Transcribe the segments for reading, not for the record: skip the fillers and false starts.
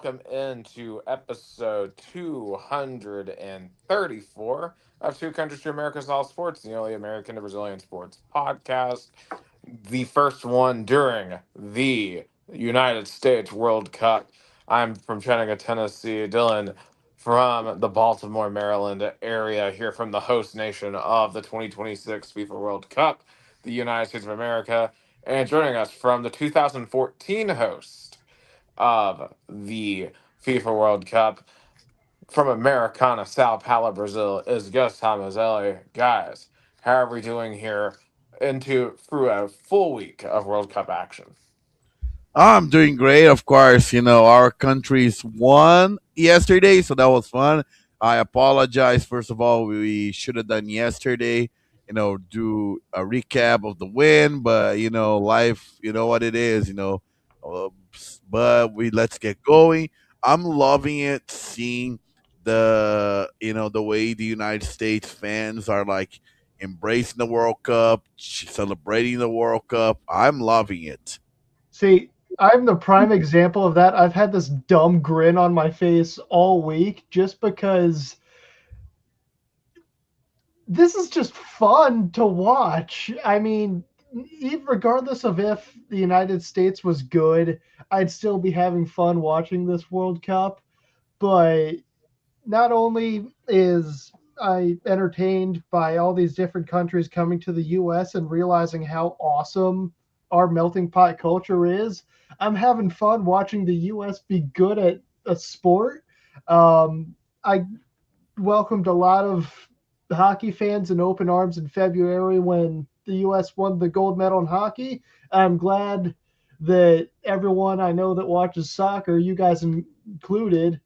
welcome into episode 234 of Two Countries to America's All Sports, the only American to Brazilian sports podcast. The first one during the United States World Cup. I'm from Chattanooga, Tennessee. Dylan from the Baltimore, Maryland area, here from the host nation of the 2026 FIFA World Cup, the United States of America. And joining us from the 2014 host of the FIFA World Cup from Americana, Sao Paulo, Brazil, is Gus Tomazelli. Guys, how are we doing here through a full week of World Cup action? I'm doing great, of course. Our countries won yesterday, so that was fun. I apologize. First of all, we should have done yesterday, do a recap of the win, but life, you know what it is, uh, but let's get going. I'm loving it seeing the way the United States fans are like embracing the World Cup, celebrating the World Cup. I'm loving it. See, I'm the prime example of that. I've had this dumb grin on my face all week just because this is just fun to watch. I mean, regardless of if the United States was good, I'd still be having fun watching this World Cup. But not only is I entertained by all these different countries coming to the US and realizing how awesome our melting pot culture is, I'm having fun watching the US be good at a sport. I welcomed a lot of hockey fans in open arms in February when the US won the gold medal in hockey. I'm glad that everyone I know that watches soccer, you guys included,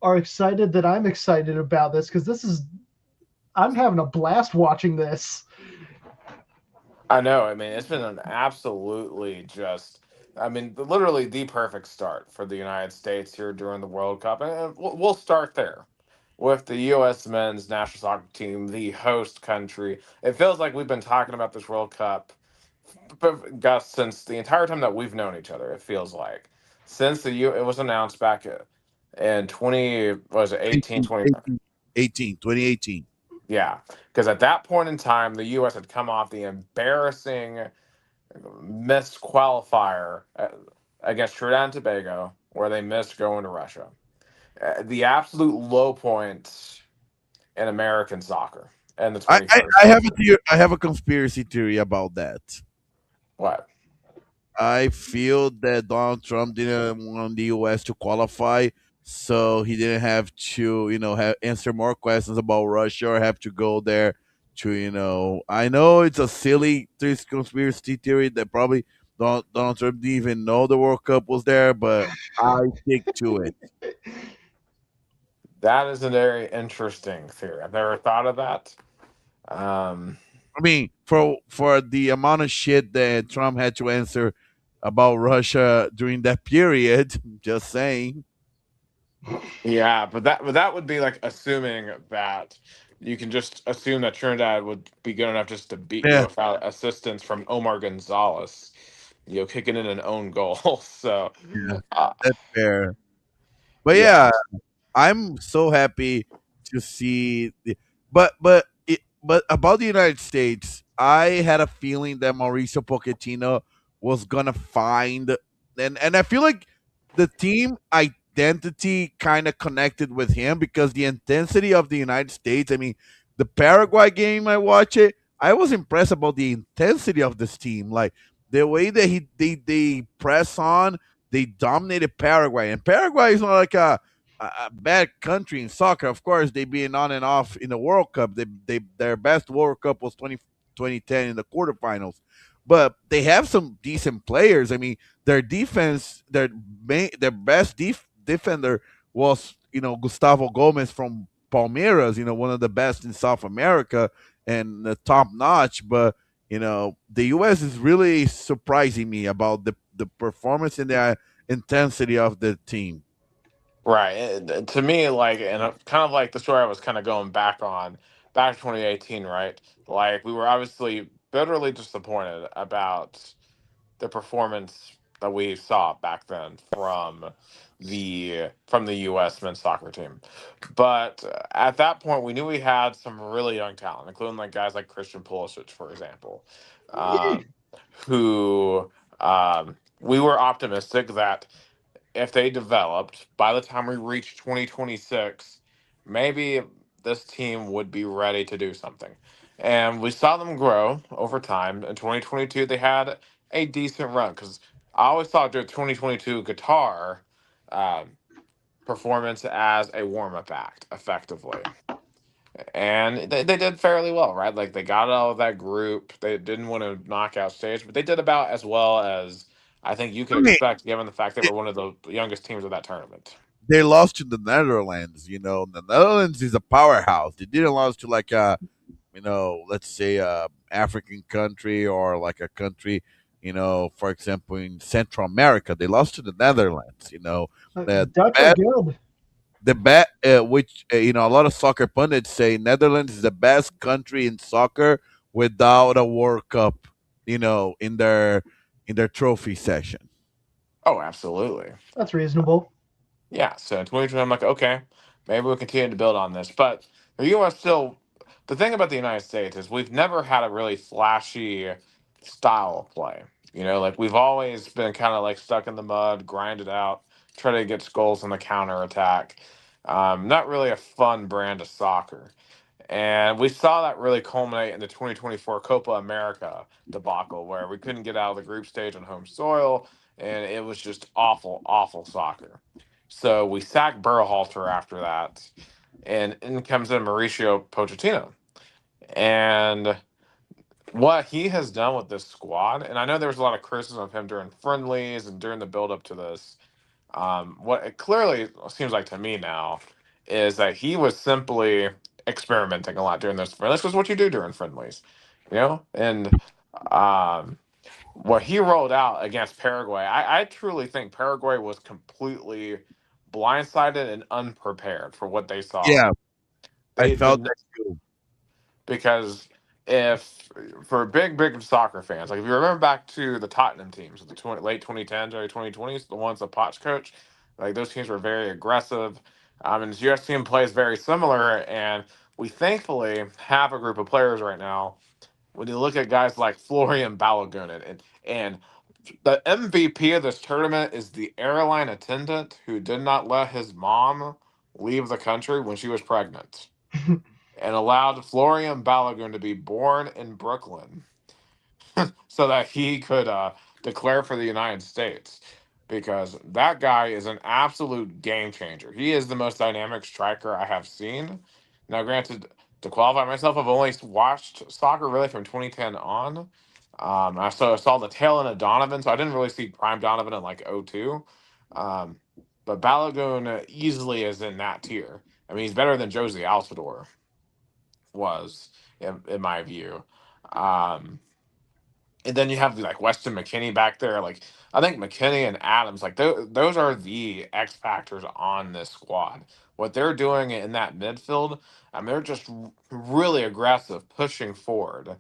are excited that I'm excited about this because I'm having a blast watching this. I know. I mean, it's been an absolutely literally the perfect start for the United States here during the World Cup. And we'll start there with the U.S. men's national soccer team, the host country. It feels like we've been talking about this World Cup, Gus, since the entire time that we've known each other. It feels like since it was announced back in 20 was it 18 18, 20. 18, 2018. Yeah, because at that point in time, the U.S. had come off the embarrassing missed qualifier against Trinidad and Tobago, where they missed going to Russia. The absolute low point in American soccer in the I, I, 21st I have a century. theory, I have a conspiracy theory about that. What? I feel that Donald Trump didn't want the U.S. to qualify, so he didn't have to, answer more questions about Russia or have to go there to, I know it's a silly conspiracy theory that probably Donald Trump didn't even know the World Cup was there, but I stick to it. That is a very interesting theory. I've never thought of that. Um, I mean, for the amount of shit that Trump had to answer about Russia during that period, just saying. yeah, but that would be like assuming that you can just assume that Trinidad would be good enough just to beat you Yeah, without assistance from Omar Gonzalez, kicking in an own goal. So, yeah, uh, that's fair. But yeah. yeah, I'm so happy to see. But about the United States, I had a feeling that Mauricio Pochettino was gonna find, and I feel like the team identity kind of connected with him because the intensity of the United States. I mean, the Paraguay game I watched it. I was impressed about the intensity of this team, like the way that they press on. They dominated Paraguay, and Paraguay is not like a bad country in soccer. Of course, they being on and off in the World Cup. Their best World Cup was 2010 in the quarterfinals, but they have some decent players. I mean, their defense, their best defender was Gustavo Gomez from Palmeiras. One of the best in South America and top notch. But the U.S. is really surprising me about the performance and the intensity of the team. Right. To me, like, and kind of like the story I was kind of going back to 2018, right? Like, we were obviously bitterly disappointed about the performance that we saw back then from the U.S. men's soccer team. But at that point, we knew we had some really young talent, including like guys like Christian Pulisic, for example, um, who we were optimistic that if they developed by the time we reached 2026, maybe this team would be ready to do something. And we saw them grow over time. In 2022, they had a decent run because I always thought their 2022 guitar um, performance as a warm up act effectively. And they did fairly well, right? Like they got out of that group. They didn't win a knockout stage, but they did about as well as I think you could I mean, expect given the fact they it, were one of the youngest teams of that tournament. they lost to the Netherlands. The Netherlands is a powerhouse. They didn't lose to like a let's say a African country or like a country, for example, in Central America. They lost to the Netherlands. The Dutch are best, good. which a lot of soccer pundits say Netherlands is the best country in soccer without a World Cup. In their trophy session. Oh, absolutely. That's reasonable. Yeah, so in 2020, I'm like, okay, maybe we'll continue to build on this. But the U.S. still, the thing about the United States is we've never had a really flashy style of play. Like we've always been kind of like stuck in the mud, grind it out, try to get goals on the counter attack. Not really a fun brand of soccer. And we saw that really culminate in the 2024 Copa America debacle, where we couldn't get out of the group stage on home soil, and it was just awful, awful soccer. So we sacked Berhalter after that, and in comes in Mauricio Pochettino. And what he has done with this squad, and I know there was a lot of criticism of him during friendlies and during the build up to this, what it clearly seems like to me now is that he was simply experimenting a lot during those friendlies. This was what you do during friendlies, And um, what he rolled out against Paraguay, I truly think Paraguay was completely blindsided and unprepared for what they saw. Yeah, I They felt did that too. because if for big soccer fans, like if you remember back to the Tottenham teams of the late 2010s, early 2020s, the ones that Poch coach, like those teams were very aggressive. And the US team plays very similar, and we thankfully have a group of players right now. When you look at guys like Florian Balogun and the MVP of this tournament is the airline attendant who did not let his mom leave the country when she was pregnant and allowed Florian Balogun to be born in Brooklyn so that he could declare for the United States. Because that guy is an absolute game changer. He is the most dynamic striker I have seen. Now, granted, to qualify myself, I've only watched soccer really from 2010 on. I saw the tail end of Donovan, so I didn't really see prime Donovan in like '02. Um, but Balogun easily is in that tier. I mean, he's better than Josie Altidore was in my view. Um, and then you have like Weston McKinney back there. Like I think McKinney and Adams, like those are the X factors on this squad. What they're doing in that midfield, they're just really aggressive, pushing forward.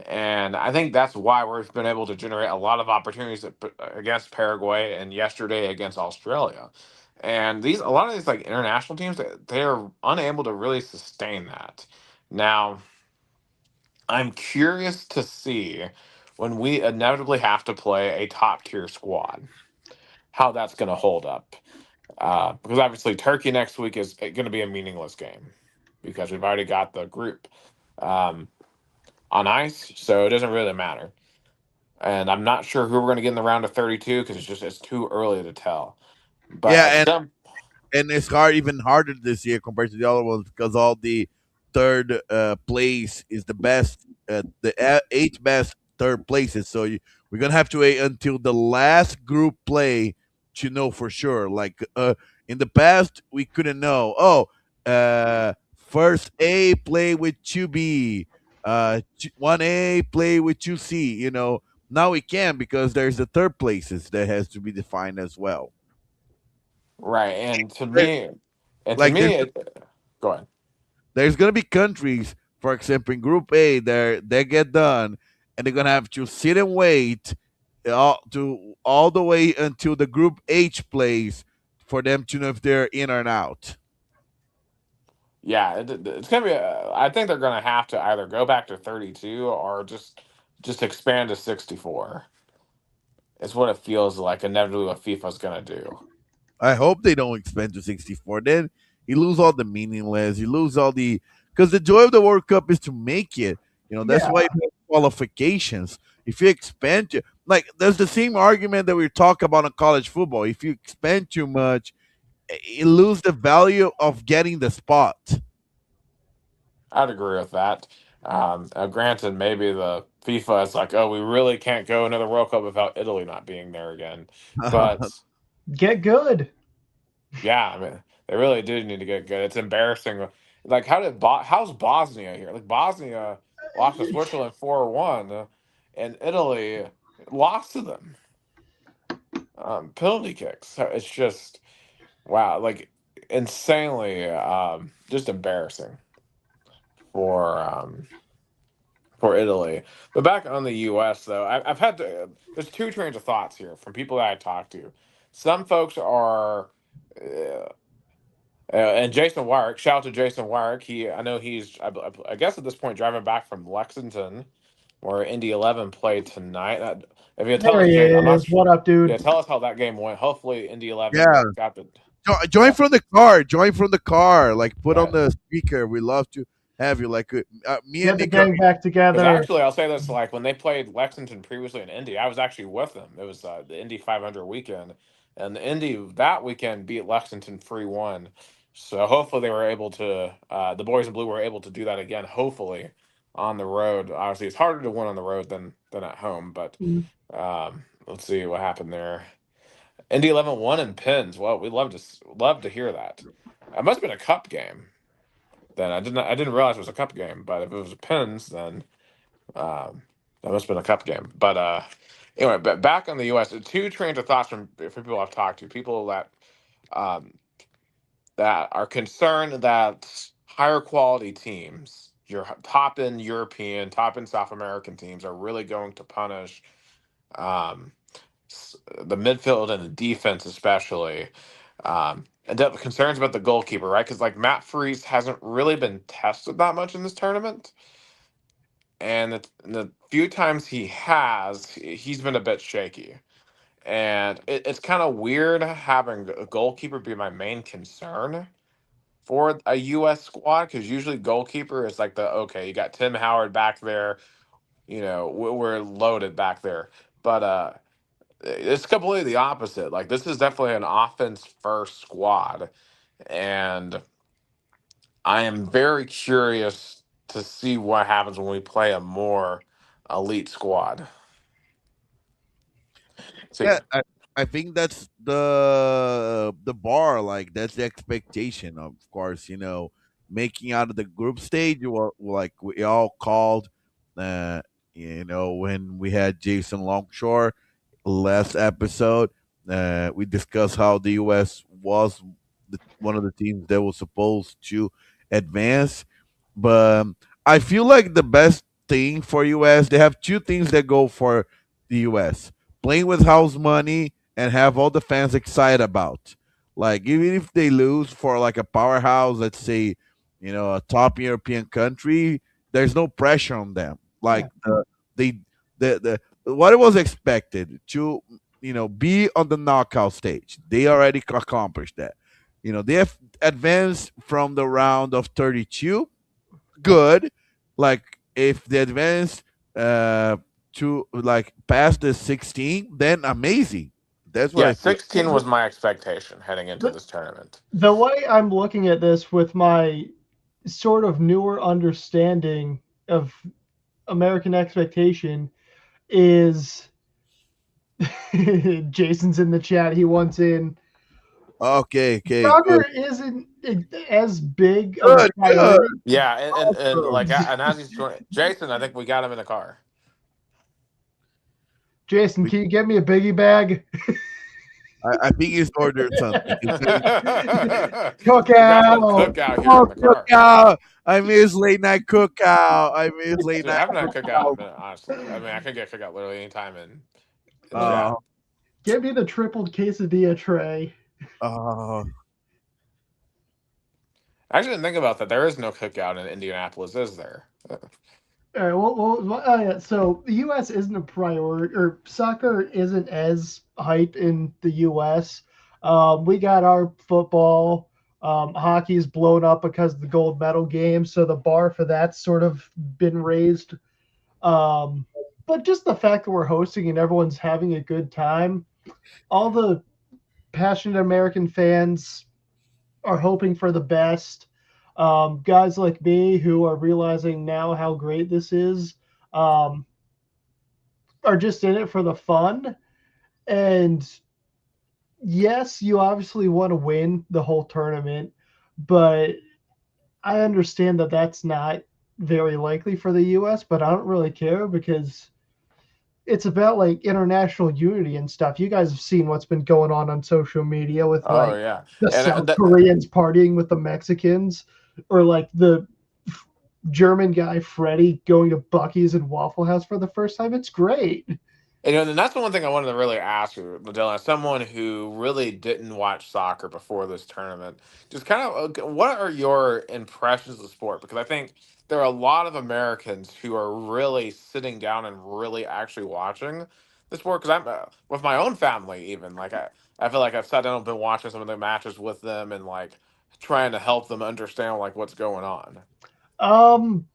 And I think that's why we've been able to generate a lot of opportunities against Paraguay and yesterday against Australia. And a lot of these like international teams, they are unable to really sustain that. Now, I'm curious to see when we inevitably have to play a top tier squad, how that's going to hold up. Because obviously, Turkey next week is going to be a meaningless game because we've already got the group um, on ice, so it doesn't really matter. And I'm not sure who we're going to get in the round of 32 because it's too early to tell. But Yeah, at some and it's even harder this year compared to the other ones because all the third place is the best, eight best third places. So we're gonna have to wait until the last group play to know for sure. Like in the past, we couldn't know. Oh, first A play with two B, 1A play with 2C. Now we can because there's the third places that has to be defined as well. right, and to Like me, go ahead. there's gonna be countries, for example, in Group A, they get done, and they're gonna have to sit and wait all the way until the Group H plays for them to know if they're in or out. Yeah, it's gonna be. I think they're gonna have to either go back to 32 or just expand to 64. It's what it feels like. Inevitably, what FIFA's gonna do. I hope they don't expand to 64. Then you lose all the meaningless. You lose all the because the joy of the World Cup is to make it. That's why Yeah. you have qualifications. If you expand to like, there's the same argument that we talk about in college football. If you expand too much, you lose the value of getting the spot. I'd agree with that. Granted, maybe the FIFA is like, oh, we really can't go another World Cup without Italy not being there again. But Get good. yeah, I mean, they really do need to get good. It's embarrassing. Like, how's Bosnia here? Like, Bosnia lost to Switzerland 4-1, and Italy lost to them. Penalty kicks. So it's just wow, like insanely, just embarrassing for for Italy. But back on the U.S. though, I've had there's two trains of thoughts here from people that I talk to. Some folks are. And Jason Warwick, shout out to Jason Warwick. I know he's, I guess at this point, driving back from Lexington, where Indy 11 played tonight. If you tell There us, he Jay, I'm not is. sure. What up, Yeah, dude? tell us how that game went. Hopefully, Indy 11 Yeah, got the. join Got, from the car. Join from the car. Like put on yeah, the speaker. We love to have you. Like me and Get the Nick are. gang back because together. actually, I'll say this: like when they played Lexington previously in Indy, I was actually with them. It was the Indy 500 weekend, and the Indy that weekend beat Lexington 3-1. So hopefully they were able to. The boys in blue were able to do that again. Hopefully on the road. Obviously, it's harder to win on the road than at home, but let's see what happened there. Indy 11 won in pins. Well, we love to hear that. It must have been a cup game. Then I didn't realize it was a cup game, but if it was pins, then that must have been a cup game. But anyway, but back on the U.S., two trains of thoughts from people I've talked to, people um, that are concerned that higher quality teams, your top end European, top end South American teams, are really going to punish um, the midfield and the defense, especially. And that concerns about the goalkeeper, right? Because like Matt Freese hasn't really been tested that much in this tournament, and the few times he has, he's been a bit shaky. And it's kind of weird having a goalkeeper be my main concern for a U.S. squad because usually goalkeeper is like the okay, you got Tim Howard back there, we're loaded back there, but it's completely the opposite. Like this is definitely an offense first squad, and I am very curious to see what happens when we play a more elite squad. See, Yeah, I think that's the bar. Like that's the expectation. Of course, making out of the group stage. Like we all called. Uh, when we had Jason Longshore last episode, we discussed how the U.S. was one of the teams that was supposed to advance. But I feel like the best thing for US, they have two things that go for the US: playing with house money and have all the fans excited about. Like even if they lose for like a powerhouse, let's say, a top European country, there's no pressure on them. Yeah. Like they what it was expected to be on the knockout stage. They already accomplished that. They have advanced from the round of 32. Good. Like if they advance to like past the 16, then amazing. That's what yeah, I feel. 16 was my expectation heading into The, this tournament. the way I'm looking at this with my sort of newer understanding of American expectation is Jason's in the chat. He wants in. Okay, okay, good. Soccer isn't as big of a Good, good. priority. Yeah, and like Awesome. and as he's doing, Jason, I think we got him in the car. Jason, We, can you get me a biggie bag? I think he's ordered something. We got the Cookout. cookout here Oh, in the car. cookout. I miss late night cookout. I miss late Dude, I night haven't had cookout in a cookout. minute, honestly. I mean, I could get cookout literally anytime, and Oh, Uh, Yeah. give me the triple quesadilla tray. uh, I actually didn't think about that. There is no cookout in Indianapolis, is there? All right, oh yeah. So the U.S. isn't a priority, or soccer isn't as hype in the U.S. We got our football. Hockey's blown up because of the gold medal game, so the bar for that's sort of been raised. Um, but just the fact that we're hosting and everyone's having a good time, all the passionate American fans are hoping for the best. Guys like me who are realizing now how great this is um, are just in it for the fun. And yes, you obviously want to win the whole tournament, but I understand that that's not very likely for the U.S., but I don't really care because it's about like international unity and stuff. You guys have seen what's been going on social media with Oh like yeah, the and South Koreans partying with the Mexicans, or like the German guy Freddie going to Bucky's and Waffle House for the first time. It's great. and that's the one thing I wanted to really ask you, Dylan, as someone who really didn't watch soccer before this tournament, just kind of what are your impressions of the sport? Because I think there are a lot of Americans who are really sitting down and really actually watching the sport. Because I'm with my own family, even like I feel like I've sat down and been watching some of the matches with them and like trying to help them understand like what's going on. Um,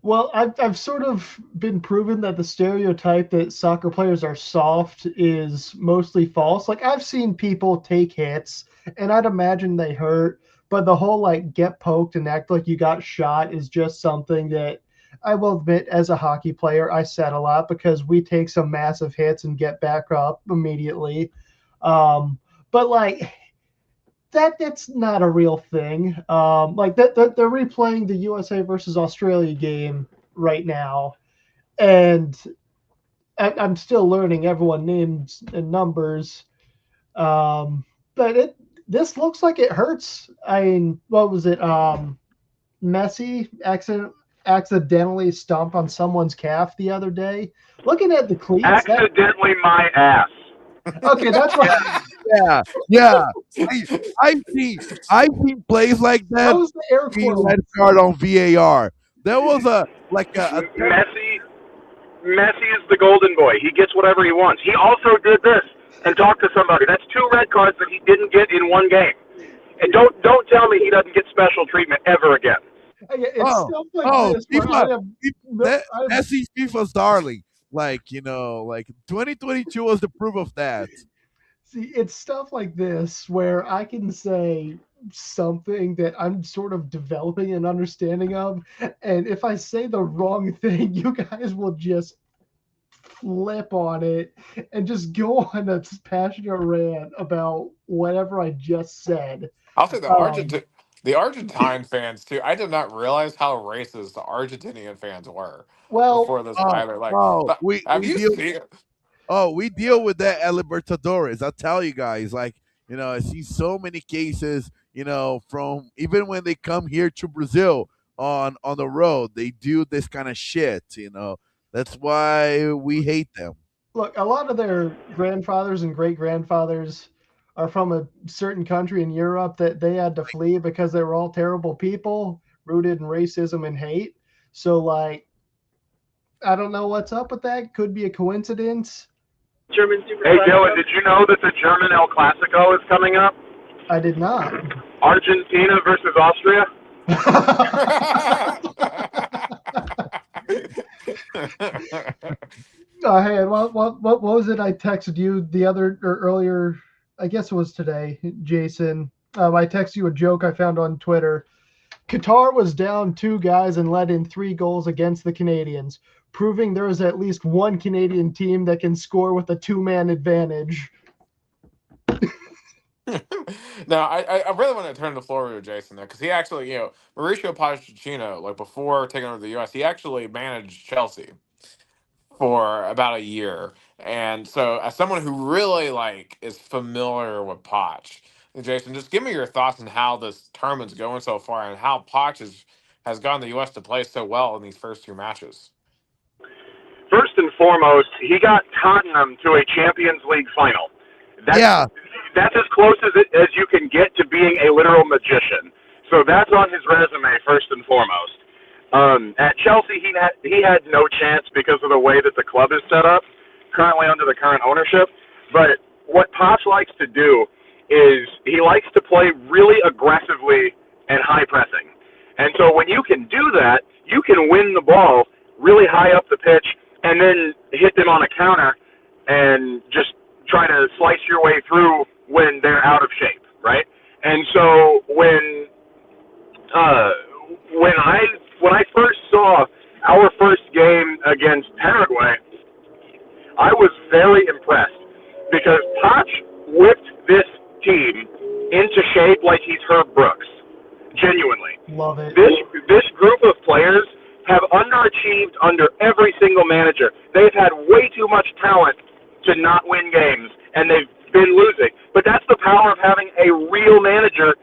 Well, I've sort of been proven that the stereotype that soccer players are soft is mostly false. Like I've seen people take hits, and I'd imagine they hurt, but the whole like get poked and act like you got shot is just something that I will admit as a hockey player I said a lot because we take some massive hits and get back up immediately. Um, but like that's not a real thing. Like that they're replaying the USA versus Australia game right now, and I'm still learning everyone names and numbers. Um, but it this looks like it hurts. I mean, what was it? Messi accidentally stomped on someone's calf the other day. Looking at the cleats, that Accidentally, my ass. okay, that's right. yeah, yeah. I, I've seen, I've seen plays like That that was the air being quote. red card on VAR. There was a like a Messi, Messi is the golden boy. He gets whatever he wants. He also did this and talked to somebody. That's two red cards that he didn't get in one game. And don't tell me he doesn't get special treatment ever again. It's oh stuff like oh this where FIFA, no, that I have Messi's FIFA's darling. Like like 2022 was the proof of that. see it's stuff like this where I can say something that I'm sort of developing an understanding of, and if I say the wrong thing, you guys will just flip on it and just go on a passionate rant about whatever I just said. I'll say Um, the Argentine fans too. I did not realize how racist the Argentinian fans were well, before this Oh either. Like, oh, have we you deal seen? we deal with that at Libertadores. I'll tell you guys, like, I see so many cases, from even when they come here to Brazil on the road, they do this kind of shit. That's why we hate them. look, a lot of their grandfathers and great grandfathers are from a certain country in Europe that they had to flee because they were all terrible people rooted in racism and hate. So, like, I don't know what's up with that. Could be a coincidence. Hey, Dylan, did you know that the German El Clasico is coming up? I did not. Argentina versus Austria? Hey, what was it I texted you the other or earlier? I guess it was today, Jason. I texted you a joke I found on Twitter. Qatar was down two guys and let in three goals against the Canadians, proving there is at least one Canadian team that can score with a two-man advantage. Now, I really want to turn the floor over to Jason there because he actually, Mauricio Pochettino, like before taking over the U.S., he actually managed Chelsea for about a year, and so as someone who really like is familiar with Poch, Jason, just give me your thoughts on how this tournament's going so far and how has gotten the U.S. to play so well in these first two matches. First and foremost, he got Tottenham to a Champions League final. That's as close as you can get to being a literal magician. So that's on his resume first and foremost. At Chelsea, he had no chance because of the way that the club is set up, currently under the current ownership. But what Poch likes to do is he likes to play really aggressively and high pressing. And so when you can do that, you can win the ball really high up the pitch and then hit them on a counter and just try to slice your way through when they're out of shape, right? And so when I first saw our first game against Paraguay, I was very impressed because Poch whipped this team into shape like he's Herb Brooks. Genuinely. Love it. This group of players have underachieved under every single manager. They've had way too much talent to not win games, and they've been losing. But that's the power of having a real manager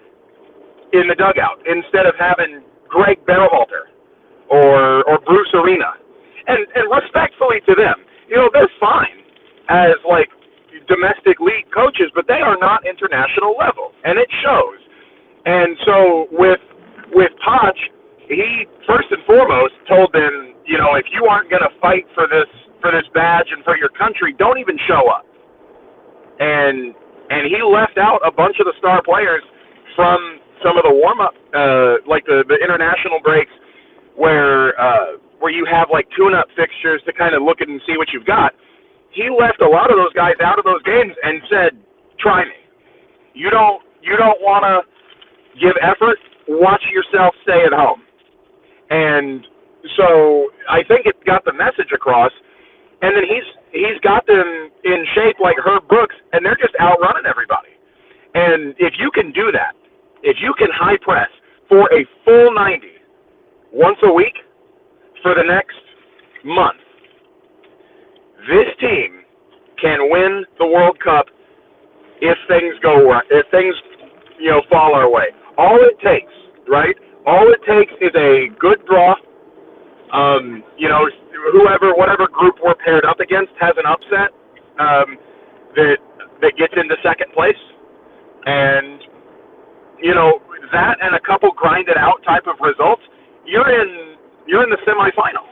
in the dugout instead of having Greg Berhalter or Bruce Arena. And respectfully to them, they're fine as like domestic league coaches, but they are not international level, and it shows. And so with Poch, he first and foremost told them, if you aren't going to fight for this badge and for your country, don't even show up. And he left out a bunch of the star players from some of the warm-up, like the international breaks where you have like tune-up fixtures to kind of look at and see what you've got. He left a lot of those guys out of those games and said, try me. You don't want to give effort, watch yourself stay at home. And so I think it got the message across. And then he's got them in shape like Herb Brooks, and they're just outrunning everybody. And if you can do that, if you can high press for a full 90 once a week for the next month, this team can win the World Cup if things go right, if things fall our way. All it takes, right? All it takes is a good draw. Whatever group we're paired up against has an upset that gets into second place, and that and a couple grinded out type of results, you're in the semifinals.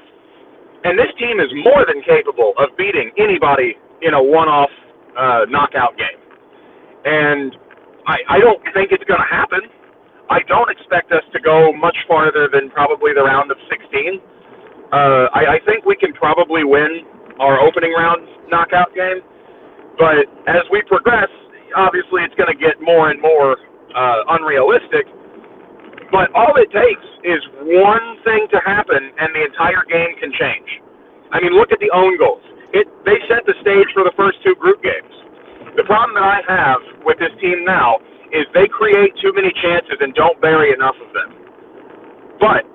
And this team is more than capable of beating anybody in a one-off knockout game. And I don't think it's going to happen. I don't expect us to go much farther than probably the round of 16. I think we can probably win our opening round knockout game. But as we progress, obviously it's going to get more and more unrealistic. But all it takes is one thing to happen, and the entire game can change. I mean, look at the own goals. They set the stage for the first two group games. The problem that I have with this team now is they create too many chances and don't bury enough of them. But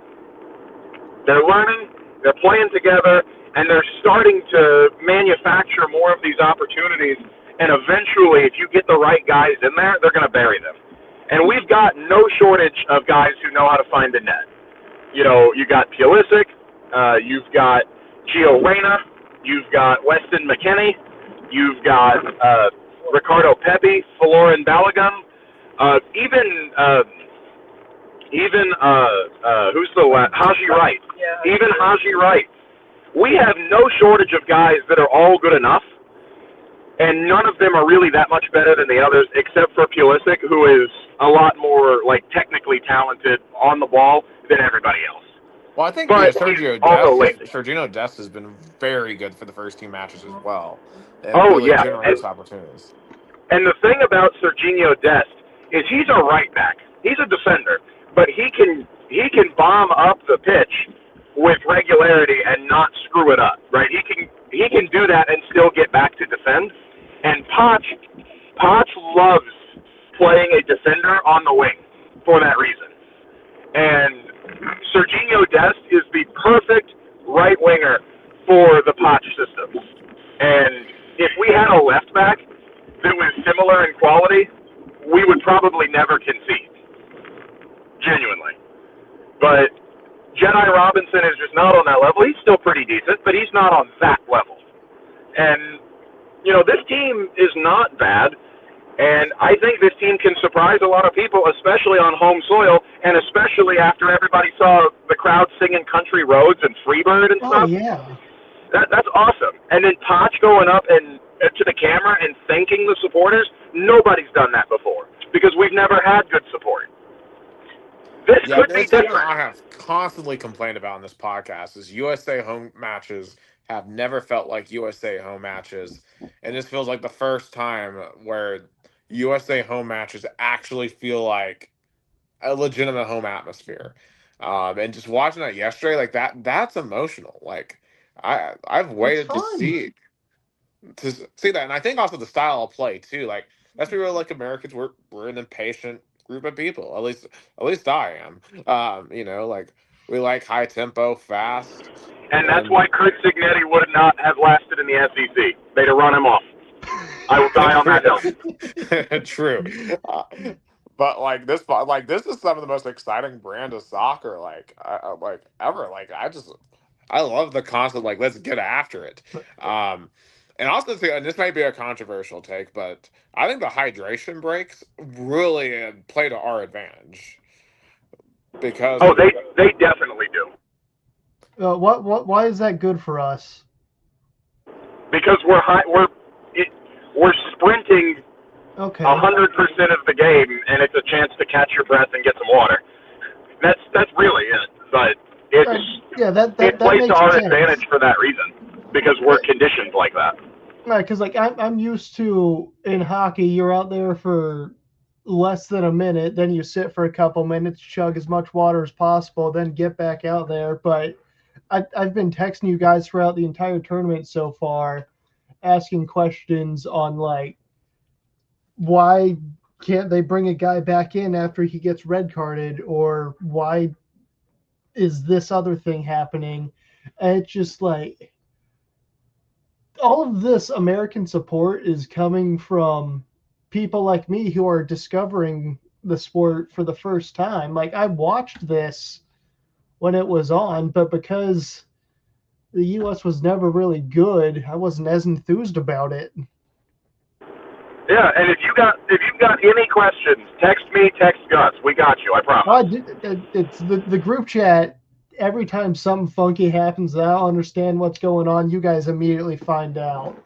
they're learning, they're playing together, and they're starting to manufacture more of these opportunities. And eventually, if you get the right guys in there, they're going to bury them. And we've got no shortage of guys who know how to find the net. You got Pulisic, you've got Gio Reyna, you've got Weston McKennie, you've got Ricardo Pepi, Folarin Balogun, even who's the last? Haji Wright. Yeah, even Haji Wright. We have no shortage of guys that are all good enough, and none of them are really that much better than the others, except for Pulisic, who is a lot more technically talented on the ball than everybody else. Well, I think Sergio Dest has been very good for the first team matches as well. And really generous opportunities. And the thing about Serginho Dest is he's a right back. He's a defender, but he can bomb up the pitch with regularity and not screw it up. Right? He can do that and still get back to defend. And Poch loves playing a defender on the wing for that reason. And Serginho Dest is the perfect right winger for the Poch system. And if we had a left back that was similar in quality, we would probably never concede. Genuinely. But Jedi Robinson is just not on that level. He's still pretty decent, but he's not on that level. And, this team is not bad. And I think this team can surprise a lot of people, especially on home soil, and especially after everybody saw the crowd singing Country Roads and Freebird and Oh stuff. yeah. That's awesome. And then Potch going up and to the camera and thanking the supporters. Nobody's done that before because we've never had good support. This Yeah, could be it's something different. I have constantly complained about in this podcast is USA home matches have never felt like USA home matches. And this feels like the first time where USA home matches actually feel like a legitimate home atmosphere. And just watching that yesterday, like that's emotional. Like I've It's waited fun. to see that, and I think also the style of play too. Like let's be real, like Americans, we're an impatient group of people. At least I am. Like we like high tempo, fast, And that's and why Chris Signetti would not have lasted in the SEC. They'd have run him off. I will die on that hill. true. But this is some of the most exciting brand of soccer like ever. Like I love the concept. Like let's get after it. Um, and also, and this might be a controversial take, but I think the hydration breaks really play to our advantage because Oh, they definitely do. Why is that good for us? Because we're sprinting Okay. 100% of the game, and it's a chance to catch your breath and get some water. That's really it. But Yeah, that it that that plays to makes our sense. advantage for that reason because we're conditioned like that. Right, because like I'm used to in hockey, you're out there for less than a minute, then you sit for a couple minutes, chug as much water as possible, then get back out there. But I've been texting you guys throughout the entire tournament so far, asking questions on like why can't they bring a guy back in after he gets red carded, or why is this other thing happening? And it's just like all of this American support is coming from people like me who are discovering the sport for the first time. Like I watched this when it was on, but because the US was never really good, I wasn't as enthused about it. Yeah, and if you've got any questions, text me, text Gus. We got you. I promise. It's the group chat. Every time something funky happens that I don't understand what's going on, you guys immediately find out.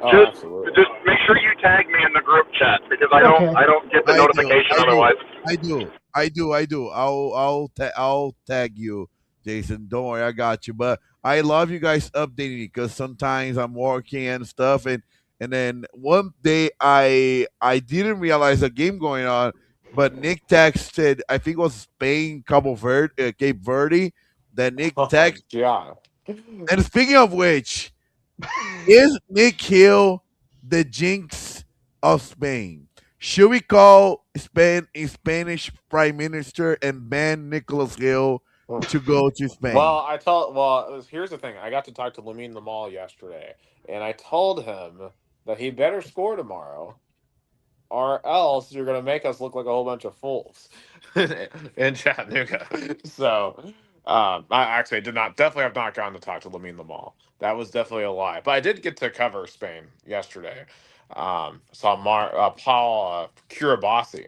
oh, Just absolutely. just make sure you tag me in the group chat because I Okay. don't get the I do. notification I do. otherwise. I do. I'll tag you, Jason. Don't worry, I got you. But I love you guys updating me because sometimes I'm working and stuff, and then one day I didn't realize a game going on, but Nick texted. I think it was Spain, Cape Verde. That Nick Oh text. god. And speaking of which, is Nick Hill the jinx of Spain? Should we call Spain a Spanish prime minister and ban Nicholas Hill to go to Spain? Here's the thing. I got to talk to Lamine Lamal yesterday, and I told him that he better score tomorrow, or else you're going to make us look like a whole bunch of fools in Chattanooga. So, I actually did not definitely have not gotten to talk to Lamine Lamal. That was definitely a lie, but I did get to cover Spain yesterday. Saw Paul Curabasi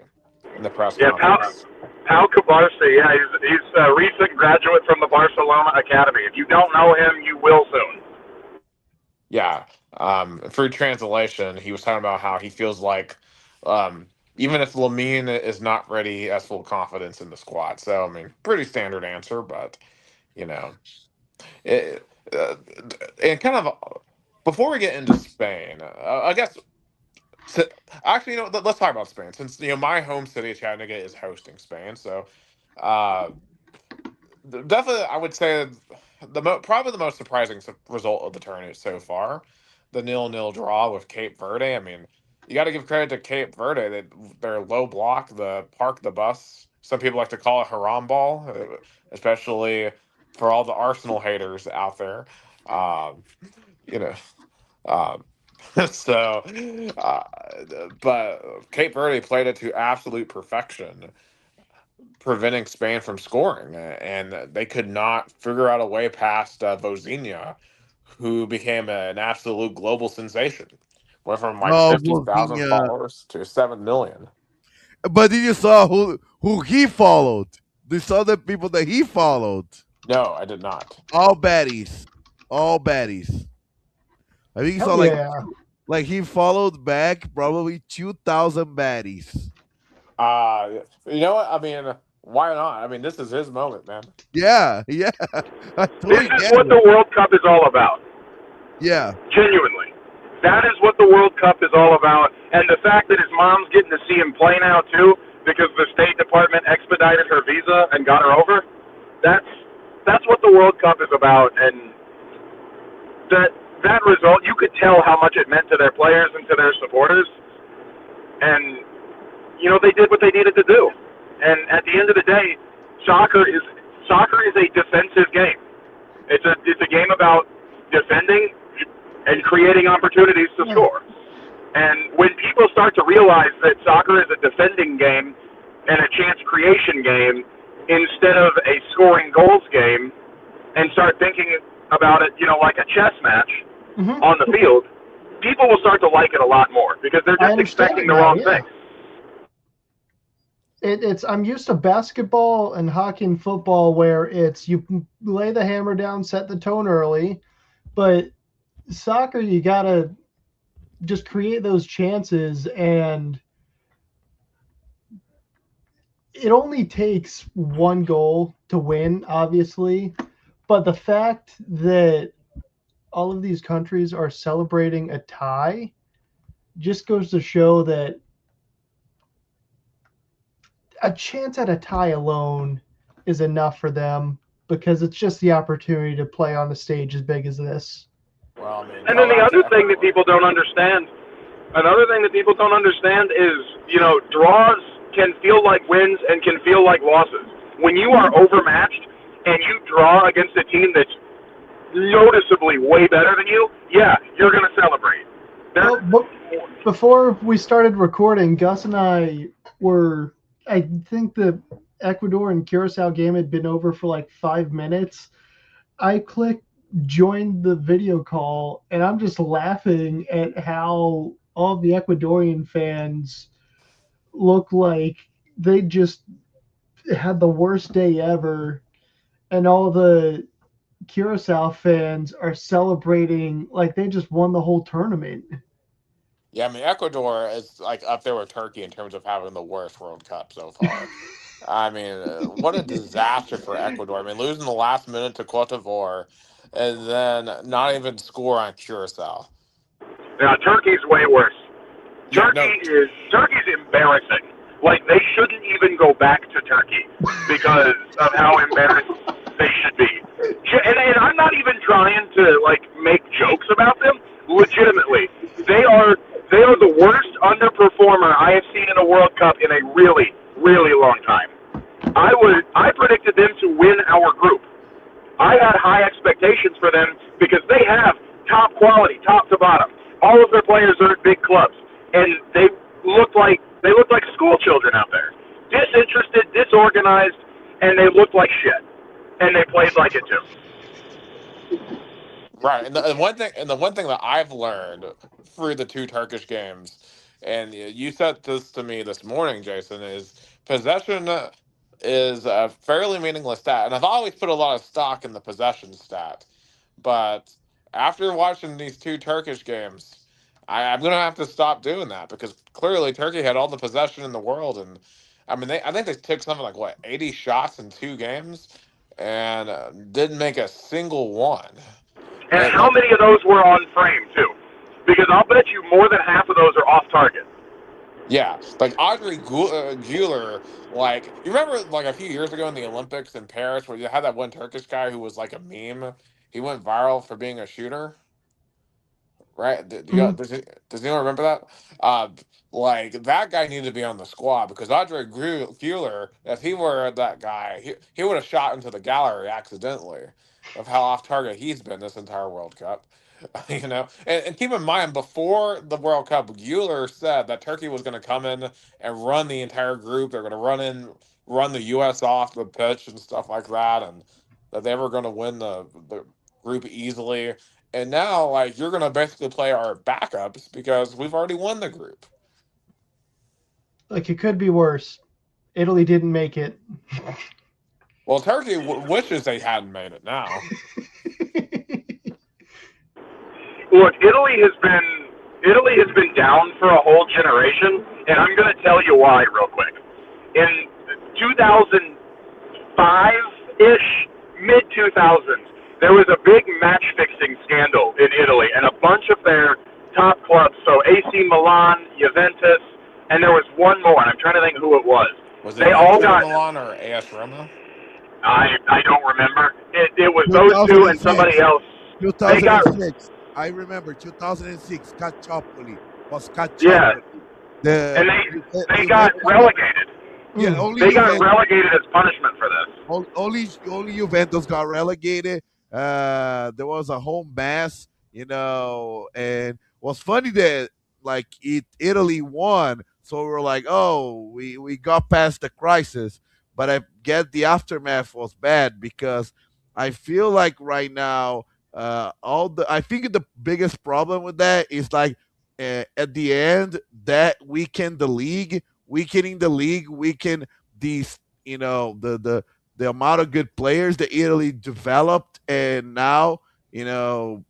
in the press Yeah, conference. Pau Cabarce. Yeah, he's a recent graduate from the Barcelona Academy. If you don't know him, you will soon. Yeah. For translation, he was talking about how he feels like even if Lamine is not ready, he has full confidence in the squad. So, I mean, pretty standard answer, but, you know, it, and kind of before we get into Spain, I guess, so, actually, let's talk about Spain since, my home city, Chattanooga, is hosting Spain. So, uh, definitely, I would say probably the most surprising result of the tournament so far, the 0-0 draw with Cape Verde. I mean, you got to give credit to Cape Verde. Their low block, the park the bus. Some people like to call it Haram ball, especially for all the Arsenal haters out there. Um, you know, um, so, uh, but Cape Verde played it to absolute perfection. preventing Spain from scoring, and they could not figure out a way past Vozinha, who became an absolute global sensation. Went from like Oh, 50,000 Bosnia. followers to 7 million. But did you saw who he followed? You saw the people that he followed. No, I did not. All baddies. All baddies. I think he saw Hell yeah. like he followed back probably 2,000 baddies. You know what? I mean, why not? I mean, this is his moment, man. Yeah, yeah. I This totally is get what it. the World Cup is all about. Yeah. Genuinely. That is what the World Cup is all about. And the fact that his mom's getting to see him play now, too, because the State Department expedited her visa and got her over, that's what the World Cup is about. And that result, you could tell how much it meant to their players and to their supporters. And, they did what they needed to do. And at the end of the day, soccer is a defensive game. It's a game about defending and creating opportunities to score. And when people start to realize that soccer is a defending game and a chance creation game instead of a scoring goals game, and start thinking about it, like a chess match on the field, people will start to like it a lot more because they're just expecting the wrong thing. I'm used to basketball and hockey and football where it's you lay the hammer down, set the tone early, but soccer you gotta just create those chances, and it only takes one goal to win, obviously, but the fact that all of these countries are celebrating a tie just goes to show that a chance at a tie alone is enough for them because it's just the opportunity to play on a stage as big as this. Well, I mean, And then the other thing that Ecuador. people don't understand, is, draws can feel like wins and can feel like losses. When you are overmatched and you draw against a team that's noticeably way better than you, yeah, you're going to celebrate. Well, before we started recording, Gus and I I think the Ecuador and Curacao game had been over for like 5 minutes. I clicked join the video call, and I'm just laughing at how all the Ecuadorian fans look like they just had the worst day ever, and all the Curacao fans are celebrating like they just won the whole tournament. Yeah, I mean, Ecuador is like up there with Turkey in terms of having the worst World Cup so far. I mean, what a disaster for Ecuador. I mean, losing the last minute to Cote d'Ivoire and then not even score on Curacao. Now, Turkey's way worse. Yeah, no. Turkey's embarrassing. Like, they shouldn't even go back to Turkey because of how embarrassed they should be. And I'm not even trying to like make jokes about them. Legitimately, they are the worst underperformer I have seen in a World Cup in a really, really long time. I predicted them to win our group. I had high expectations for them because they have top quality, top to bottom. All of their players are at big clubs, and they look like school children out there, disinterested, disorganized, and they looked like shit. And they played like it too. Right, and the one thing that I've learned through the two Turkish games, and you said this to me this morning, Jason, is possession is a fairly meaningless stat, and I've always put a lot of stock in the possession stat, but after watching these two Turkish games, I'm gonna have to stop doing that because clearly Turkey had all the possession in the world, and I mean I think they took something like what 80 shots in 2 games, and didn't make a single one. And And how like, many of those were on frame too? Because I'll bet you more than half of those are off target. yeah, like Audrey Guler, like you remember like a few years ago in the Olympics in Paris where you had that one Turkish guy who was like a meme. He went viral for being a shooter, right? Does anyone remember that? Uh, like that guy needed to be on the squad because Audrey Guler, if he were that guy, he would have shot into the gallery accidentally of how off target he's been this entire World Cup. And keep in mind, before the World Cup, Euler said that Turkey was going to come in and run the entire group. They're going to run in run the U.S. off the pitch and stuff like that, and that they were going to win the group easily. And now, like, you're going to basically play our backups because we've already won the group. Like, it could be worse. Italy didn't make it. Well, Turkey wishes they hadn't made it now. Look, Italy has been down for a whole generation, and I'm going to tell you why real quick. In 2005-ish, mid 2000s, there was a big match fixing scandal in Italy, and a bunch of their top clubs, so AC Milan, Juventus, and there was one more, and I'm trying to think who it was. Was it They all Inter got. Milan or AS Roma? I don't remember. It was those two and 2006. somebody else. They got 2006. I remember 2006. Calciopoli was yeah, Calciopoli. The and they got relegated. Yeah, only They got Juventus, relegated as punishment for this. only Juventus got relegated. There was a whole mess, and was funny that like Italy won, so we were like, oh, we got past the crisis. But I get the aftermath was bad because I feel like right now, I think the biggest problem with that is like at the end that weakening the league, weaken these, the amount of good players that Italy developed, and now, you know,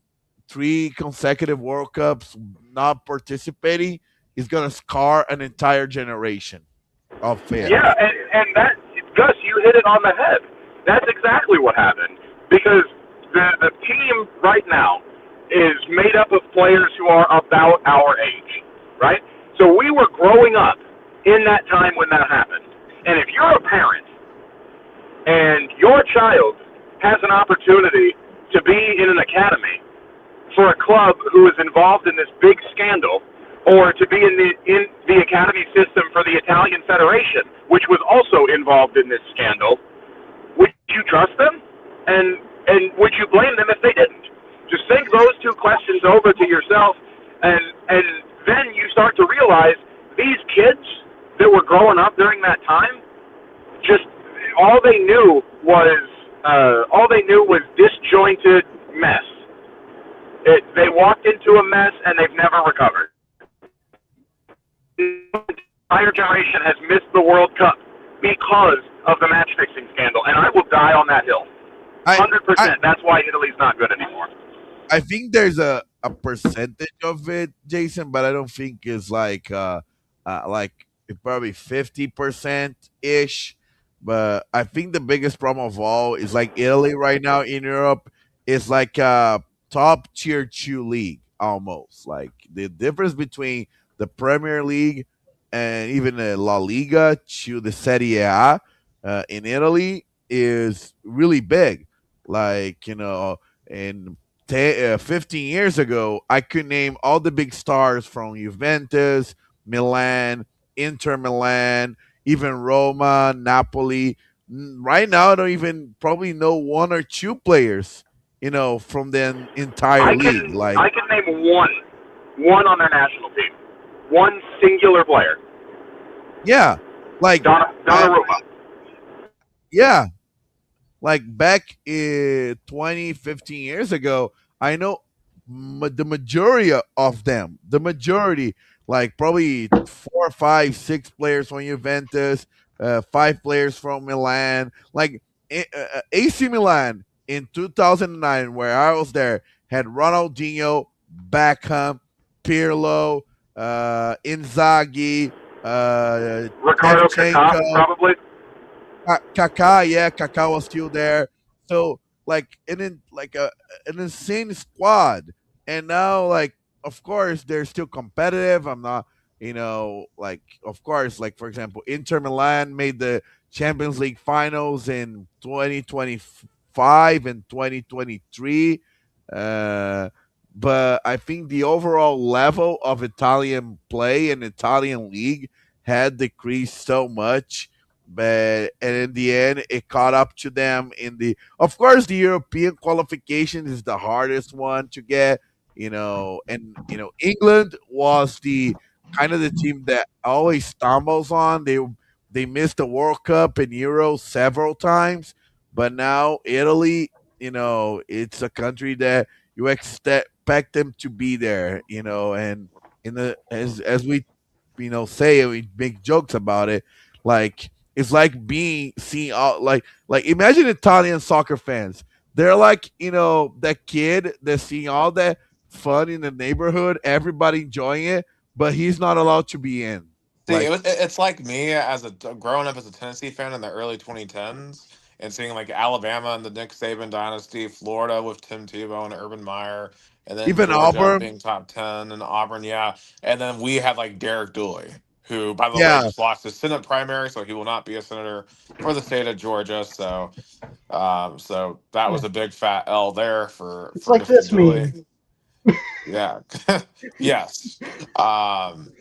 three consecutive World Cups not participating is going to scar an entire generation of fans. Yeah, and that, Gus, you hit it on the head. That's exactly what happened because the team right now is made up of players who are about our age, right? So we were growing up in that time when that happened. And if you're a parent and your child has an opportunity to be in an academy for a club who is involved in this big scandal, or to be in the academy system for the Italian Federation, which was also involved in this scandal, would you trust them? And would you blame them if they didn't? Just think those two questions over to yourself, and then you start to realize these kids that were growing up during that time, just all they knew was disjointed mess. They walked into a mess and they've never recovered. The entire generation has missed the World Cup because of the match fixing scandal, and I will die on that hill. I, I 100%. That's why Italy's not good anymore. I think there's a percentage of it, Jason, but I don't think it's like probably 50% ish. But I think the biggest problem of all is like Italy right now in Europe is like a top tier two league almost. Like the difference between the Premier League and even the La Liga to the Serie A in Italy is really big. Like, and 15 years ago, I could name all the big stars from Juventus, Milan, Inter Milan, even Roma, Napoli. Right now, I don't even probably know one or two players, from the entire league. Like, I can name one on their national team, one singular player, yeah, like, I, Donnarumma. yeah, like back 20, 15 years ago, I know the majority of them, like probably four, five, six players from Juventus, five players from Milan. Like AC Milan in 2009, where I was there, had Ronaldinho, Beckham, Pirlo, Inzaghi, Ricardo Kaká, Shevchenko, probably. Kaká, yeah, Kaká was still there. So like, and then like an insane squad, and now like, of course they're still competitive. I'm not, like, of course, like for example, Inter Milan made the Champions League finals in 2025 and 2023. Uh, but I think the overall level of Italian play and Italian league had decreased so much, but and in the end it caught up to them in the, of course, the European qualification is the hardest one to get, and England was the kind of the team that always stumbles on. They they missed the World Cup and Euro several times, but now Italy, it's a country that you expect them to be there, and in the as we say, we make jokes about it, like it's like being seeing all like imagine Italian soccer fans. They're like, that kid that's seeing all that fun in the neighborhood, everybody enjoying it, but he's not allowed to be in. See, Like it's like me as a growing up as a Tennessee fan in the early 2010s and seeing like Alabama and the Nick Saban dynasty, Florida with Tim Tebow and Urban Meyer, and then even Georgia Auburn, being top 10 and Auburn, yeah. And then we had like Derek Dooley, who, by the way, yeah, just lost his Senate primary, so he will not be a senator for the state of Georgia. So that was Yeah. a big fat L there It's for like Mr. this Dooley. meme. Yeah. Yes. Um,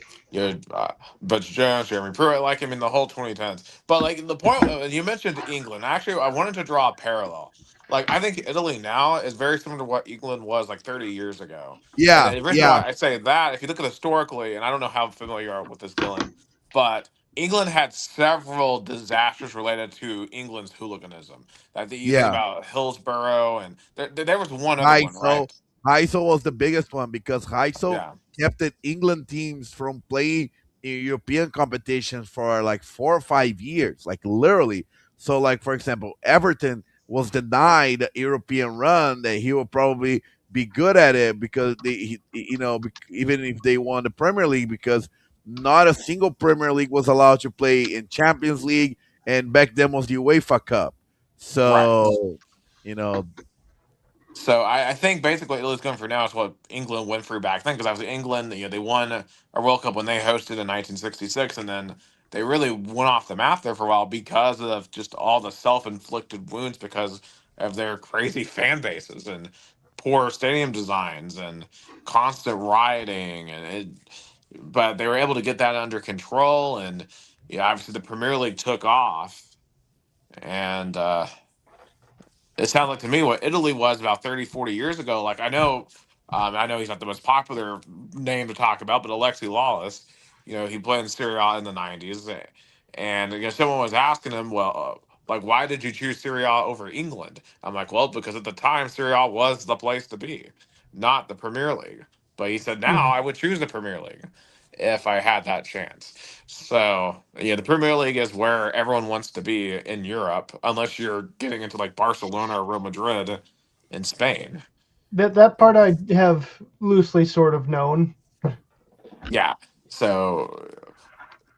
Butch Jones, Jeremy Pruitt, like him in the whole 2010s. But like the point you mentioned England. Actually, I wanted to draw a parallel. Like I think Italy now is very similar to what England was like 30 years ago. And yeah, the reason yeah, why I say that, if you look at historically, and I don't know how familiar you are with this, Dylan, but England had several disasters related to England's hooliganism. That you think yeah. about Hillsborough, and there was one other one, Heysel. right? Heysel was the biggest one because Heysel Yeah. kept the England teams from playing in European competitions for like 4 or 5 years, like literally. So, like for example, Everton was denied a European run that he would probably be good at it because even if they won the Premier League, because not a single Premier League was allowed to play in Champions League, and back then was the UEFA Cup. Right. So, you know, So I think basically what Italy's going for now is what England went through back then, because obviously England, they won a World Cup when they hosted in 1966, and then they really went off the map there for a while because of just all the self-inflicted wounds because of their crazy fan bases and poor stadium designs and constant rioting, but they were able to get that under control, and obviously the Premier League took off, and it sounds like to me what Italy was about 30, 40 years ago. Like I know he's not the most popular name to talk about, but Alexi Lawless, he played in Serie A in the 90s. And someone was asking him, well, like, why did you choose Serie A over England? I'm like, well, because at the time, Serie A was the place to be, not the Premier League. But he said, now Mhm. I would choose the Premier League if I had that chance. So yeah, the Premier League is where everyone wants to be in Europe, unless you're getting into like Barcelona or Real Madrid in Spain. That part I have loosely sort of known. Yeah, so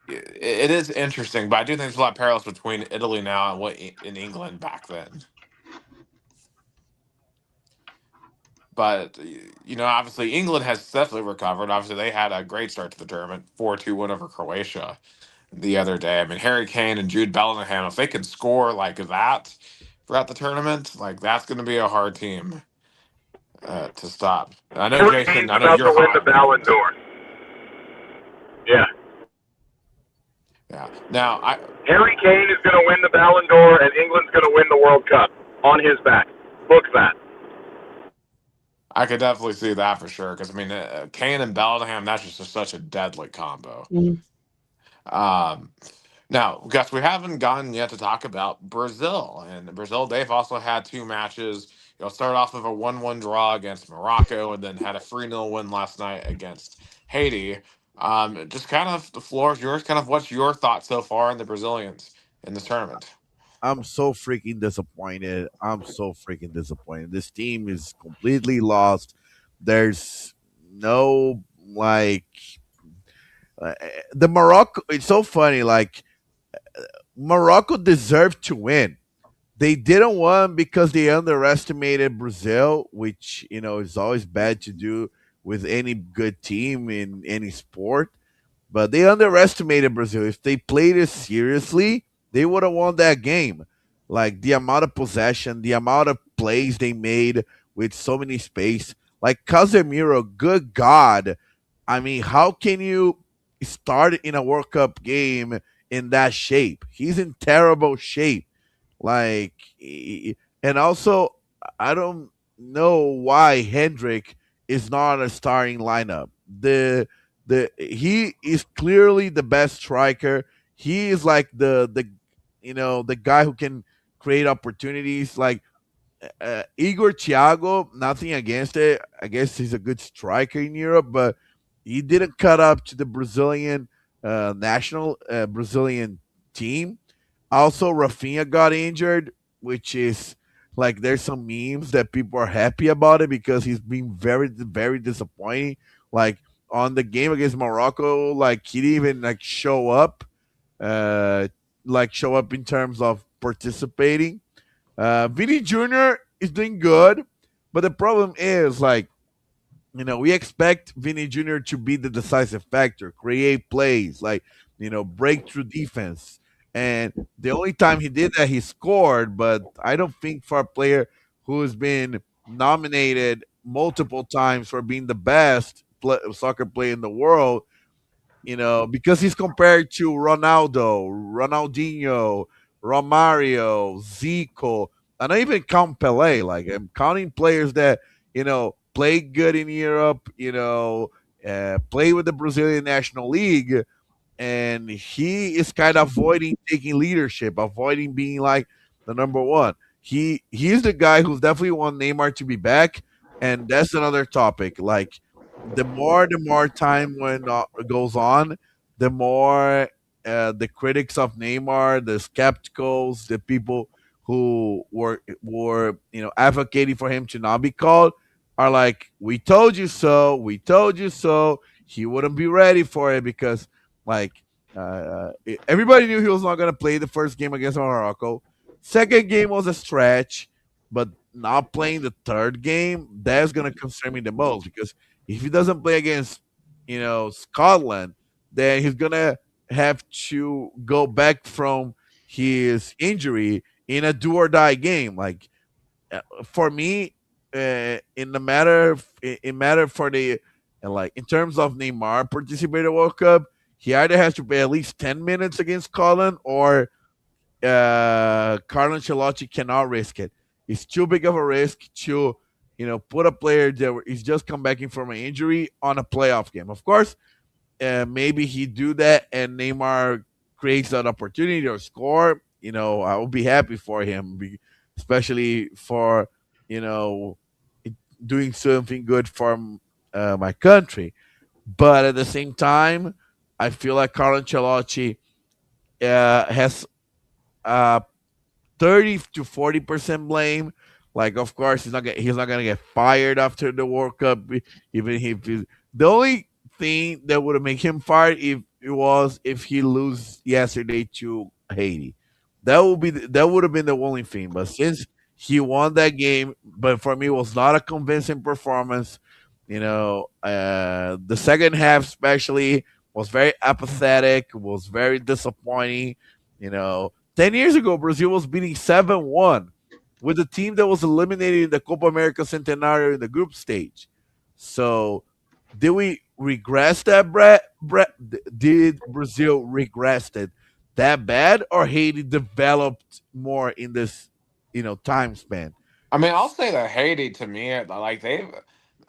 it is interesting, but I do think there's a lot of parallels between Italy now and what in England back then. But obviously England has definitely recovered. Obviously, they had a great start to the tournament, 4-2 win over Croatia the other day. I mean, Harry Kane and Jude Bellingham, if they can score like that throughout the tournament, like that's going to be a hard team to stop. And I know Harry Jason, Kane's I know about you're to win high the on Ballon England. d'Or. Yeah. Yeah. Now Harry Kane is going to win the Ballon d'Or, and England's going to win the World Cup on his back. Book that. I could definitely see that for sure because I mean, Kane and Bellingham, that's just such a deadly combo. Mhm. Um, Now, Gus, we haven't gotten yet to talk about Brazil. And Brazil, they've also had two matches. Started off with a 1-1 draw against Morocco and then had a 3-0 win last night against Haiti. Just kind of the floor is yours. Kind of what's your thoughts so far in the Brazilians in this tournament? I'm so freaking disappointed. I'm so freaking disappointed. This team is completely lost. There's no uh, the Morocco. It's so funny. Like Morocco deserved to win. They didn't win because they underestimated Brazil, which is always bad to do with any good team in any sport. But they underestimated Brazil. If they played it seriously, they would have won that game. Like the amount of possession, the amount of plays they made with so many space. Like Casemiro, good God. I mean, how can you start in a World Cup game in that shape? He's in terrible shape. Like, and also, I don't know why Hendrick is not a starting lineup. The he is clearly the best striker. he is like the guy who can create opportunities. Like Igor Thiago, nothing against it. I guess he's a good striker in Europe, but he didn't cut up to the Brazilian national Brazilian team. Also, Rafinha got injured, which is like there's some memes that people are happy about it because he's been very, very disappointing. Like on the game against Morocco, like he didn't even like uh, show up in terms of participating. Vinny Jr. is doing good, but the problem is like we expect Vinny Jr. to be the decisive factor, create plays, like break through defense. And the only time he did that, he scored. But I don't think for a player who has been nominated multiple times for being the best soccer player in the world, because he's compared to Ronaldo, Ronaldinho, Romario, Zico, and I even count Pele. Like I'm counting players that play good in Europe, play with the Brazilian National League, and he is kind of avoiding taking leadership, avoiding being like the number one. He's the guy who's definitely want Neymar to be back, and that's another topic. Like the more time when goes on, the more the critics of Neymar, the skepticals, the people who were advocating for him to not be called are like, we told you so, we told you so. He wouldn't be ready for it because like everybody knew he was not going to play the first game against Morocco. Second game was a stretch, but not playing the third game, that's going to concern me the most because if he doesn't play against, Scotland, then he's going to have to go back from his injury in a do or die game. Like for me, in the matter, in matter for the like in terms of Neymar participating World Cup, he either has to play at least 10 minutes against Scotland, or Carlo Ancelotti cannot risk it. It's too big of a risk to put a player that is just come back in from an injury on a playoff game. Of course, maybe he do that and Neymar creates that opportunity or score. I will be happy for him, especially for you know doing something good for my country. But at the same time, I feel like Carlo Ancelotti has uh, 30 to 40% blame. Like, of course, he's not gonna get fired after the World Cup, even if the only thing that would make him fired if he lose yesterday to Haiti. That would have been the only thing. But since he won that game, but for me it was not a convincing performance. The second half especially was very apathetic, was very disappointing. 10 years ago, Brazil was beating 7-1 with a team that was eliminated in the Copa America Centenario in the group stage. So, did we regress that, Brett? Did Brazil regress it that bad, or Haiti developed more in this, time span? I mean, I'll say that Haiti to me, like they've.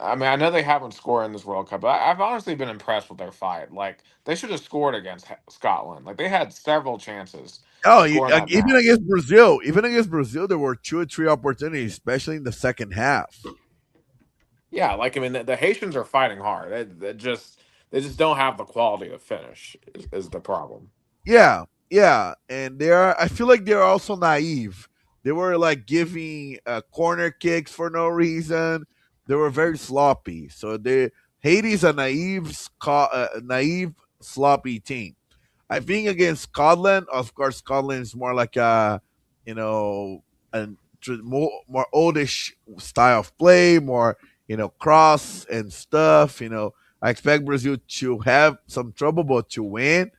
I mean, I know they haven't scored in this World Cup, but I've honestly been impressed with their fight. Like they should have scored against Scotland. Like they had several chances to Oh, score in that match. even against Brazil, there were two or three opportunities, especially in the second half. Yeah, like I mean, the Haitians are fighting hard. They just don't have the quality to finish. Is the problem? Yeah, yeah, and they are. I feel like they're also naive. They were like giving corner kicks for no reason. They were very sloppy. So Haiti's a naive, sloppy team. I think against Scotland, of course, Scotland is more like you know, a more oldish style of play, more cross and stuff. I expect Brazil to have some trouble, but to win.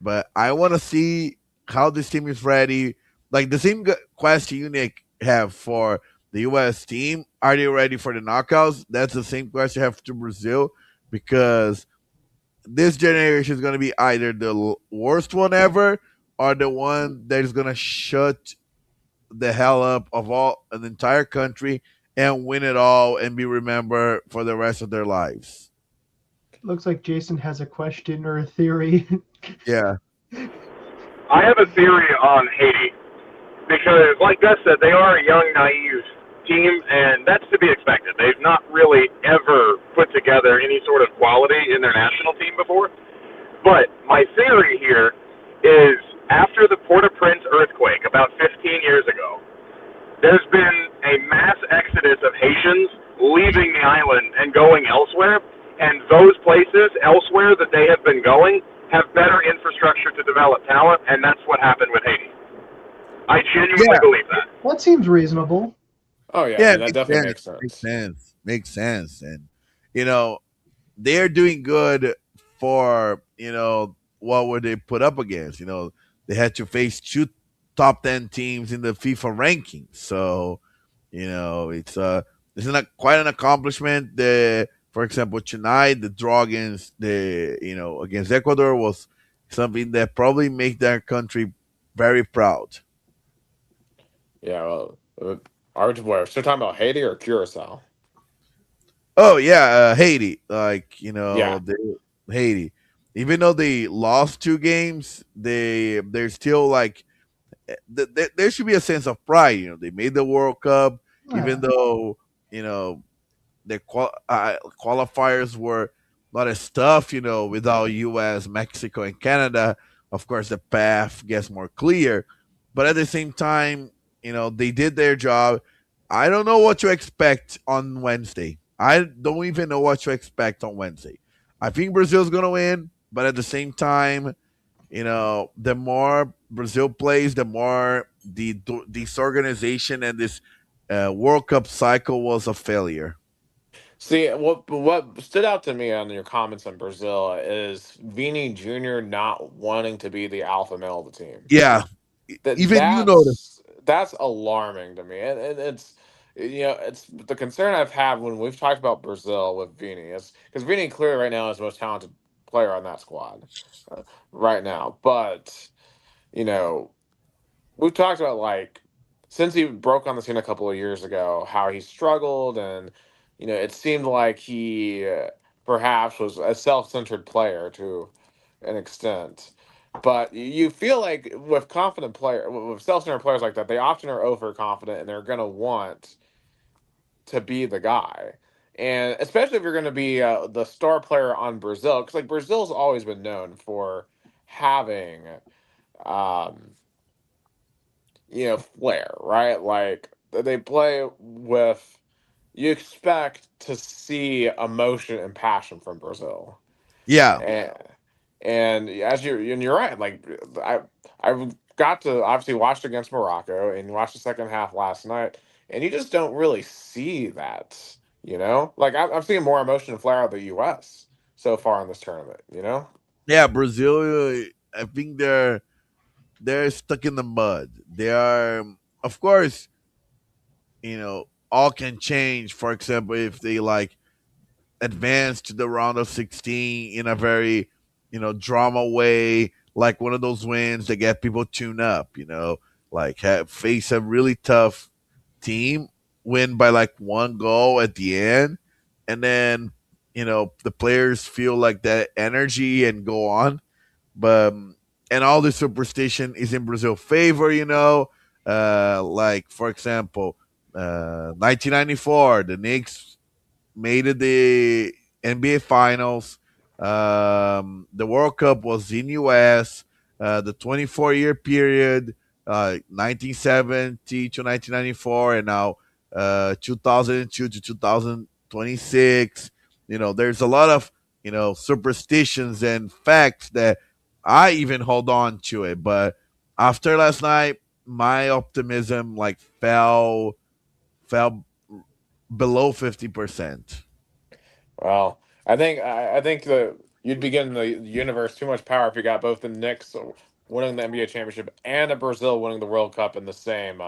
But I want to see how this team is ready. Like the same question you Nick have for the U.S. team, are they ready for the knockouts? That's the same question I have to Brazil because this generation is going to be either the worst one ever or the one that is going to shut the hell up of all an entire country and win it all and be remembered for the rest of their lives. Looks like Jason has a question or a theory. Yeah. I have a theory on Haiti because, like Gus said, they are a young, naive team, and that's to be expected. They've not really ever put together any sort of quality in their national team before. But my theory here is after the Port-au-Prince earthquake about 15 years ago, there's been a mass exodus of Haitians leaving the island and going elsewhere, and those places elsewhere that they have been going have better infrastructure to develop talent, and that's what happened with Haiti. I genuinely Yeah, believe that. That seems reasonable. Oh yeah, I yeah, mean it that makes definitely sense. makes Makes sense. sense. Makes sense. And you know, they're doing good for what were they put up against. They had to face two top 10 teams in the FIFA rankings. So it's not quite an accomplishment. For example, tonight the draw against against Ecuador was something that probably make their country very proud. Yeah, well, are we still talking about Haiti or Curacao? Oh yeah, Haiti. Like Yeah. Haiti. Even though they lost 2 games, they're still like there should be a sense of pride. They made the World Cup, even Yeah. though you know the qualifiers were not as tough. Without U.S., Mexico, and Canada, of course the path gets more clear. But at the same time, they did their job. I don't know what to expect on Wednesday. I don't even know what to expect on Wednesday. I think Brazil's gonna win, but at the same time, the more Brazil plays, the more disorganization and this World Cup cycle was a failure. See, what stood out to me on your comments on Brazil is Vini Jr. not wanting to be the alpha male of the team. Yeah, That even you noticed. that's alarming to me, and it's it's the concern I've had when we've talked about Brazil with Vini is because Vini clearly right now is the most talented player on that squad right now, but you know we've talked about like since he broke on the scene a couple of years ago, how he struggled, and it seemed like he perhaps was a self-centered player to an extent. But you feel like with with self-centered players like that, they often are overconfident and they're gonna want to be the guy. And especially if you're going to be the star player on Brazil, because like Brazil's always been known for having um, flair, right? Like they play with, you expect to see emotion and passion from Brazil, Yeah, and you're right. Like I got to obviously watched against Morocco and watched the second half last night, and you just don't really see that. Like I'm seeing more emotion and flair out of the U.S. so far in this tournament. yeah, Brazil. I think they're stuck in the mud. They are, of course, all can change. For example, if they like advance to the round of 16 in a very drama way, like one of those wins that get people tuned up. Like face a really tough team, win by like 1 goal at the end, and then the players feel like that energy and go on. But and all the superstition is in Brazil favor. Like for example, 1994, the Knicks made it the NBA Finals. The World Cup was in US. The 24-year period, 1970 to 1994, and now 2002 to 2026. There's a lot of superstitions and facts that I even hold on to it. But after last night, my optimism like fell below 50%. Well, I think that you'd be giving the universe too much power if you got both the Knicks winning the NBA championship and a Brazil winning the World Cup in the same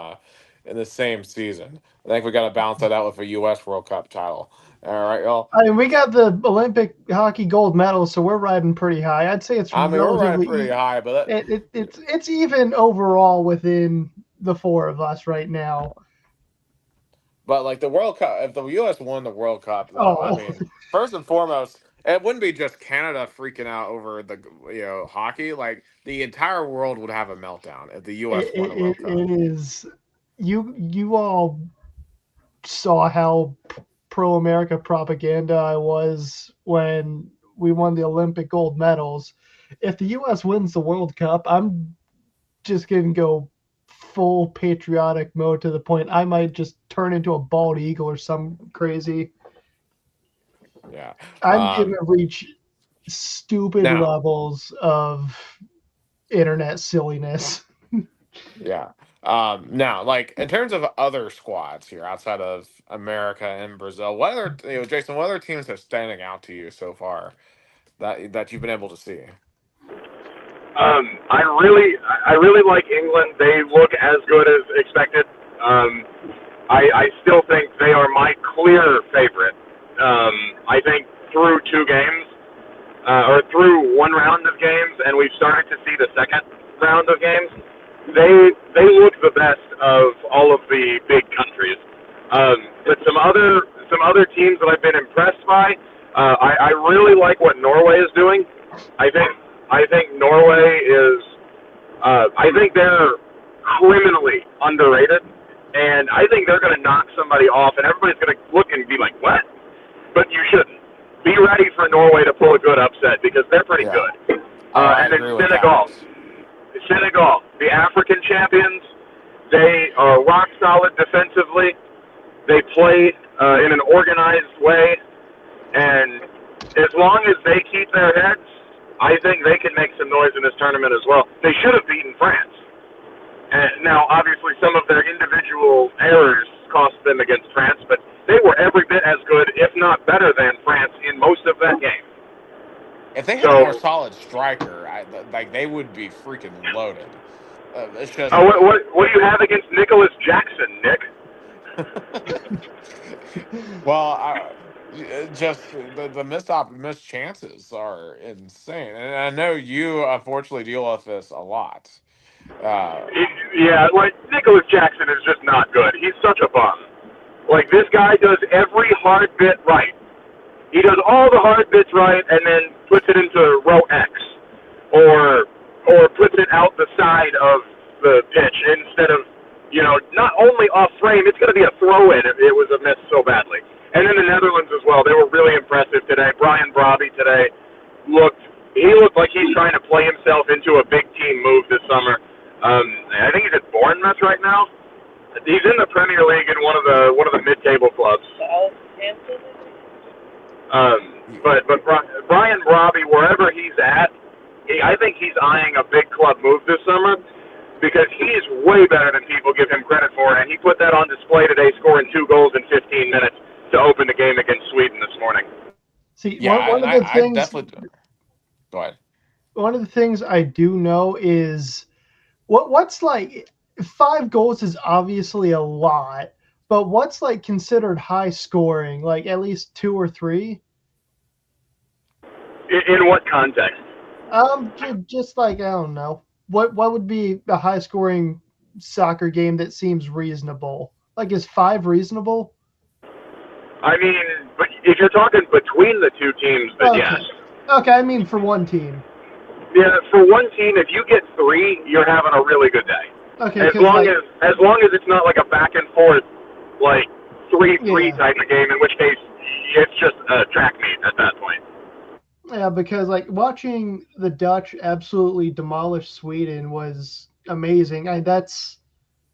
season. I think we got to balance that out with a U.S. World Cup title. All right, y'all. I mean, we got the Olympic hockey gold medal, so we're riding pretty high. I'd say it's I mean, we're running relatively pretty high, but it's even overall within the four of us right now. like the World Cup, if the U.S. won the World Cup, though, I Oh, mean, first and foremost, it wouldn't be just Canada freaking out over the hockey. Like the entire world would have a meltdown if the U.S. won a World Cup. It is. You all saw how pro America propaganda I was when we won the Olympic gold medals. If the U.S. wins the World Cup, I'm just going to go full patriotic mode to the point I might just turn into a bald eagle or some crazy. Yeah. I'm going to reach stupid Now, levels of internet silliness. yeah. Now, like in terms of other squads here outside of America and Brazil, what other Jason, what other teams are standing out to you so far that you've been able to see? I really like England. They look as good as expected. I still think they are my clear favorite. I think through two games, or through one round of games, and we've started to see the second round of games. They look the best of all of the big countries. But some other teams that I've been impressed by. I really like what Norway is doing. I think Norway is. I think they're criminally underrated, and I think they're going to knock somebody off, and everybody's going to look and be like, "What?" But you shouldn't. Be ready for Norway to pull a good upset because they're pretty Yeah. good. I And then agree with Senegal. that. Senegal, the African champions, they are rock solid defensively. They play in an organized way, and as long as they keep their heads, I think they can make some noise in this tournament as well. They should have beaten France. And now, obviously, some of their individual errors cost them against France, but they were every bit as good, if not better than France in most of that game. If they had a more So, solid striker, like they would be freaking loaded. It's just what do you have against Nicholas Jackson, Nick? well, just the missed chances are insane, and I know you unfortunately deal with this a lot. Uh, Yeah, like Nicholas Jackson is just not good. He's such a bum. Like this guy does every hard bit right. He does all the hard bits right, and then puts it into row X, or puts it out the side of the pitch instead of not only off frame. It's going to be a throw in if it was a miss so badly. And then the Netherlands as well. They were really impressive today. Brian Brobby today looked like he's trying to play himself into a big team move this summer. I think he's at Bournemouth right now. He's in the Premier League in one of the mid-table clubs. But Brian Robbie, wherever he's at, I think he's eyeing a big club move this summer because he's way better than people give him credit for, and he put that on display today, scoring 2 goals in 15 minutes to open the game against Sweden this morning. See, yeah, one and of the I things. definitely go ahead. One of the things I do know is what's like 5 goals is obviously a lot, but what's like considered high scoring, like at least 2 or 3? In what context? Just like I don't know. What would be a high scoring soccer game that seems reasonable? Like is 5 reasonable? I mean, but if you're talking between the two teams, then Okay. yes. Okay, I mean for one team. Yeah, for one team, if you get 3, you're having a really good day. Okay, As long as it's not like a back and forth, like 3-3 Yeah. type of game, in which case it's just a track meet at that point. Yeah, because like watching the Dutch absolutely demolish Sweden was amazing. That's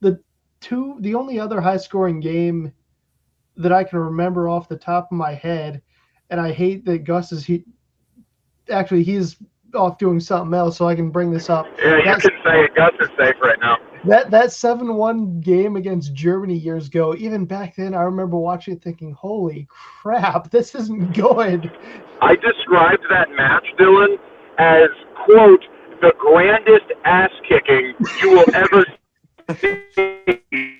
the only other high scoring game that I can remember off the top of my head. And I hate that he's off doing something else, so I can bring this up. Yeah, you can say it. Gus is safe right now. That 7-1 game against Germany years ago, even back then, I remember watching it thinking, holy crap, this isn't good. I described that match, Dylan, as, quote, the grandest ass-kicking you will ever see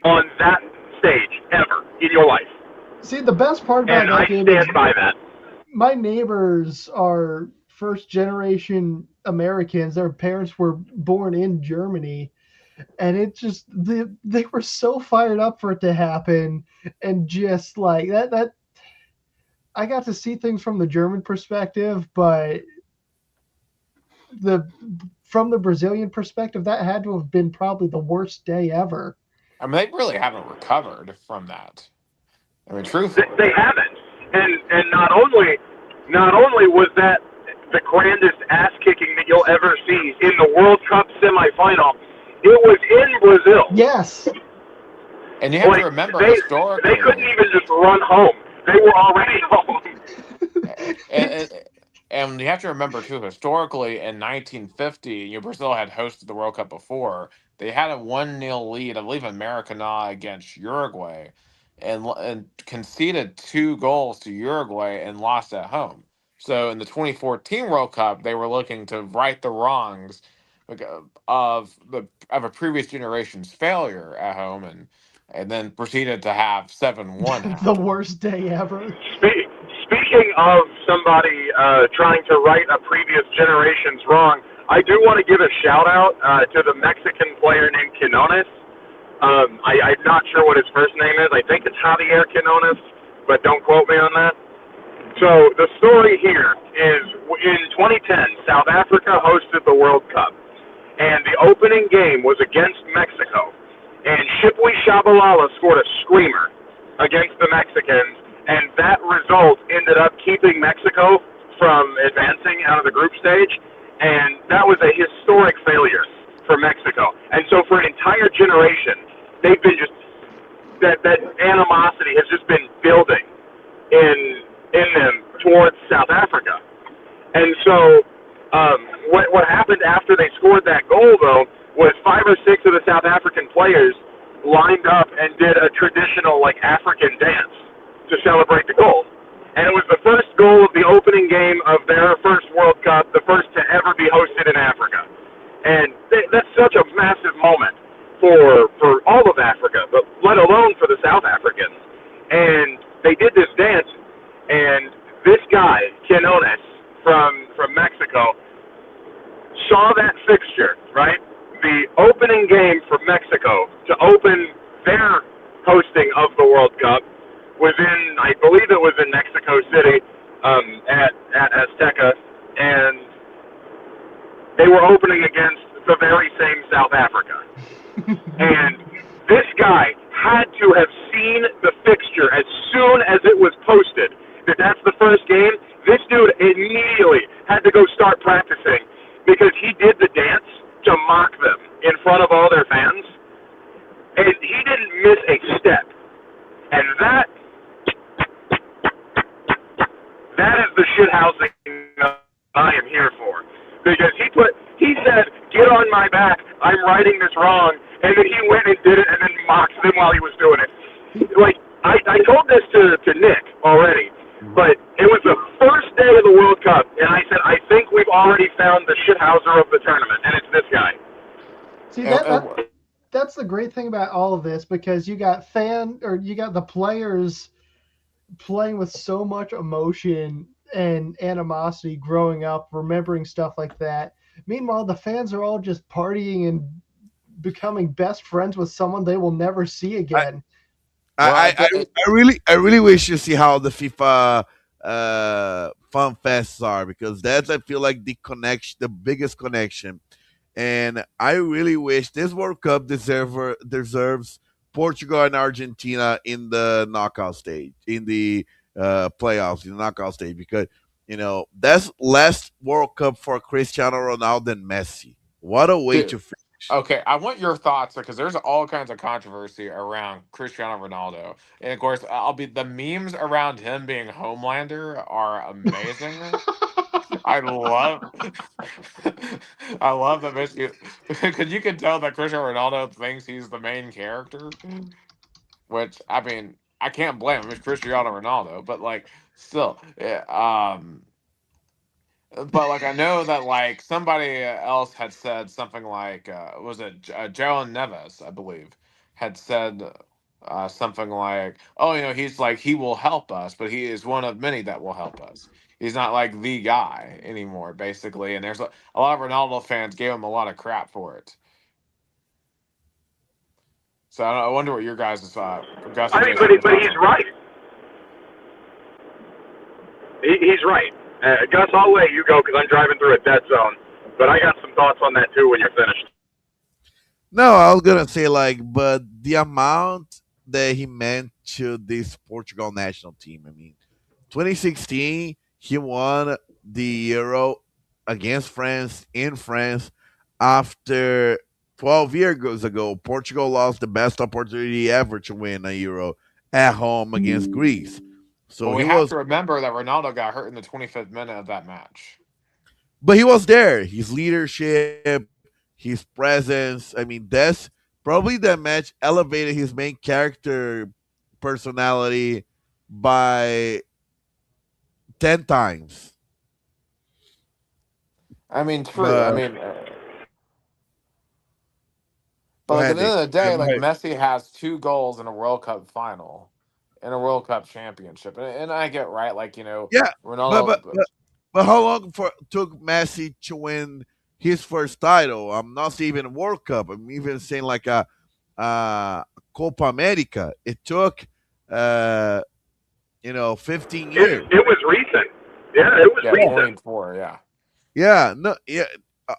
on that stage ever in your life. See, the best part about that game is I stand by that. my neighbors are first-generation Americans. Their parents were born in Germany. And it just they were so fired up for it to happen, and just like that I got to see things from the German perspective, but the from the Brazilian perspective, that had to have been probably the worst day ever. I mean, they really haven't recovered from that. I mean, They truthfully. haven't, and not only was that the grandest ass kicking that you'll ever see in the World Cup semifinal, it was in Brazil. Yes. And you have to Like remember they couldn't historically, even just run home. They were already home. and, and you have to remember too, historically in 1950, Brazil had hosted the World Cup before. They had a 1-0 lead, I believe, in Maracanã against Uruguay, and conceded 2 goals to Uruguay and lost at home. So in the 2014 World Cup, they were looking to right the wrongs of a previous generation's failure at home, and then proceeded to have 7-1 The happen. worst day ever. Speaking of somebody trying to right a previous generation's wrong, I do want to give a shout out to the Mexican player named Quinones. I'm not sure what his first name is. I think it's Javier Quinones, but don't quote me on that. So the story here is in 2010, South Africa hosted the World Cup, and the opening game was against Mexico. And Shipwi Shabalala scored a screamer against the Mexicans, and that result ended up keeping Mexico from advancing out of the group stage, and that was a historic failure for Mexico. And so for an entire generation, they've been just that animosity has just been building in them towards South Africa. And so what happened after they scored that goal, though, was 5 or 6 of the South African players lined up and did a traditional, like, African dance to celebrate the goal. And it was the first goal of the opening game of their first World Cup, the first to ever be hosted in Africa. And that's such a massive moment for all of Africa, but let alone for the South Africans. And they did this dance, and this guy, Quinones, from Mexico, saw that fixture, right? The opening game for Mexico to open their hosting of the World Cup was in, I believe it was in Mexico City, at Azteca, and they were opening against the very same South Africa. And this guy had to have seen the fixture as soon as it was posted that that's the first game. This dude immediately had to go start practicing because he did the dance to mock them in front of all their fans. And he didn't miss a step. And that is the shithousing I am here for. Because he said, get on my back, I'm righting this wrong, and then he went and did it and then mocked them while he was doing it. Like, I told this to Nick already, but it was the first day of the World Cup, and I said, I think we've already found the shithouser of the tournament, and it's this guy. See And, that's the great thing about all of this, because you got the players playing with so much emotion and animosity growing up, remembering stuff like that. Meanwhile, the fans are all just partying and becoming best friends with someone they will never see again. well, I really wish to see how the FIFA fun fests are, because that's, I feel like, the biggest connection. And I really wish this World Cup deserves Portugal and Argentina in the knockout stage, in the playoffs, in the knockout stage, because that's last World Cup for Cristiano Ronaldo and Messi. What a way dude, to finish! okay, I want your thoughts because there's all kinds of controversy around Cristiano Ronaldo, and of course, I'll be the memes around him being Homelander are amazing. I love, I love that because you can tell that Cristiano Ronaldo thinks he's the main character, which I mean I can't blame him. It's Cristiano Ronaldo, but like still, yeah, but like I know that like somebody else had said something like was it Jalen Neves, I believe, had said something like, "Oh, he's like he will help us, but he is one of many that will help us. He's not like the guy anymore, basically." And there's a lot of Ronaldo fans gave him a lot of crap for it. So I wonder what your guys' Gus I and mean, Jason, your but thoughts he's on that. right. He's right. Gus, I'll let you go because I'm driving through a dead zone. But I got some thoughts on that too when you're finished. No, I was gonna say like, but the amount that he meant to this Portugal national team. I mean, 2016, he won the Euro against France in France after 12 years ago. Portugal lost the best opportunity ever to win a Euro at home against Greece. But So we he have was, to remember that Ronaldo got hurt in the 25th minute of that match. but he was there. His leadership, his presence. I mean, that's probably that match elevated his main character personality by 10 times. I mean, true. I But mean, but go like at ahead, the end Dick. of the day, Go like ahead. Messi has 2 goals in a World Cup final, in a World Cup championship, and I get right, like Yeah, but but Ronaldo. but but how long for took Messi to win his first title? I'm not saying even a World Cup. I'm even saying like a Copa America. It took 15 years. It was recent. Yeah, it was Yeah, Yeah. recent. 24. Yeah. Yeah, no, yeah,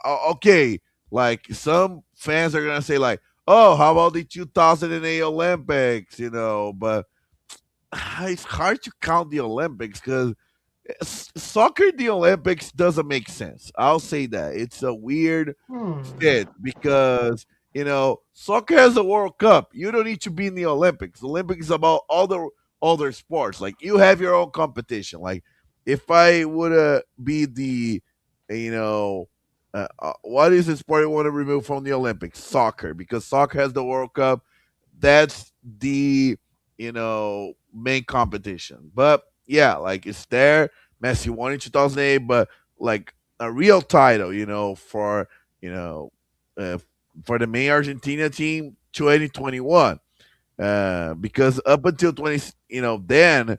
okay. Like some fans are gonna say, like, "Oh, how about the 2008 Olympics?" But it's hard to count the Olympics because soccer in the Olympics doesn't make sense. I'll say that it's a weird fit because soccer has a World Cup. You don't need to be in the Olympics. The Olympics is about all the other sports. Like you have your own competition. Like if I would be the you know what is the sport you want to remove from the Olympics? Soccer, because soccer has the World Cup. That's the main competition. But yeah, like it's there. Messi won in 2008, but like a real title, you know uh, for the main Argentina team, 2021. Because up until 20, then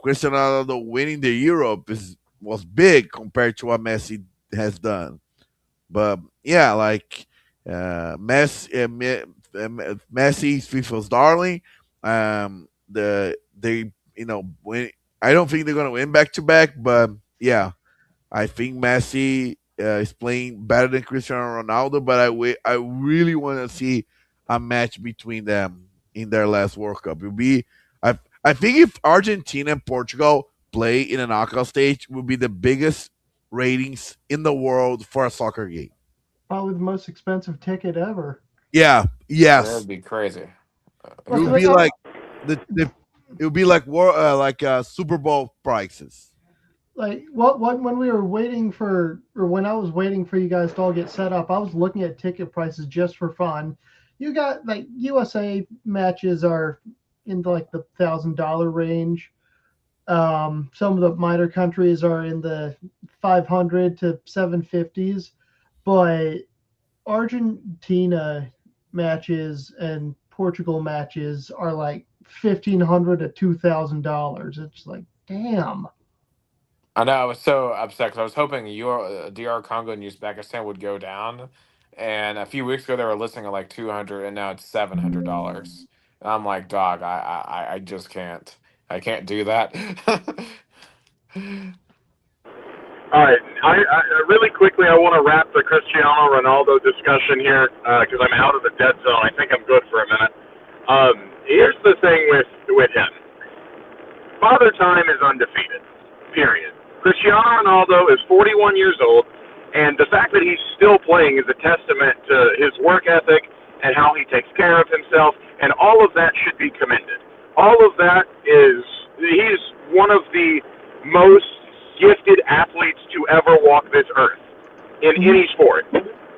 Cristiano Ronaldo winning the Europe was big compared to what Messi has done. But yeah, like Messi's FIFA's darling. They win. I don't think they're gonna win back to back, but yeah, I think Messi is playing better than Cristiano Ronaldo. But I really want to see a match between them in their last World Cup. It will be I think if Argentina and Portugal play in a knockout stage, it will be the biggest ratings in the world for a soccer game. Probably the most expensive ticket ever. Yeah. That would Yes. be crazy. It Look, would like, be like the it would be like Super Bowl prices. what when we were waiting for, or when I was waiting for you guys to all get set up, I was looking at ticket prices just for fun. You got like USA matches are in like the $1,000 range. Some of the minor countries are in the 500 to 750s, but Argentina matches and Portugal matches are like $1,500 to $2,000. It's like, damn. I know. I was so upset because I was hoping DR Congo and Uzbekistan would go down, and a few weeks ago they were listing at like 200, and now it's $700. And I'm like, dog, I just can't. I can't do that. All right. I really quickly, I want to wrap the Cristiano Ronaldo discussion here because I'm out of the dead zone. I think I'm good for a minute. Here's the thing with him. Father Time is undefeated. Period. Cristiano Ronaldo is 41 years old, and the fact that he's still playing is a testament to his work ethic and how he takes care of himself, and all of that should be commended. All of that is, he's one of the most gifted athletes to ever walk this earth in any sport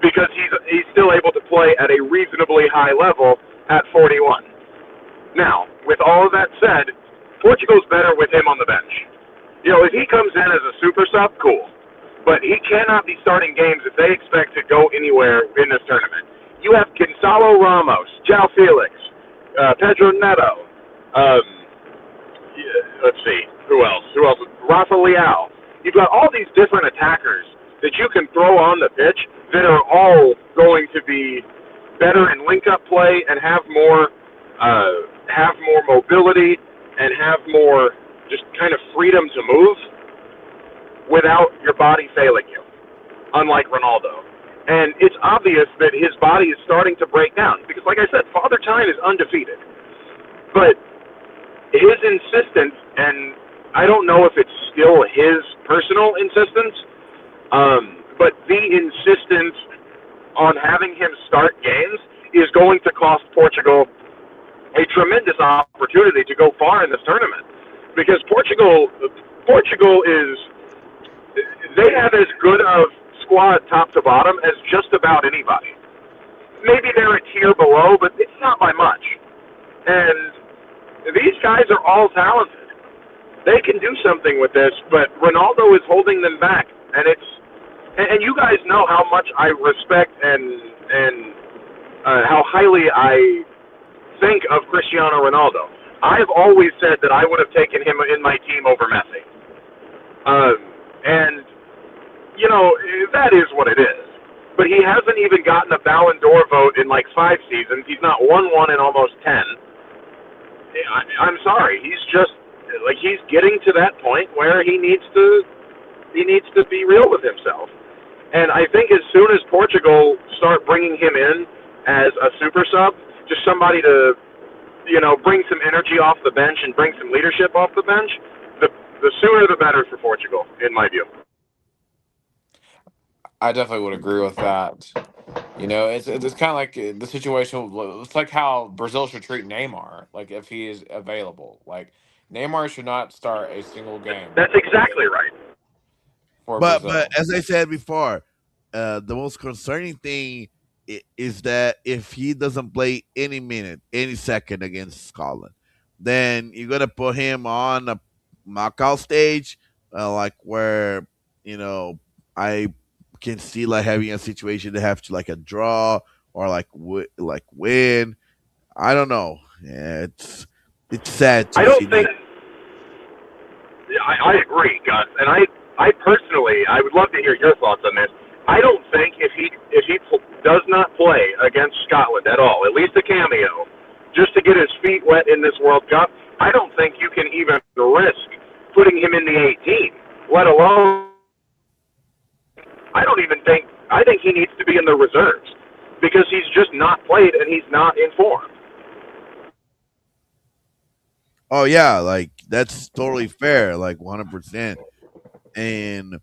because he's still able to play at a reasonably high level at 41. Now, with all of that said, Portugal's better with him on the bench. If he comes in as a super sub, cool. But he cannot be starting games if they expect to go anywhere in this tournament. You have Gonzalo Ramos, João Felix, Pedro Neto. Let's see, who else? Rafa Leao. You've got all these different attackers that you can throw on the pitch that are all going to be better in link-up play and have more mobility and have more just kind of freedom to move. without your body failing you, unlike Ronaldo. And it's obvious that his body is starting to break down because, like I said, Father Time is undefeated. But his insistence, and I don't know if it's still his personal insistence, but the insistence on having him start games is going to cost Portugal a tremendous opportunity to go far in this tournament because Portugal is they have as good of squad top to bottom as just about anybody. Maybe they're a tier below, but it's not by much. And these guys are all talented. They can do something with this, but Ronaldo is holding them back, and you guys know how much I respect and how highly I think of Cristiano Ronaldo. I've always said that I would have taken him in my team over Messi. And, you know, that is what it is. But he hasn't even gotten a Ballon d'Or vote in like 5 seasons. He's not won one in almost 10. I'm sorry. He's just, like, he's getting to that point where he needs to be real with himself. And I think as soon as Portugal start bringing him in as a super sub, just somebody to, you know, bring some energy off the bench and bring some leadership off the bench, the sooner the better for Portugal, in my view. I definitely would agree with that. You know, it's kind of like the situation. It's like how Brazil should treat Neymar, like if he is available. Like Neymar should not start a single game That's exactly right. for But Brazil. as I said before, the most concerning thing is that if he doesn't play any minute, any second against Scotland, then you're gonna put him on a knockout stage, like where you know I can see like having a situation to have to like a draw or like like win. I don't know. Yeah, it's sad I to don't see think. that. I agree, Gus, and I personally, I would love to hear your thoughts on this. I don't think if he does not play against Scotland at all, at least a cameo, just to get his feet wet in this World Cup, I don't think you can even risk putting him in the 18, let alone. I don't even think. I think he needs to be in the reserves because he's just not played and he's not in form. Oh yeah, like that's totally fair, like 100%. And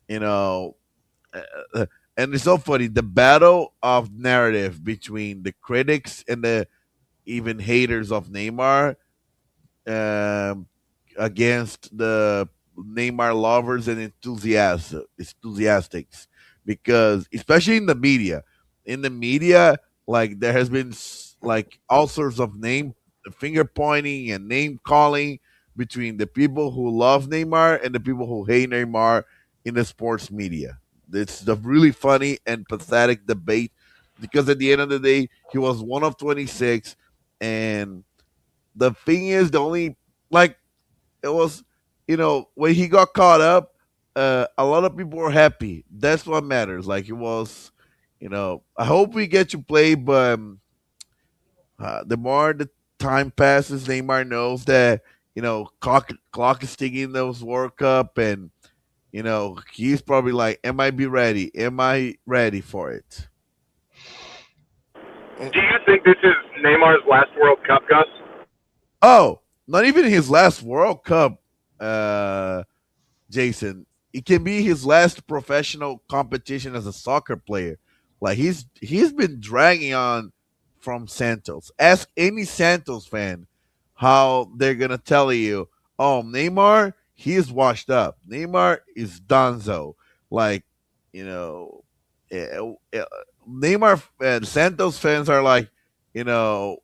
you know, uh, and it's so funny the battle of narrative between the critics and the even haters of Neymar, um, against the Neymar lovers and enthusiastics, because especially in the media, like there has been like all sorts of name finger pointing and name calling between the people who love Neymar and the people who hate Neymar in the sports media. It's the really funny and pathetic debate because at the end of the day, he was one of 26, and the thing is, the only like it was, when he got caught up, a lot of people were happy. That's what matters. Like it was, I hope we get to play, but the more the time passes, Neymar knows that clock is ticking in those World Cup, and he's probably like, "Am I be ready? Am I ready for it?" It, Do you think this is Neymar's last World Cup, Gus? Oh, not even his last World Cup. Uh, Jason. It can be his last professional competition as a soccer player. Like he's been dragging on from Santos. Ask any Santos fan how they're gonna tell you, oh, Neymar, he is washed up. Neymar is donezo. Like, you know, eh, eh, Neymar and Santos fans are like,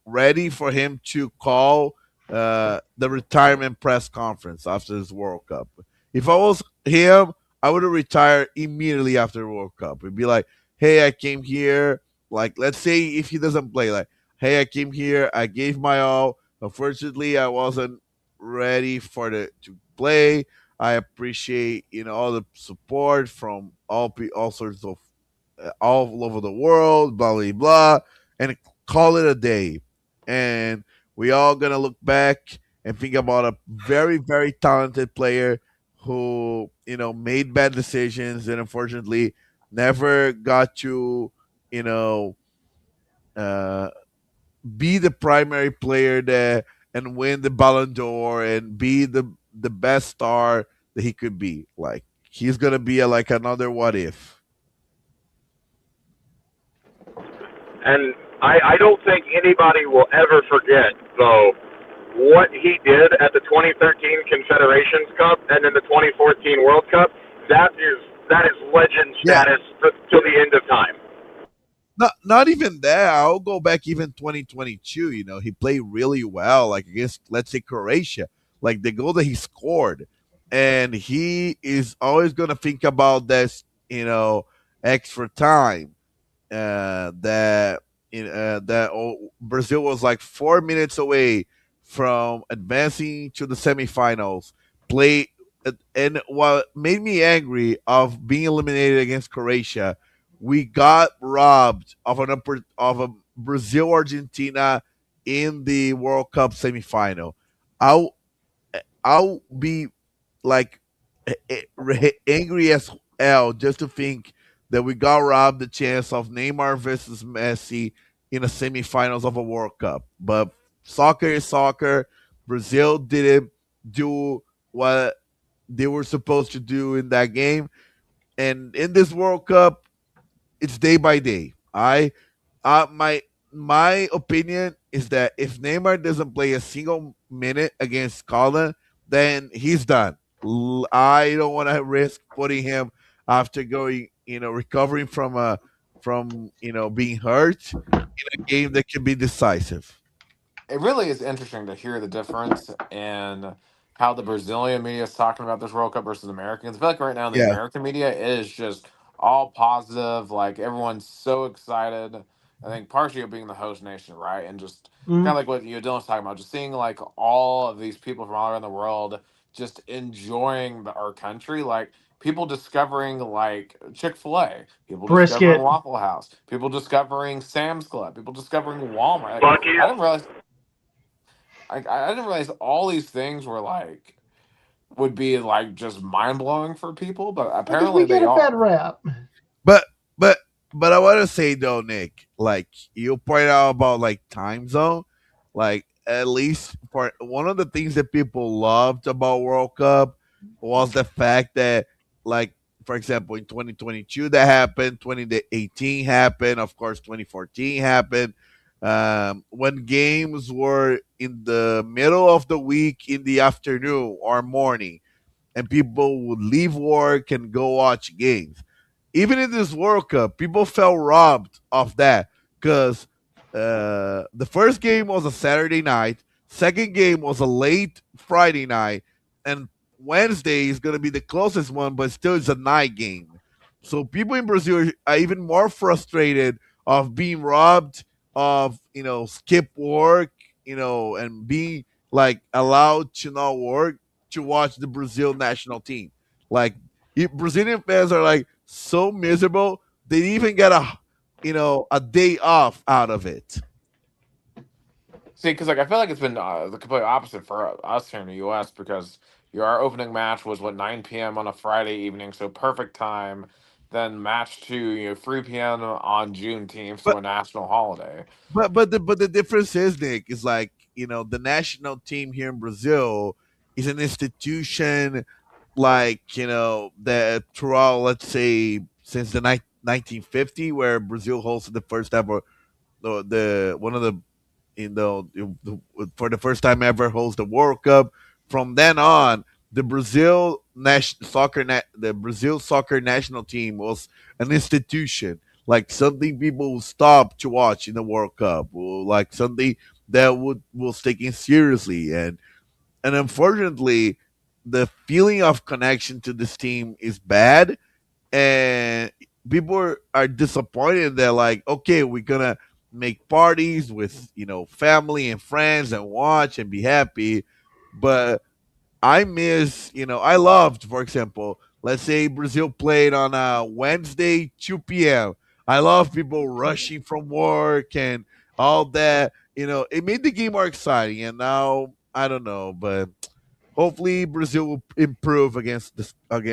ready for him to call the retirement press conference after this World Cup. If I was him, I would have retired immediately after the World Cup. It'd be like, hey, I came here. Like, let's say if he doesn't play, like, hey, I came here, I gave my all. Unfortunately, I wasn't ready for the to play. I appreciate all the support from all sorts of all over the world, blah blah blah, and call it a day. And we all gonna look back and think about a very very talented player who made bad decisions and unfortunately never got to you know uh, be the primary player there and win the Ballon d'Or and be the best star that he could be. Like he's gonna be like another what if. And I don't think anybody will ever forget, though, what he did at the 2013 Confederations Cup and then the 2014 World Cup. That is legend Yeah, status till the end of time. not even that. I'll go back even 2022. He played really well, like against let's say Croatia, like the goal that he scored, and he is always gonna think about this, extra time that Brazil was like 4 minutes away from advancing to the semifinals. Play and what made me angry of being eliminated against Croatia, we got robbed of of a Brazil Argentina in the World Cup semifinal. I'll I'll be like angry as hell just to think that we got robbed the chance of Neymar versus Messi in the semifinals of a World Cup. But soccer is soccer. Brazil didn't do what they were supposed to do in that game. And in this World Cup, it's day by day. My opinion is that if Neymar doesn't play a single minute against Scotland, then he's done. I don't want to risk putting him after going, recovering from being hurt in a game that can be decisive. It really is interesting to hear the difference in how the Brazilian media is talking about this World Cup versus Americans. I feel like right now the Yeah, American media is just all positive. Like everyone's so excited. I think partially of being the host nation, right? And just kind of Mm. like what you Dylan's talking about, just seeing like all of these people from all around the world just enjoying our country. Like people discovering like Chick-fil-A, people discovering Brisket. Waffle House, people discovering Sam's Club, people discovering Walmart. Like, I Bucky's. didn't realize I didn't realize all these things were like would be like just mind blowing for people, but I think we apparently get they a bad are. rap. but but but I want to say though, Nick, like you pointed out about like time zone, like at least for one of the things that people loved about World Cup was the fact that, like, for example, in 2022 that happened, 2018 happened, of course 2014 happened. When games were in the middle of the week in the afternoon or morning, and people would leave work and go watch games. Even in this World Cup, people felt robbed of that because the first game was a Saturday night, second game was a late Friday night, and Wednesday is going to be the closest one, but still it's a night game. So people in Brazil are even more frustrated of being robbed of skip work, and being like allowed to not work to watch the Brazil national team. Like Brazilian fans are like so miserable they even get a day off out of it. See, because like I feel like it's been the complete opposite for us here in the U.S. because our opening match was what 9 p.m. on a Friday evening, so perfect time. Then match two, 3 p.m. on Juneteenth, so But a national holiday. but the difference is, Nick, is like the national team here in Brazil is an institution, like that throughout, let's say, since the 1950, where Brazil hosted the first ever the one of the for the first time ever host the World Cup. From then on, the Brazil soccer national team was an institution, like something people will stop to watch in the World Cup, or like something that was taken seriously. And unfortunately, the feeling of connection to this team is bad, and people are disappointed. They're like, okay, we're gonna make parties with family and friends and watch and be happy, but I miss, I loved, for example, let's say Brazil played on a Wednesday 2 p.m. I love people rushing from work and all that. It made the game more exciting, and now I don't know, but hopefully Brazil will improve against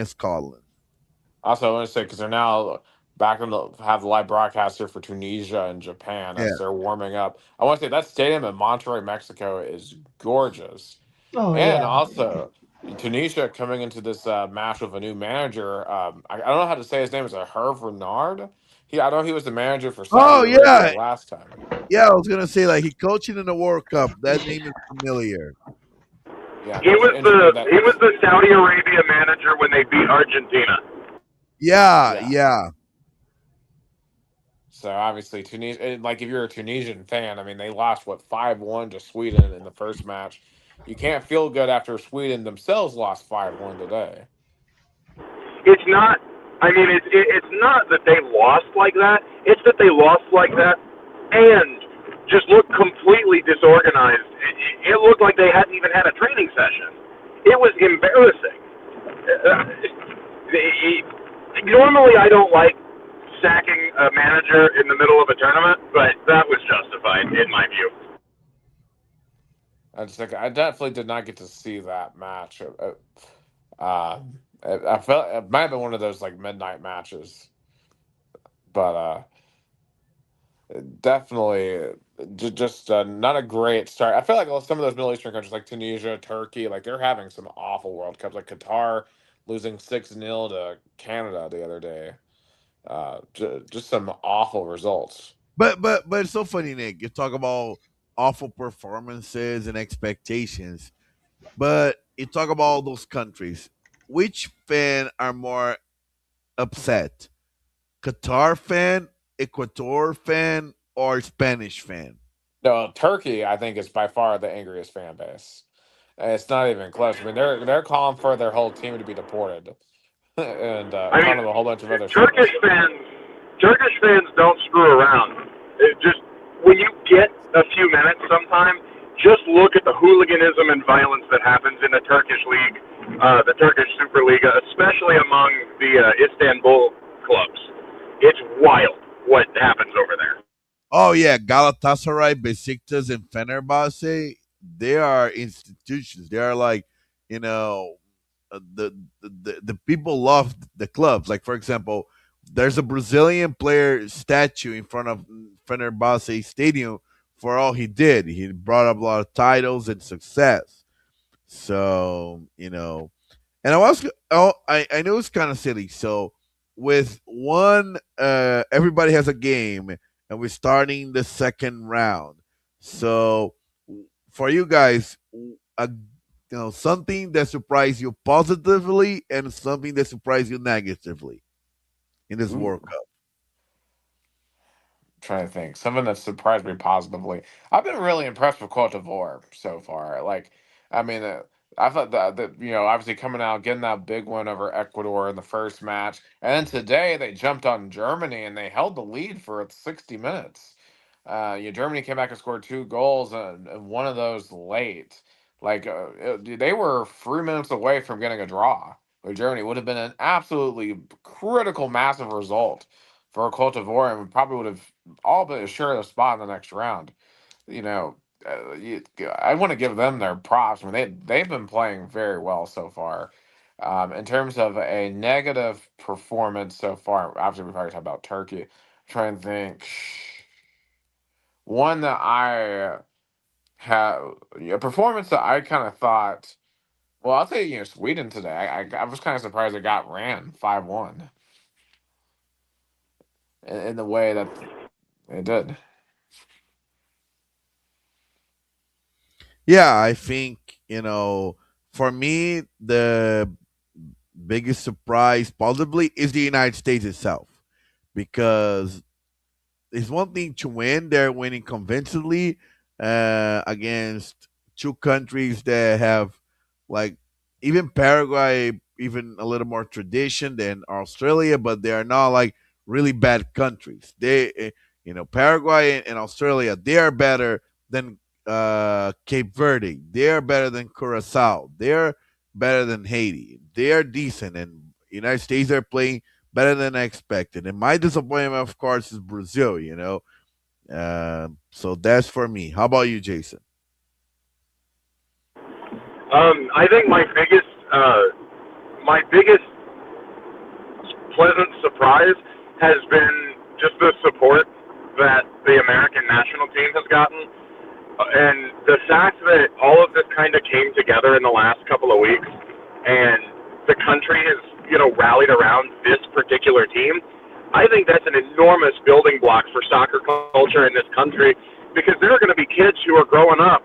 Scotland. Also, I want to say because they're now back on the have the live broadcaster for Tunisia and Japan Yeah. as they're warming up. I want to say that stadium in Monterrey, Mexico, is gorgeous, Oh and yeah. also Tunisia coming into this match with a new manager. I don't know how to say his name. Is it Herve Renard? I know he was the manager for Saudi Oh Arabia yeah, last time. yeah. I was gonna say like he coaching in the World Cup. That name is familiar. Yeah, and He there's an was engineer the that. he was the Saudi Arabia manager when they beat Argentina. Yeah, Yeah. yeah. So obviously Tunisia, like if you're a Tunisian fan, I mean they lost what 5-1 to Sweden in the first match. You can't feel good after Sweden themselves lost 5-1 today. It's not. I mean, it's not that they lost like that. It's that they lost like that and just looked completely disorganized. It looked like they hadn't even had a training session. It was embarrassing. Normally, I don't like sacking a manager in the middle of a tournament, but that was justified in my view. I definitely did not get to see that match. I felt it might have been one of those like midnight matches, but definitely just not a great start. I feel like some of those Middle Eastern countries like Tunisia, Turkey, like they're having some awful World Cups. Like Qatar losing 6-0 to Canada the other day. Just some awful results. But it's so funny, Nick. You talk about awful performances and expectations, but you talk about all those countries. Which fan are more upset? Qatar fan, Ecuador fan, or Spanish fan? No, Turkey, I think, is by far the angriest fan base. And it's not even close. I mean, they're calling for their whole team to be deported, and I mean, calling a whole bunch of other Turkish things. fans, Turkish fans don't screw around. It just when you get a few minutes, sometime, just look at the hooliganism and violence that happens in the Turkish league, the Turkish Superliga, especially among the Istanbul clubs. It's wild what happens over there. Oh yeah, Galatasaray, Besiktas, and Fenerbahce. They are institutions. They are like, you know, the people love the clubs. Like for example, there's a Brazilian player statue in front of Fenerbahce Stadium for all he did. He brought up a lot of titles and success. So and I know it's kind of silly. So with one, everybody has a game, and we're starting the second round. So for you guys, a something that surprised you positively and something that surprised you negatively in this Ooh. World Cup. Trying to think. Something that surprised me positively. I've been really impressed with Cote d'Ivoire so far. Like, I mean, I thought that obviously coming out getting that big win over Ecuador in the first match, and then today they jumped on Germany and they held the lead for 60 minutes. Germany came back and scored 2 goals and one of those late. Like, they were 3 minutes away from getting a draw. With Germany would have been an absolutely critical, massive result for Cote d'Ivoire, and we probably would have all but assured a spot in the next round. You know, I want to give them their props. I mean, they've been playing very well so far. In terms of a negative performance so far, obviously we've already talked about Turkey. I'm trying to think. One that I have a performance that I kind of thought. Well, I'll say Sweden today. I was kind of surprised it got ran 5-1 in the way that it did. Yeah, I think for me the biggest surprise possibly is the United States itself because it's one thing to win. They're winning convincingly against two countries that have like even Paraguay, even a little more tradition than Australia, but they are not like really bad countries. Paraguay and Australia, they are better than Cape Verde. They are better than Curacao. They're better than Haiti. They are decent, and United States are playing better than I expected. And my disappointment, of course, is Brazil. So that's for me. How about you, Jason? I think my biggest pleasant surprise has been just the support that the American national team has gotten. And the fact that all of this kind of came together in the last couple of weeks, and the country has, rallied around this particular team, I think that's an enormous building block for soccer culture in this country, because there are going to be kids who are growing up,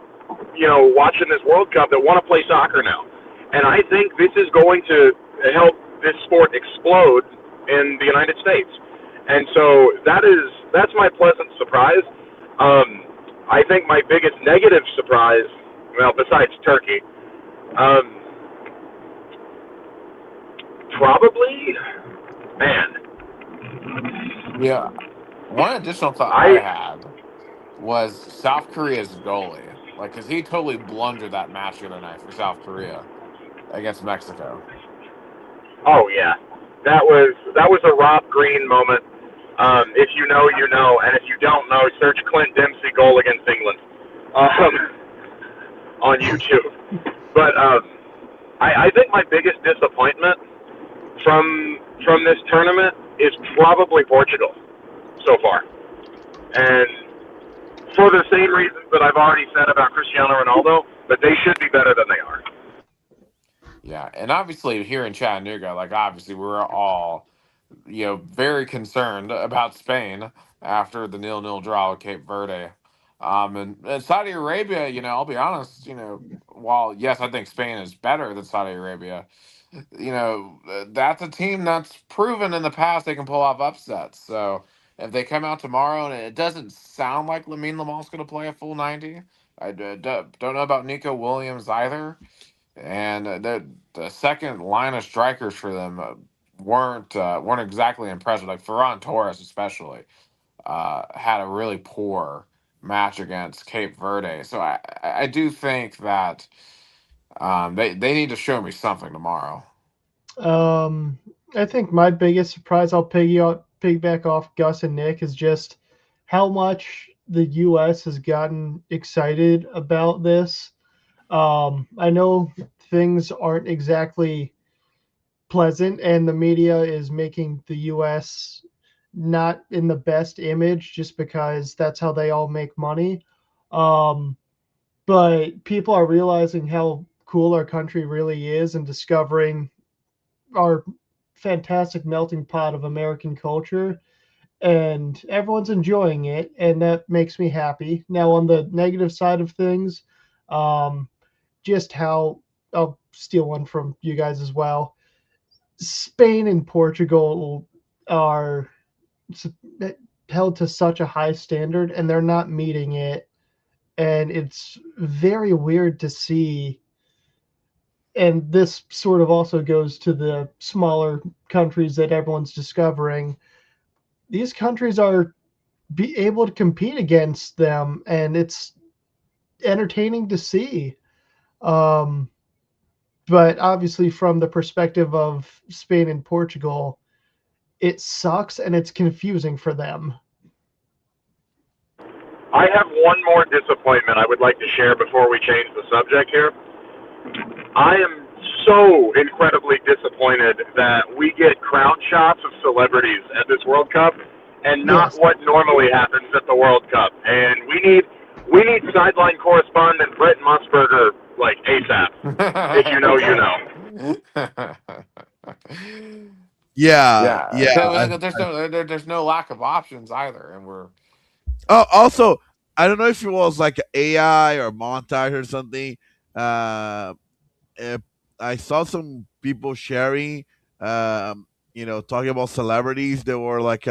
watching this World Cup that want to play soccer now. And I think this is going to help this sport explode in the United States. And so that's my pleasant surprise. I think my biggest negative surprise, well, besides Turkey, probably, man. Yeah. One additional thought I had was South Korea's goalie. Like, because he totally blundered that match the other night for South Korea against Mexico. Oh, yeah. That was a Rob Green moment. If you know, you know. And if you don't know, search Clint Dempsey goal against England on YouTube. But I think my biggest disappointment from this tournament is probably Portugal so far. And for the same reasons that I've already said about Cristiano Ronaldo, but they should be better than they are. Yeah, and obviously here in Chattanooga, like obviously we're all, very concerned about Spain after the 0-0 draw with Cape Verde. And Saudi Arabia, I'll be honest, while yes, I think Spain is better than Saudi Arabia, that's a team that's proven in the past they can pull off upsets. So if they come out tomorrow and it doesn't sound like Lamine Lamal's going to play a full 90, I don't know about Nico Williams either. And the second line of strikers for them weren't exactly impressive. Like Ferran Torres, especially, had a really poor match against Cape Verde. So I do think that they need to show me something tomorrow. I think my biggest surprise, I'll piggyback off Gus and Nick, is just how much the U.S. has gotten excited about this. I know things aren't exactly pleasant, and the media is making the U.S. not in the best image just because that's how they all make money. But people are realizing how cool our country really is and discovering our fantastic melting pot of American culture, and everyone's enjoying it, and that makes me happy. Now, on the negative side of things, just how I'll steal one from you guys as well. Spain and Portugal are held to such a high standard, and they're not meeting it, and it's very weird to see. And this sort of also goes to the smaller countries that everyone's discovering. These countries are be able to compete against them, and it's entertaining to see. But obviously, from the perspective of Spain and Portugal, it sucks and it's confusing for them. I have one more disappointment I would like to share before we change the subject here. I am so incredibly disappointed that we get crowd shots of celebrities at this World Cup and not what normally happens at the World Cup. And we need sideline correspondent Brett Musburger like ASAP. If you know, you know. Yeah. There's no lack of options either, and we're. Oh, also, I don't know if it was like AI or montage or something. I saw some people sharing, talking about celebrities. There were like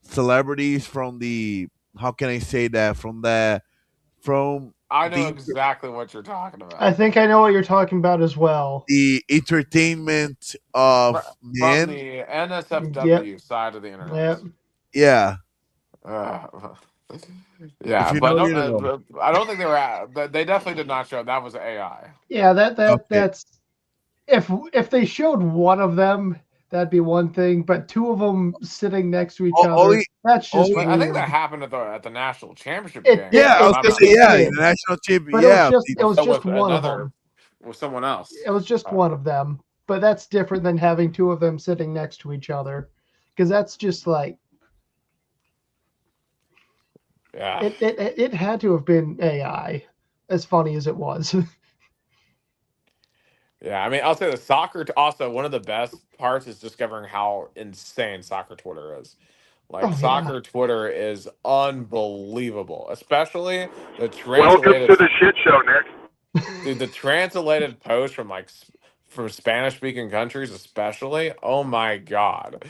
celebrities from the. How can I say that? I know exactly what you're talking about. I think I know what you're talking about as well. The entertainment of men. From the NSFW side of the internet. Yeah. Yeah, but I don't think they were. They definitely did not show. That was AI. Yeah, that's if they showed one of them, that'd be one thing. But two of them sitting next to each other, that's just. I think that happened at the national championship game. Yeah, I was gonna say the national championship. But it was just one of them. with someone else. It was just one of them, but that's different than having two of them sitting next to each other, because that's just like Yeah. it had to have been AI, as funny as it was. Yeah, I mean, I'll say the soccer. Also, one of the best parts is discovering how insane soccer Twitter is. Like Oh yeah. soccer Twitter is unbelievable, especially the Welcome translated to the shit show, Nick. dude, the translated posts from from Spanish speaking countries, especially. Oh my god!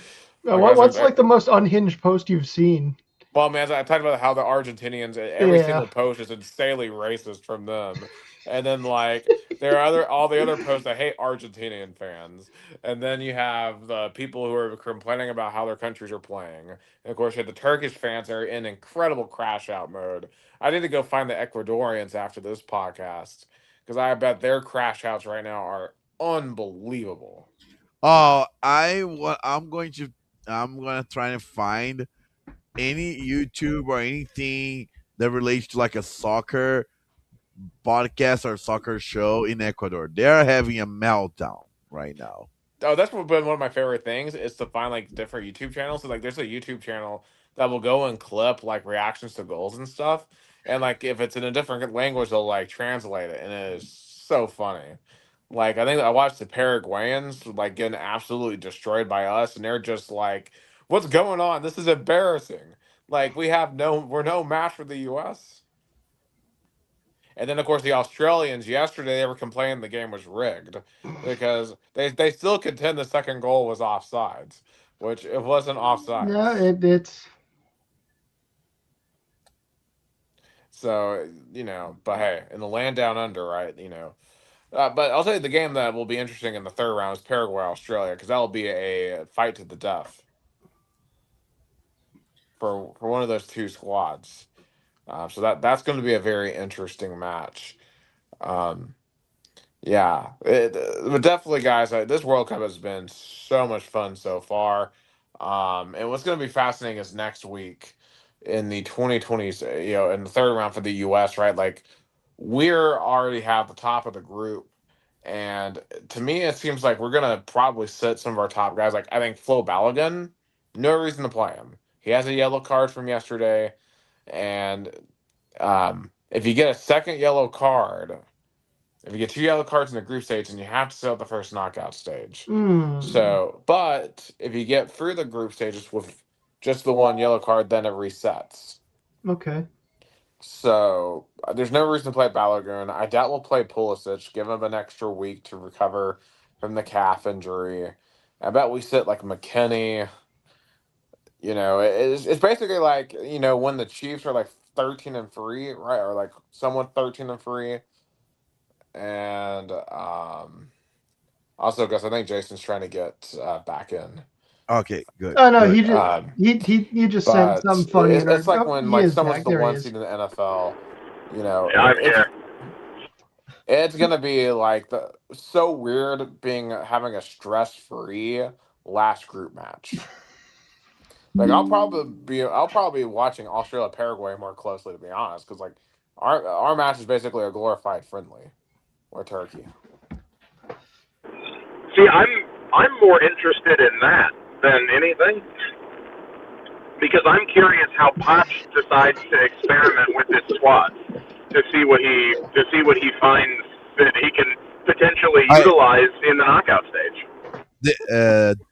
Like I was What's like, like the most unhinged post you've seen? well, man, I talked about how the Argentinians, every Yeah. single post is insanely racist from them, and then like there are all the other posts that hate Argentinian fans, and then you have the people who are complaining about how their countries are playing, and of course you have the Turkish fans that are in incredible crash out mode. I need to go find the Ecuadorians after this podcast because I bet their crash outs right now are unbelievable. Oh, I'm gonna try to find any YouTube or anything that relates to like a soccer podcast or soccer show in Ecuador. They're having a meltdown right now. Oh, that's been one of my favorite things is to find like different YouTube channels. So like, there's a YouTube channel that will go and clip like reactions to goals and stuff, and like if it's in a different language, they'll like translate it, and it is so funny. Like I think I watched the Paraguayans like getting absolutely destroyed by us, and they're just like, "What's going on? This is embarrassing. Like we're no match for the U.S." And then, of course, the Australians yesterday they were complaining the game was rigged because they still contend the second goal was offsides, which it wasn't Yeah, offsides. it's So but hey, in the land down under, right? But I'll tell you the game that will be interesting in the third round is Paraguay Australia because that'll be a fight to the death for one of those two squads. So that's going to be a very interesting match. Um, Yeah, but definitely, guys. This World Cup has been so much fun so far. And what's going to be fascinating is next week in the 2020s, in the third round for the U.S. Right, like we're already have the top of the group, and to me, it seems like we're gonna probably sit some of our top guys. Like I think Flo Balogun, no reason to play him. He has a yellow card from yesterday, and if you get a second yellow card. If you get two yellow cards in the group stage, then you have to set up the first knockout stage. mm, So, but if you get through the group stages with just the one yellow card, then it resets. okay. So there's no reason to play Balogun. I doubt we'll play Pulisic. Give him an extra week to recover from the calf injury. I bet we sit like McKinney. It's basically like when the Chiefs are like 13-3, right, or like someone 13-3, and also, because I think Jason's trying to get back in. Okay, good, Oh no, good. he just sent But something funny in our. it's like Oh, when he like is someone's back. the There he one is. seed in the NFL, Yeah, I'm here. it's gonna be like so weird being having a stress free last group match. Like I'll probably be watching Australia Paraguay more closely to be honest, because like our match is basically a glorified friendly with Turkey. See, I'm more interested in that than anything because I'm curious how Potch decides to experiment with his squad to see what he finds that he can potentially I utilize in the knockout stage.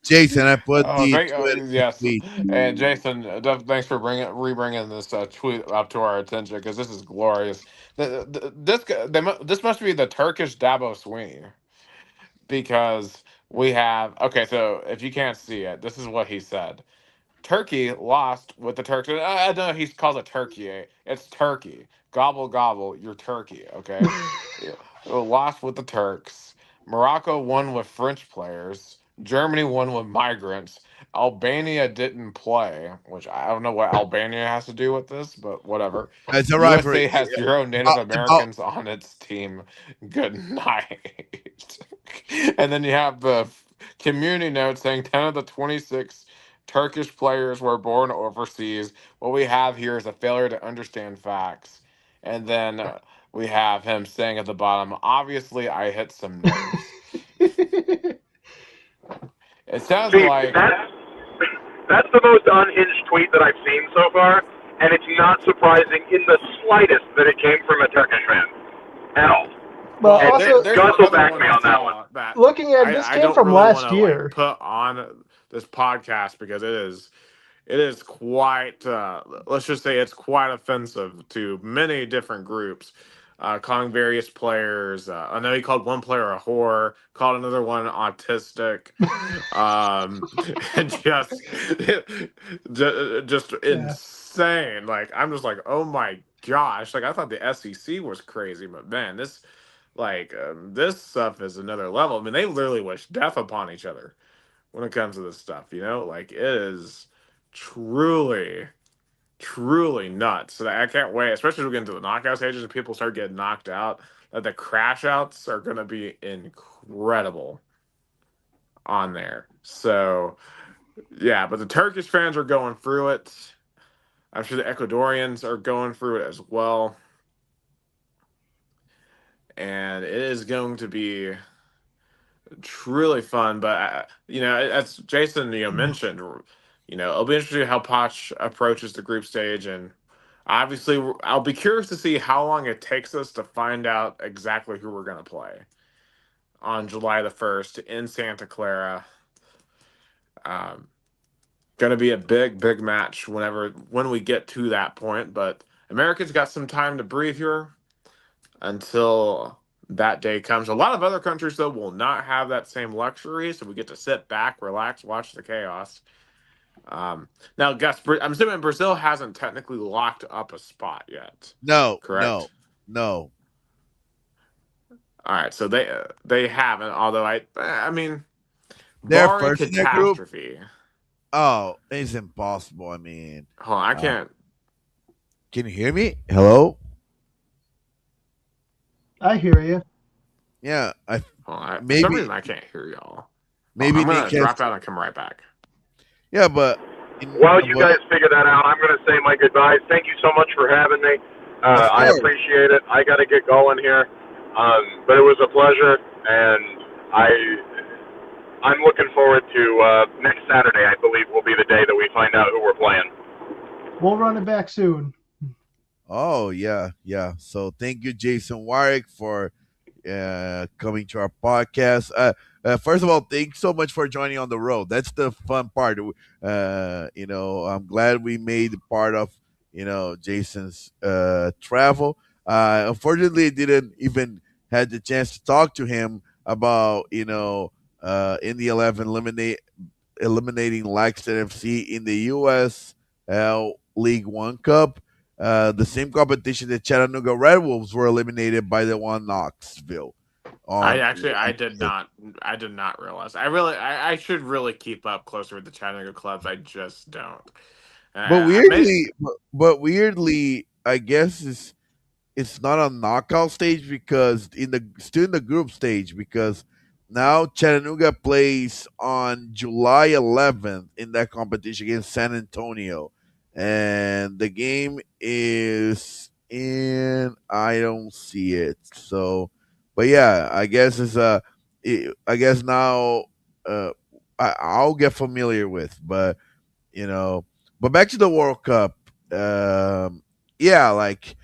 Jason, I put Oh, the thank Twitter yes, tweet. and Jason, thanks for re-bringing this tweet up to our attention because this is glorious. This must be the Turkish Dabo Sweeney because we have okay. So if you can't see it, this is what he said. Turkey lost with the Turks. I don't know. He calls it Turkey. It's Turkey. Gobble gobble. You're Turkey. Okay. Yeah. Lost with the Turks. Morocco won with French players. Germany won with migrants. Albania didn't play, which I don't know what Albania has to do with this, but whatever. It's a rivalry. USA has zero Native About Americans on its team. Good night. And then you have the community note saying 10 of the 26 Turkish players were born overseas. What we have here is a failure to understand facts. And then we have him staying at the bottom. Obviously, I hit some nerves. It sounds See, like that's the most unhinged tweet that I've seen so far, and it's not surprising in the slightest that it came from a Turkish fan at all. Well, well, And also there's Gus one will other back one me I on that one. saw that looking at this I came don't from really want last to like year. put on this podcast because it is quite let's just say it's quite offensive to many different groups, calling various players, I know he called one player a whore, called another one autistic, um and just Yeah. insane. Like, I'm just like, oh my gosh, like I thought the SEC was crazy, but man, this stuff is another level. I mean, they literally wish death upon each other when it comes to this stuff, like it is truly, truly nuts. So I can't wait, especially as we get into the knockout stages and people start getting knocked out, that the crash outs are going to be incredible on there. So, yeah, but the Turkish fans are going through it. I'm sure the Ecuadorians are going through it as well. And it is going to be truly fun. But as Jason mentioned, it'll be interesting how Poch approaches the group stage, and obviously I'll be curious to see how long it takes us to find out exactly who we're going to play on July the 1st in Santa Clara. Um, going to be a big, big match when we get to that point. But America's got some time to breathe here until that day comes. A lot of other countries, though, will not have that same luxury, so we get to sit back, relax, watch the chaos. Now, Gus, I'm assuming Brazil hasn't technically locked up a spot yet, No, correct? no, no. All right, so they haven't. Although I mean, They're barring first in their group. catastrophe, Oh, it's impossible. I mean, hold on, I uh, can't. can you hear me? Hello? I hear you. Yeah, I Hold on, for some maybe reason I can't hear y'all. Hold on, maybe I'm they gonna can. drop out and come right back. Yeah, but While you but guys figure that out, I'm going to say my goodbyes. Thank you so much for having me. of I course. appreciate it. I got to get going here, but it was a pleasure, and I'm looking forward to next Saturday. I believe will be the day that we find out who we're playing. We'll run it back soon. Oh yeah, yeah. So thank you, Jason Warwick, for coming to our podcast. First of all, thanks so much for joining on the road. That's the fun part. I'm glad we made part of Jason's travel. Unfortunately, I didn't even had the chance to talk to him about in the 11 eliminating Laxton FC in the U.S. League One Cup, the same competition that Chattanooga Red Wolves were eliminated by the one Knoxville I on actually Wednesday. I did not realize. I should really keep up closer with the Chattanooga clubs. I just don't. But I may weirdly, I guess it's not a knockout stage because in the still in the group stage because now Chattanooga plays on July 11th in that competition against San Antonio, and the game is in. I don't see it. So, but yeah, I guess I guess now uh, I'll get familiar with, but you know. But back to the World Cup. Yeah, like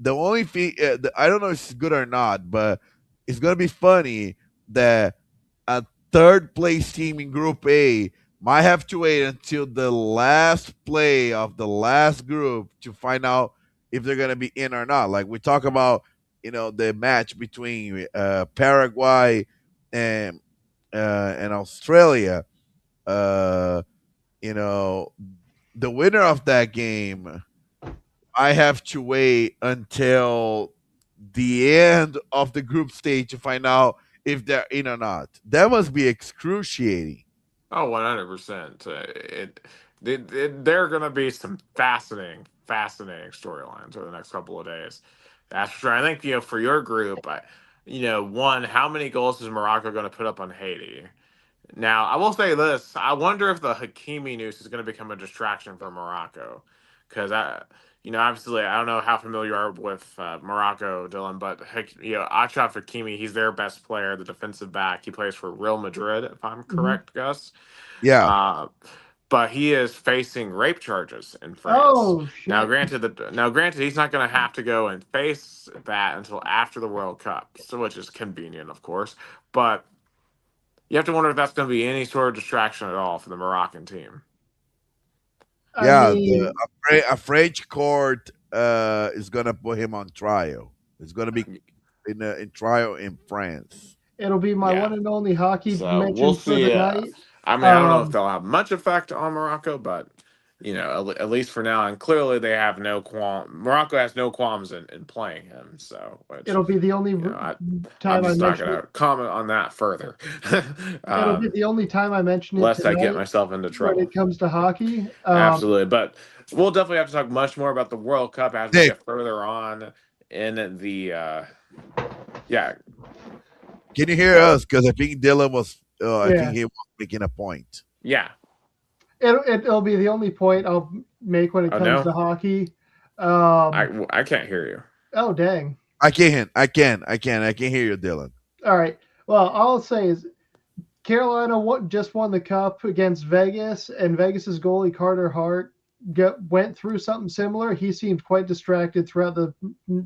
the only thing I don't know if it's good or not, but it's gonna be funny that a third place team in Group A might have to wait until the last play of the last group to find out if they're gonna be in or not. Like we talk about, the match between Paraguay and Australia. Uh, you know, the winner of that game, I have to wait until the end of the group stage to find out if they're in or not. That must be excruciating. 100%. There are going to be some fascinating, fascinating storylines over the next couple of days. That's for sure. I think for your group, one, how many goals is Morocco going to put up on Haiti? Now, I will say this: I wonder if the Hakimi news is going to become a distraction for Morocco, because obviously, I don't know how familiar you are with Morocco, Dylan, but Achraf Hakimi, he's their best player, the defensive back. He plays for Real Madrid, if I'm Mhm. correct, Gus. Yeah, Uh, but he is facing rape charges in France. Oh Now, shit! granted, he's not going to have to go and face that until after the World Cup, so which is convenient, of course. But you have to wonder if that's going to be any sort of distraction at all for the Moroccan team. I yeah. The mean, a French court is gonna put him on trial. It's gonna be in trial in France. it'll be my Yeah. one and only hockey So we'll mention for the see. night. I mean, I don't know if Um, they'll have much effect on Morocco, but at least for now, and clearly they have no qualm. Morocco has no qualms in playing him. So, which it'll be the only I'm time I just not mention going it. to comment on that further, It'll be the only time I mention it lest I get tonight myself into when trouble. it comes to hockey. Absolutely, but we'll definitely have to talk much more about the World Cup as we Nick, get further on in the. Yeah, can you hear us? Because I think Dylan was. I think Yeah, he was making a point. yeah. it'll be the only point I'll make when it Oh comes no, to hockey. Um, I can't hear you. oh dang! I can. I can. I can. I can hear you, Dylan. All right. Well, all I'll say is Carolina just won the cup against Vegas, and Vegas's goalie Carter Hart went through something similar. He seemed quite distracted throughout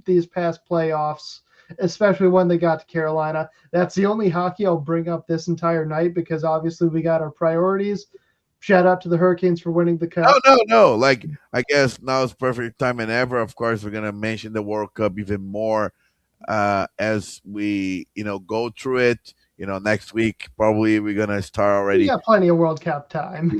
these past playoffs, especially when they got to Carolina. That's the only hockey I'll bring up this entire night because obviously we got our priorities. Shout out to the Hurricanes for winning the No, cup. no, no. Like I guess now is perfect time and ever. Of course, we're gonna mention the World Cup even more as we go through it. Next week probably we're gonna start We already. got plenty of World Cup time.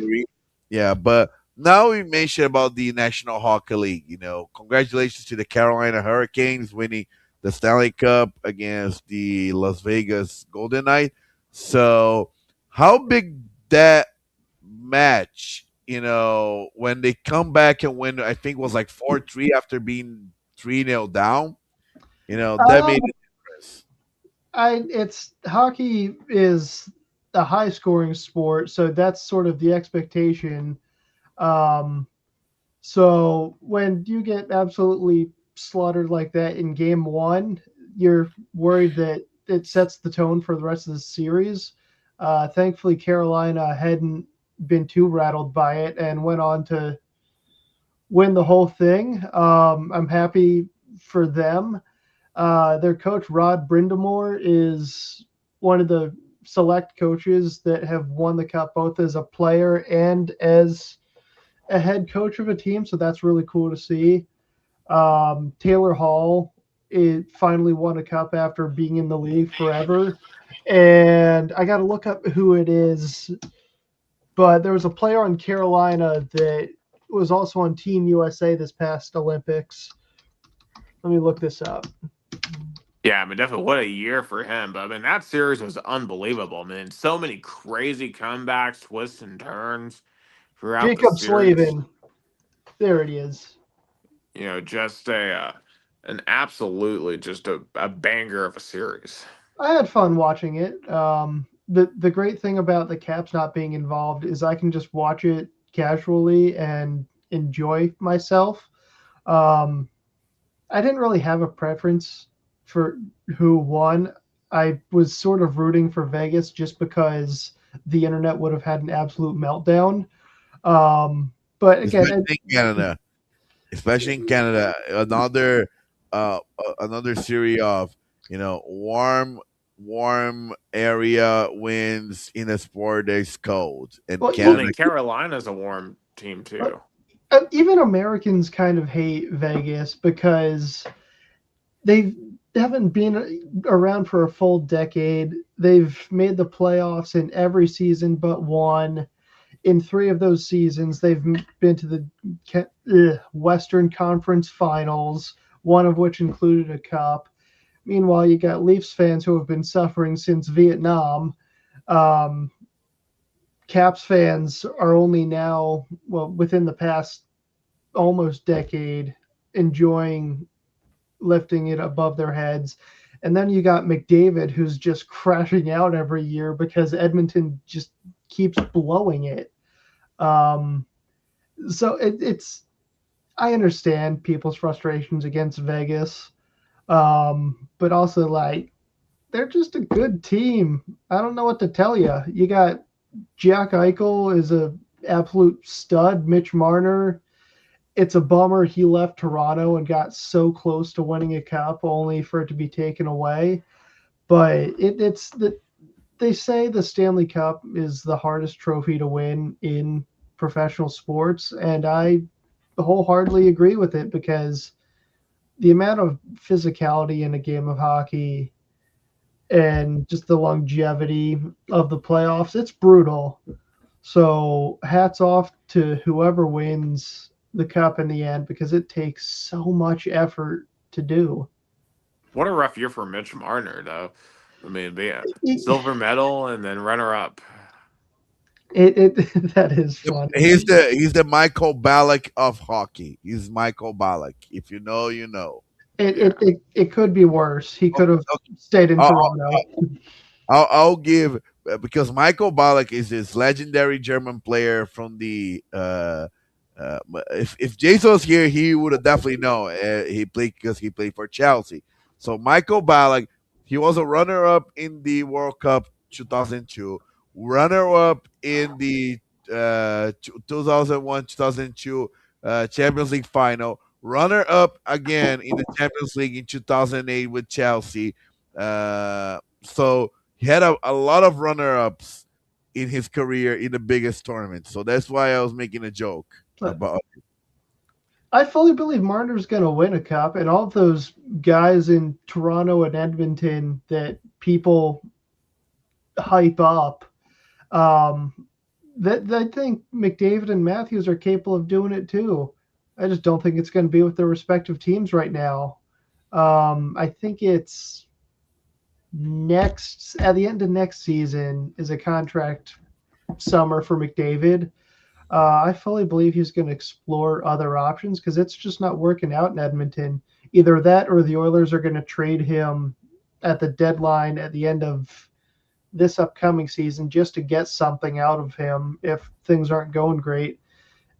Yeah, but now we mentioned about the National Hockey League. Congratulations to the Carolina Hurricanes winning the Stanley Cup against the Las Vegas Golden Knights. So, how big that match? When they come back and win, I think it was like 4-3 after being 3-0 down. That made Um, a difference. it's hockey is a high scoring sport, so that's sort of the expectation. Um, so when you get absolutely slaughtered like that in game one, you're worried that it sets the tone for the rest of the series. Thankfully, Carolina hadn't been too rattled by it and went on to win the whole thing. I'm happy for them. Their coach, Rod Brindamore, is one of the select coaches that have won the cup both as a player and as a head coach of a team. So that's really cool to see. Taylor Hall finally won a cup after being in the league forever. And I got to look up who it is. But there was a player on Carolina that was also on Team USA this past Olympics. Let me look this up. Yeah, I mean, definitely what a year for him. But I mean, that series was unbelievable, man. So many crazy comebacks, twists, and turns throughout the Jacob series. Slavin. There it is. Just an absolutely just a banger of a series. I had fun watching it. The great thing about the Caps not being involved is I can just watch it casually and enjoy myself. Um, I didn't really have a preference for who won. I was sort of rooting for Vegas just because the internet would have had an absolute meltdown. But again, Especially in Canada. Especially in Canada, another series of warm area wins in a sport that is cold, and well, Well, I Canada. mean, Carolina's a warm team too. even Americans kind of hate Vegas because they haven't been around for a full decade. They've made the playoffs in every season but one. In three of those seasons, they've been to the Western Conference Finals, one of which included a cup. Meanwhile, you got Leafs fans who have been suffering since Vietnam. Um, Caps fans are only now, well, within the past almost decade, enjoying lifting it above their heads. And then you got McDavid, who's just crashing out every year because Edmonton just keeps blowing it. Um, so it's I understand people's frustrations against Vegas, but also like they're just a good team. I don't know what to tell you. You got Jack Eichel is a absolute stud. Mitch Marner. It's a bummer he left Toronto and got so close to winning a cup, only for it to be taken away. But it's the they say the Stanley Cup is the hardest trophy to win in professional sports, and I wholeheartedly agree with it because the amount of physicality in a game of hockey and just the longevity of the playoffs, it's brutal. So hats off to whoever wins the cup in the end because it takes so much effort to do. What a rough year for Mitch Marner, though. I mean, be a It, silver medal and then runner up. that is funny. He's the Michael Ballack of hockey. He's Michael Ballack. If you know, you know. Yeah. It could be worse. He could Okay, have okay. stayed in I'll, Toronto. I'll give because Michael Ballack is this legendary German player from the. If Jason was here, he would have definitely know. He played because he played for Chelsea. So Michael Ballack, he was a runner-up in the World Cup 2002, runner-up in the 2001 2002 Champions League final, runner-up again in the Champions League in 2008 with Chelsea. So he had a lot of runner ups in his career in the biggest tournament. So that's why I was making a joke But about. I fully believe Marner's going to win a cup, and all of those guys in Toronto and Edmonton that people hype up. Um, that I think McDavid and Matthews are capable of doing it too. I just don't think it's going to be with their respective teams right now. I think it's next at the end of next season is a contract summer for McDavid. I fully believe he's going to explore other options because it's just not working out in Edmonton. Either that or the Oilers are going to trade him at the deadline at the end of this upcoming season just to get something out of him if things aren't going great.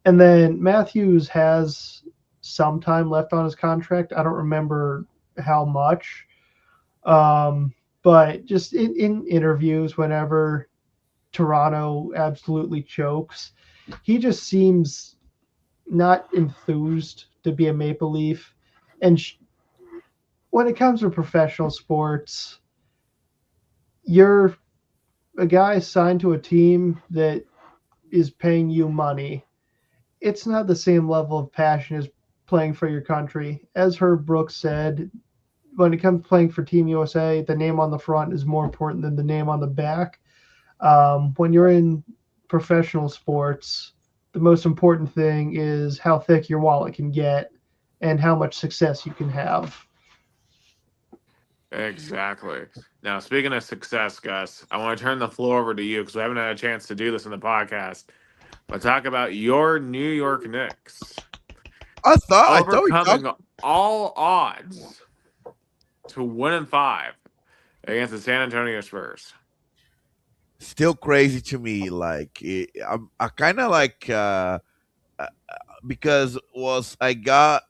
And then Matthews has some time left on his contract. I don't remember how much. But just in interviews, whenever Toronto absolutely chokes, he just seems not enthused to be a Maple Leaf. And when it comes to professional sports, you're a guy signed to a team that is paying you money. It's not the same level of passion as playing for your country. As Herb Brooks said, when it comes to playing for Team USA, the name on the front is more important than the name on the back. When you're in professional sports, the most important thing is how thick your wallet can get and how much success you can have. Exactly. Now, speaking of success, Gus, I want to turn the floor over to you because we haven't had a chance to do this in the podcast. But talk about your New York Knicks I thought we talked. overcoming all odds to 1-5 against the San Antonio Spurs. Still crazy to me. I kind of uh, because was I got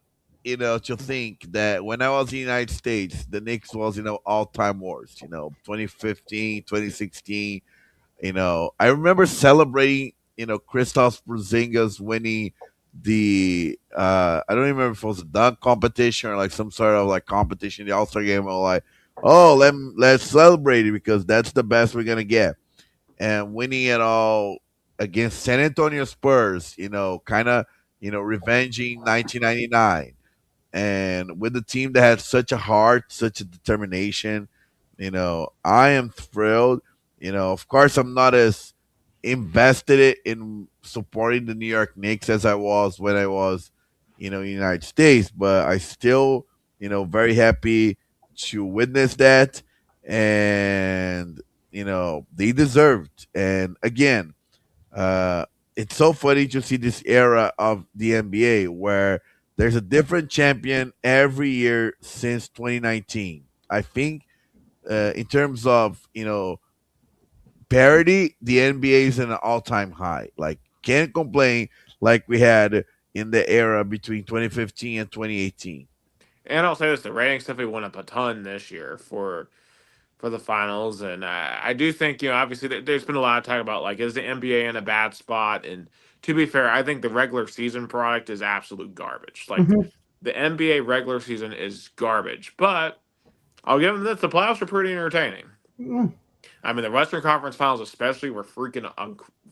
to think that when I was in the United States, the Knicks was all time wars. 2015, 2016. I remember celebrating, Kristaps Porzingis winning the I don't remember if it was a dunk competition or like some sort of like competition, the All Star game. Or like, oh, let's celebrate it because that's the best we're gonna get, and winning it all against San Antonio Spurs. Kind of revenging 1999 and with the team that had such a heart, such a determination, I am thrilled. Of course, I'm not as invested in supporting the New York Knicks as I was when I was, in the United States, but I still, very happy to witness that, and they deserved. And again, uh, it's so funny to see this era of the NBA where there's a different champion every year since 2019. I think in terms of parity, the NBA is in an all-time high. Like can't complain like we had in the era between 2015 and 2018. And I'll say this: the ratings definitely went up a ton this year for the finals, and I do think obviously there's been a lot of talk about like is the NBA in a bad spot, and to be fair, I think the regular season product is absolute garbage. Like Mhm. the NBA regular season is garbage, but I'll give them this: the playoffs are pretty entertaining. Mm, I mean, the Western Conference Finals especially were freaking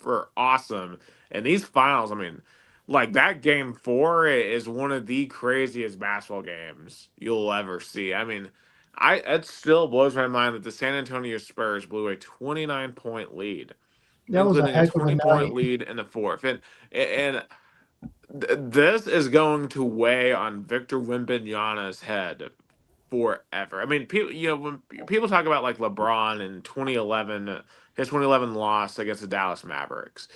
were awesome, and these finals, I mean, like that Game Four is one of the craziest basketball games you'll ever see. I mean, it still blows my mind that the San Antonio Spurs blew a 29-point lead, that was a including a heck of a 20-point night. lead in the fourth, and this is going to weigh on Victor Wembanyama's head forever. I mean, people, when people talk about like LeBron in 2011, his 2011 loss against the Dallas Mavericks,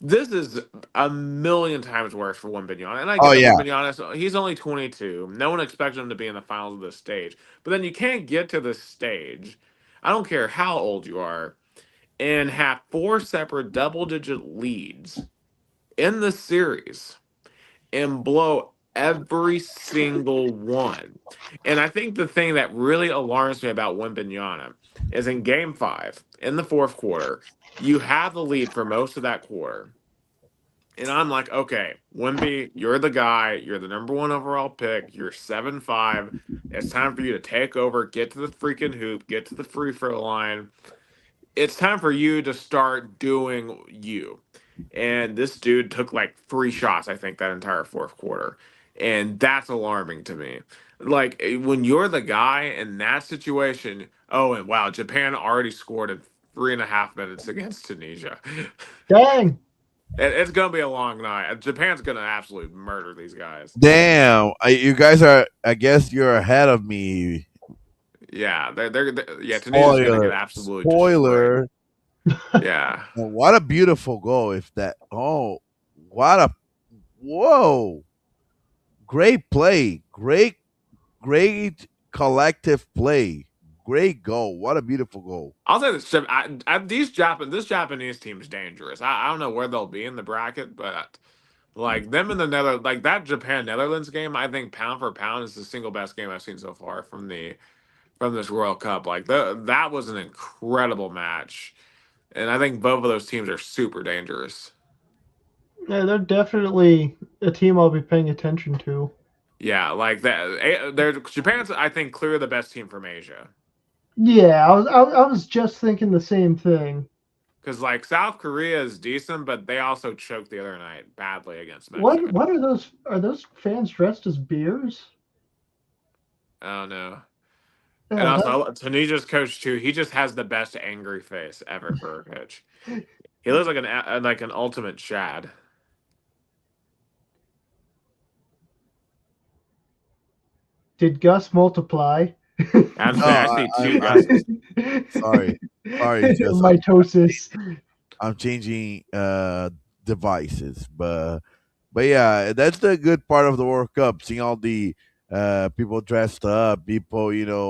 this is a million times worse for Wembanyama. And I Oh get that yeah, Wembanyama, he's only 22. No one expects him to be in the finals of this stage. But then you can't get to this stage. I don't care how old you are, and have four separate double-digit leads in the series and blow every single one. And I think the thing that really alarms me about Wembanyama is in game five, in the fourth quarter, you have the lead for most of that quarter. And I'm like, okay, Wemby, you're the guy. You're the number one overall pick. You're 7'5". It's time for you to take over, get to the freaking hoop, get to the free throw line. It's time for you to start doing you. And this dude took like three shots, I think, that entire fourth quarter. And that's alarming to me. Like when you're the guy in that situation, oh, and wow, Japan already scored in 3.5 minutes against Tunisia. Dang. It's gonna be a long night. Japan's gonna absolutely murder these guys. damn! You guys are. I guess you're ahead of me. Yeah, yeah. Tunisia's gonna get Spoiler, absolutely destroyed. spoiler. Yeah, What a beautiful goal! If that. Oh, what a whoa! Great play. Great collective play. Great goal. What a beautiful goal. I'll say this: this Japanese team is dangerous. I don't know where they'll be in the bracket, but like them in the like that Japan Netherlands game, I think pound for pound is the single best game I've seen so far from this World Cup. Like that was an incredible match, and I think both of those teams are super dangerous. Yeah, they're definitely a team I'll be paying attention to. Yeah, like that. They're Japan's, I think, clearly the best team from Asia. Yeah, I was just thinking the same thing. Because like South Korea is decent, but they also choked the other night badly against What Mexico. what are those? Are those fans dressed as bears? Oh no. And Yeah, that also Tunisia's coach too. He just has the best angry face ever for a coach. He looks like an ultimate Chad. did Gus multiply? No, I see two I guesses. sorry, sorry. Just Mitosis. I'm changing devices, but yeah, that's the good part of the World Cup. Seeing all the people dressed up, people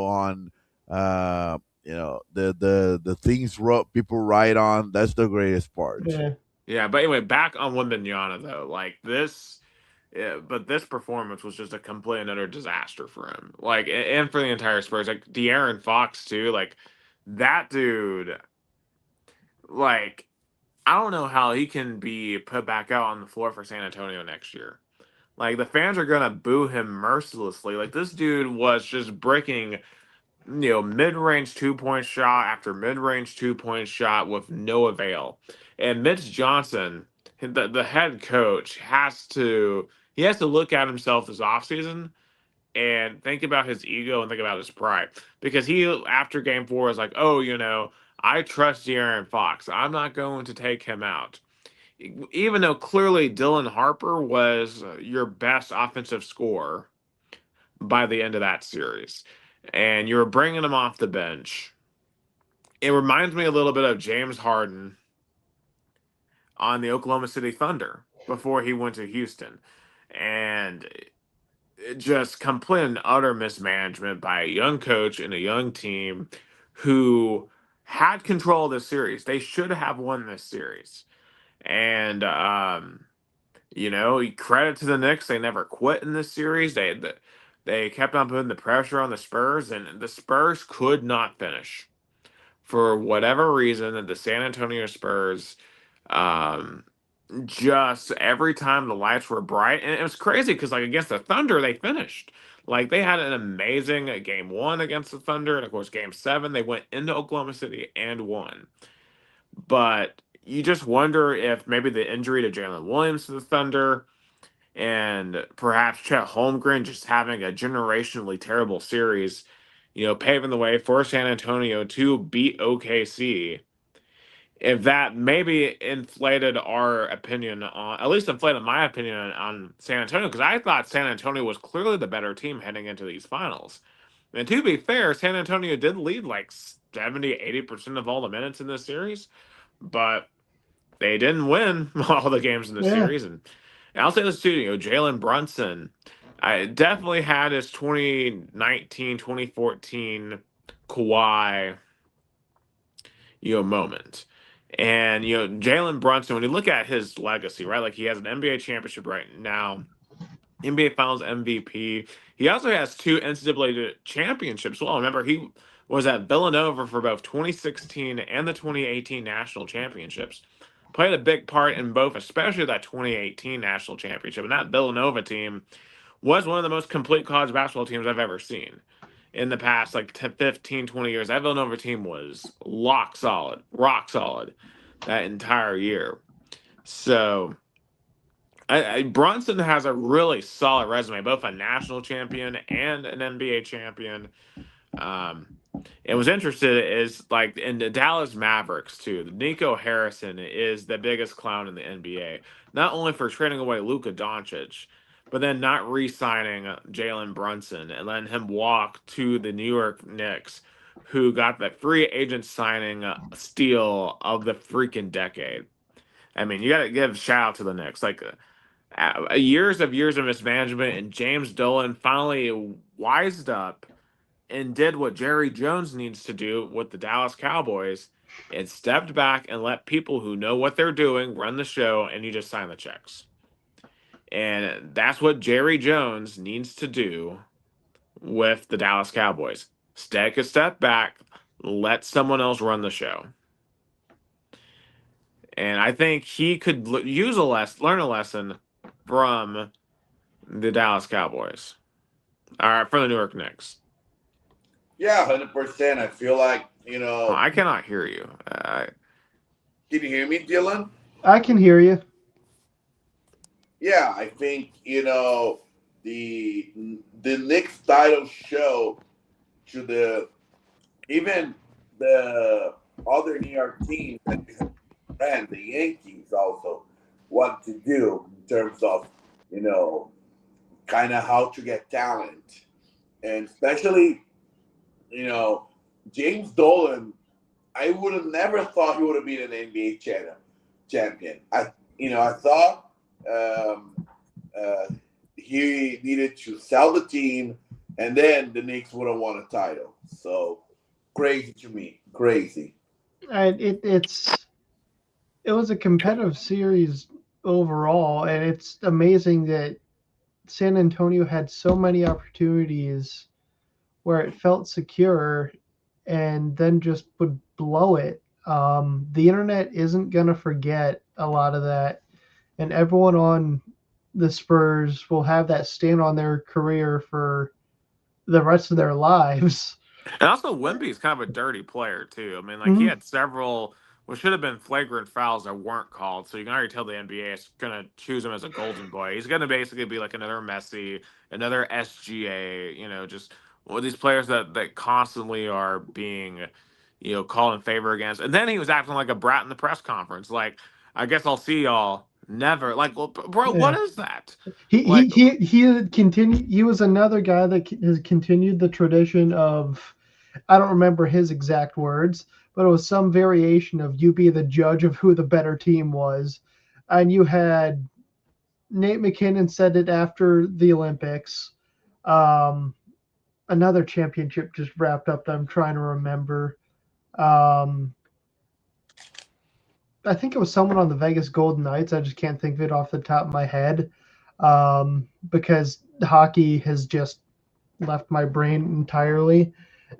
on the things people ride on. That's the greatest part. Yeah. Yeah, but anyway, back on Wembanyama though. Like this, yeah, but this performance was just a complete and utter disaster for him. Like, and for the entire Spurs. Like De'Aaron Fox too. Like that dude. Like I don't know how he can be put back out on the floor for San Antonio next year. Like the fans are gonna boo him mercilessly. Like this dude was just breaking, mid-range 2-point shot after mid-range 2-point shot with no avail. And Mitch Johnson, the head coach, has to look at himself this offseason and think about his ego and think about his pride. Because he after game four was like, oh, I trust De'Aaron Fox. I'm not going to take him out. Even though clearly Dylan Harper was your best offensive scorer by the end of that series, and you were bringing him off the bench. It reminds me a little bit of James Harden on the Oklahoma City Thunder before he went to Houston. And it just complete and utter mismanagement by a young coach and a young team who had control of this series. They should have won this series. And Credit to the Knicks. They never quit in this series. They kept on putting the pressure on the Spurs, and the Spurs could not finish for whatever reason. The San Antonio Spurs, um, just every time the lights were bright, and it was crazy because like against the Thunder, they finished. Like they had an amazing game one against the Thunder, and of course game seven they went into Oklahoma City and won. But you just wonder if maybe the injury to Jalen Williams to the Thunder and perhaps Chet Holmgren just having a generationally terrible series, paving the way for San Antonio to beat OKC. If that maybe inflated our opinion on, at least inflated my opinion on San Antonio, because I thought San Antonio was clearly the better team heading into these finals. And to be fair, San Antonio did lead like 70, 80% of all the minutes in this series, but they didn't win all the games in the Yeah. series. And I'll say this too, Jalen Brunson, I definitely had his 2019, 2014 Kawhi, moment. And, Jalen Brunson, when you look at his legacy, right, like he has an NBA championship right now, NBA Finals MVP. He also has two NCAA championships. Well, remember, he was at Villanova for both 2016 and the 2018 national championships. Played a big part in both, especially that 2018 national championship. And that Villanova team was one of the most complete college basketball teams I've ever seen in the past like 10, 15, 20 years. That Villanova team was rock solid that entire year. So Brunson has a really solid resume, both a national champion and an NBA champion. Um, and was interested is like in the Dallas Mavericks too. Nico Harrison is the biggest clown in the NBA, not only for trading away Luka Doncic, but then not re-signing Jalen Brunson and letting him walk to the New York Knicks, who got the free agent signing steal of the freaking decade. I mean, you got to give shout out to the Knicks. Like years of mismanagement, and James Dolan finally wised up and did what Jerry Jones needs to do with the Dallas Cowboys and stepped back and let people who know what they're doing run the show, and you just sign the checks. And that's what Jerry Jones needs to do with the Dallas Cowboys. Take a step back, let someone else run the show. And I think he could learn a lesson from the Dallas Cowboys. All right, from the New York Knicks. Yeah, 100%. I feel like, Oh, I cannot hear you. Can you hear me, Dylan? I can hear you. Yeah, I think, the Knicks title show to even the other New York teams and the Yankees also what to do in terms of, kind of how to get talent. And especially, James Dolan, I would have never thought he would have been an NBA champion. I thought he needed to sell the team, and then the Knicks would have won a title. So crazy to me, crazy. It was a competitive series overall, and it's amazing that San Antonio had so many opportunities where it felt secure and then just would blow it. The internet isn't going to forget a lot of that, and everyone on the Spurs will have that stain on their career for the rest of their lives. And also, Wemby's kind of a dirty player too. I mean, like he Mhm. had several what should have been flagrant fouls that weren't called. So you can already tell the NBA is going to choose him as a golden boy. He's going to basically be like another Messi, another SGA. Just these players that constantly are being, called in favor against. And then he was acting like a brat in the press conference. Like, I guess I'll see y'all never. Like, well, bro, what Yeah. is that? He he Like, he he had continued. He was another guy that has continued the tradition of. I don't remember his exact words, but it was some variation of you be the judge of who the better team was, and you had Nate McKinnon said it after the Olympics. Um, Another championship just wrapped up that I'm trying to remember. Um, I think it was someone on the Vegas Golden Knights. I just can't think of it off the top of my head, because hockey has just left my brain entirely.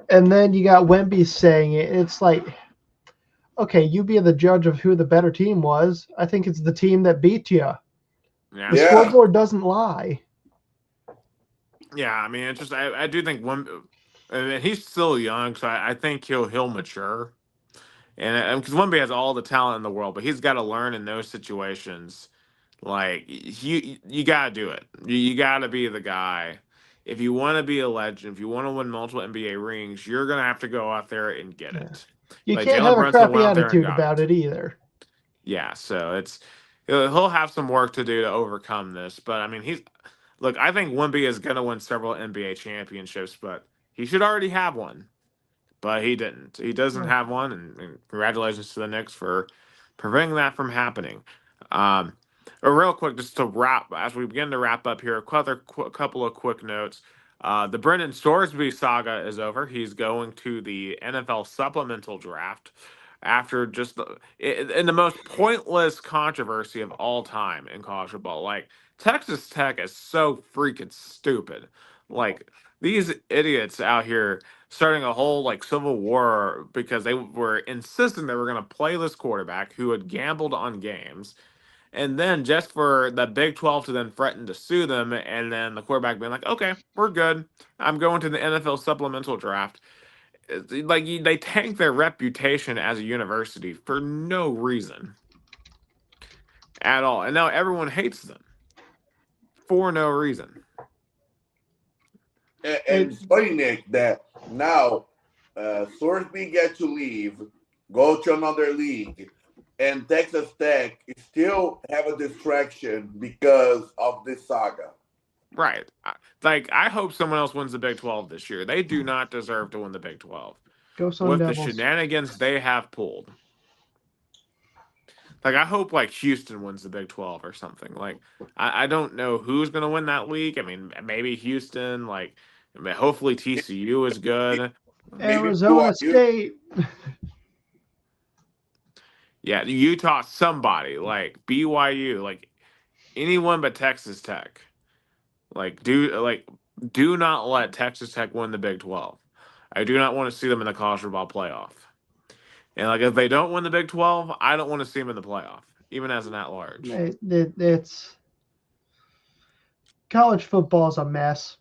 And then you got Wemby saying it. It's like, okay, you be the judge of who the better team was. I think it's the team that beat you. Yeah. The scoreboard doesn't lie. Yeah, I mean, it's just I do think I mean, he's still young, so I think he'll mature, and because Wemby has all the talent in the world, but he's got to learn in those situations. Like you got to do it. You got to be the guy. If you want to be a legend, if you want to win multiple NBA rings, you're gonna have to go out there and get Yeah. it. You Like can't Jalen have a Brunson crappy went out there and attitude got about it. it either. Yeah, so he'll have some work to do to overcome this. But I mean, look. I think Wemby is gonna win several NBA championships, but he should already have one. But he didn't. He doesn't Yeah. have one, and congratulations to the Knicks for preventing that from happening. Um, real quick, just to wrap, as we begin to wrap up here, couple of quick notes. The Brendan Storesby saga is over. He's going to the NFL supplemental draft after just in the most pointless controversy of all time in college football. Like Texas Tech is so freaking stupid. Like these idiots out here starting a whole like civil war because they were insisting they were going to play this quarterback who had gambled on games, and then just for the Big 12 to then threaten to sue them, and then the quarterback being like, okay, we're good, I'm going to the NFL supplemental draft. Like they tank their reputation as a university for no reason at all, and now everyone hates them for no reason. And it's funny, Nick, that now Sorsby get to leave, go to another league, and Texas Tech still have a distraction because of this saga. Right. Like, I hope someone else wins the Big 12 this year. They do not deserve to win the Big 12 Go Sun with the Devils. shenanigans they have pulled. Like, I hope, like, Houston wins the Big 12 or something. Like, I don't know who's going to win that league. I mean, maybe Houston. Like, I mean, hopefully TCU is good. Maybe Arizona BYU. State. Yeah, Utah, somebody. Like, BYU. Like, anyone but Texas Tech. Do not let Texas Tech win the Big 12. I do not want to see them in the college football playoff. And like if they don't win the Big 12, I don't want to see them in the playoff, even as an at large. It's college football is a mess.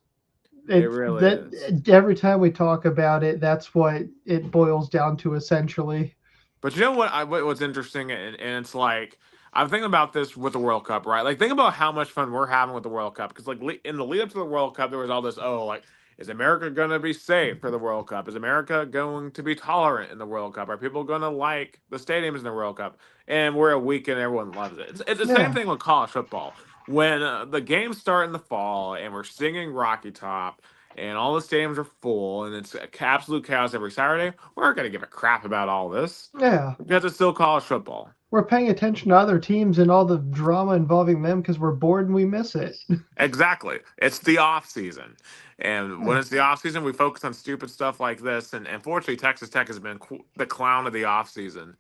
It really is. Every time we talk about it, that's what it boils down to essentially. But you know what's interesting, and it's like I'm thinking about this with the World Cup, right? Like think about how much fun we're having with the World Cup because like in the lead up to the World Cup, there was all this like is America going to be safe for the World Cup? Is America going to be tolerant in the World Cup? Are people going to like the stadiums in the World Cup? And we're a week and everyone loves it. It's the same Yeah. thing with college football. When the games start in the fall and we're singing Rocky Top and all the stadiums are full and it's absolute chaos every Saturday, we're not going to give a crap about all this Yeah. because it's still college football. We're paying attention to other teams and all the drama involving them because we're bored and we miss it. Exactly. It's the off season. And when it's the off season, we focus on stupid stuff like this. And unfortunately, Texas Tech has been the clown of the off season,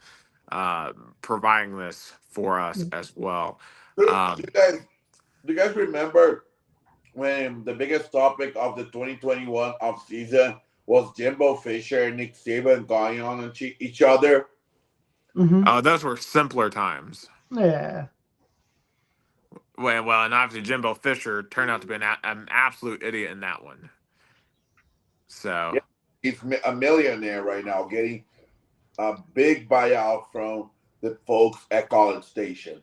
providing this for us as well. Do you guys remember when the biggest topic of the 2021 offseason was Jimbo Fisher and Nick Saban going on each other? Mm-hmm. Those were simpler times. Yeah. Well, and obviously Jimbo Fisher turned out to be an absolute idiot in that one. So yeah, he's a millionaire right now, getting a big buyout from the folks at College Station.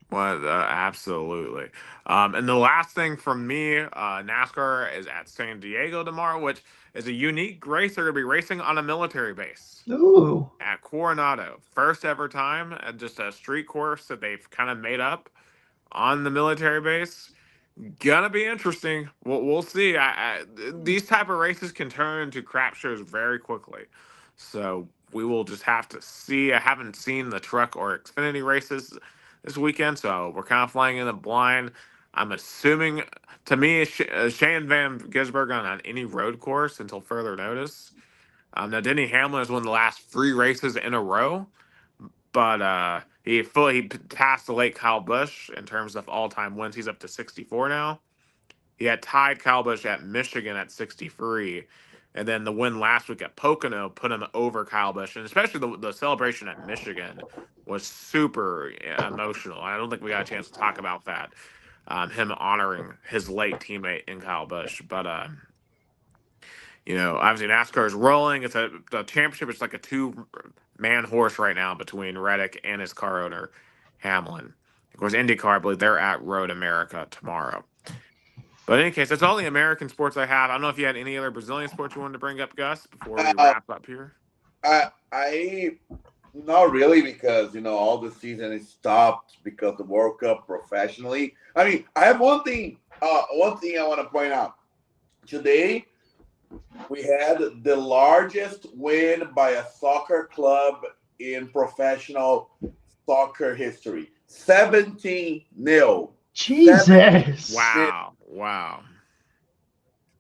Well, absolutely. And the last thing from me, NASCAR is at San Diego tomorrow, which is a unique race. They're going to be racing on a military base. Ooh. At Coronado. First ever time, just a street course that they've kind of made up on the military base. Gonna be interesting. We'll see. These type of races can turn into crap shows very quickly. So we will just have to see. I haven't seen the truck or Xfinity races this weekend, so we're kind of flying in the blind. I'm assuming, to me, Shane Van Gisbergen on any road course until further notice. Now, Denny Hamlin has won the last 3 races in a row, but he passed the late Kyle Busch in terms of all-time wins. He's up to 64 now. He had tied Kyle Busch at Michigan at 63. And then the win last week at Pocono put him over Kyle Busch. And especially the celebration at Michigan was super emotional. I don't think we got a chance to talk about that. Him honoring his late teammate in Kyle Busch. But obviously NASCAR is rolling. It's the championship. It's like a two-man horse right now between Reddick and his car owner, Hamlin. Of course, IndyCar, I believe they're at Road America tomorrow. But in any case, that's all the American sports I have. I don't know if you had any other Brazilian sports you wanted to bring up, Gus, before we wrap up here. I not really, because all the season is stopped because the World Cup professionally. I mean, I have one thing. One thing I want to point out today. We had the largest win by a soccer club in professional soccer history. 17-0. Jesus. Wow.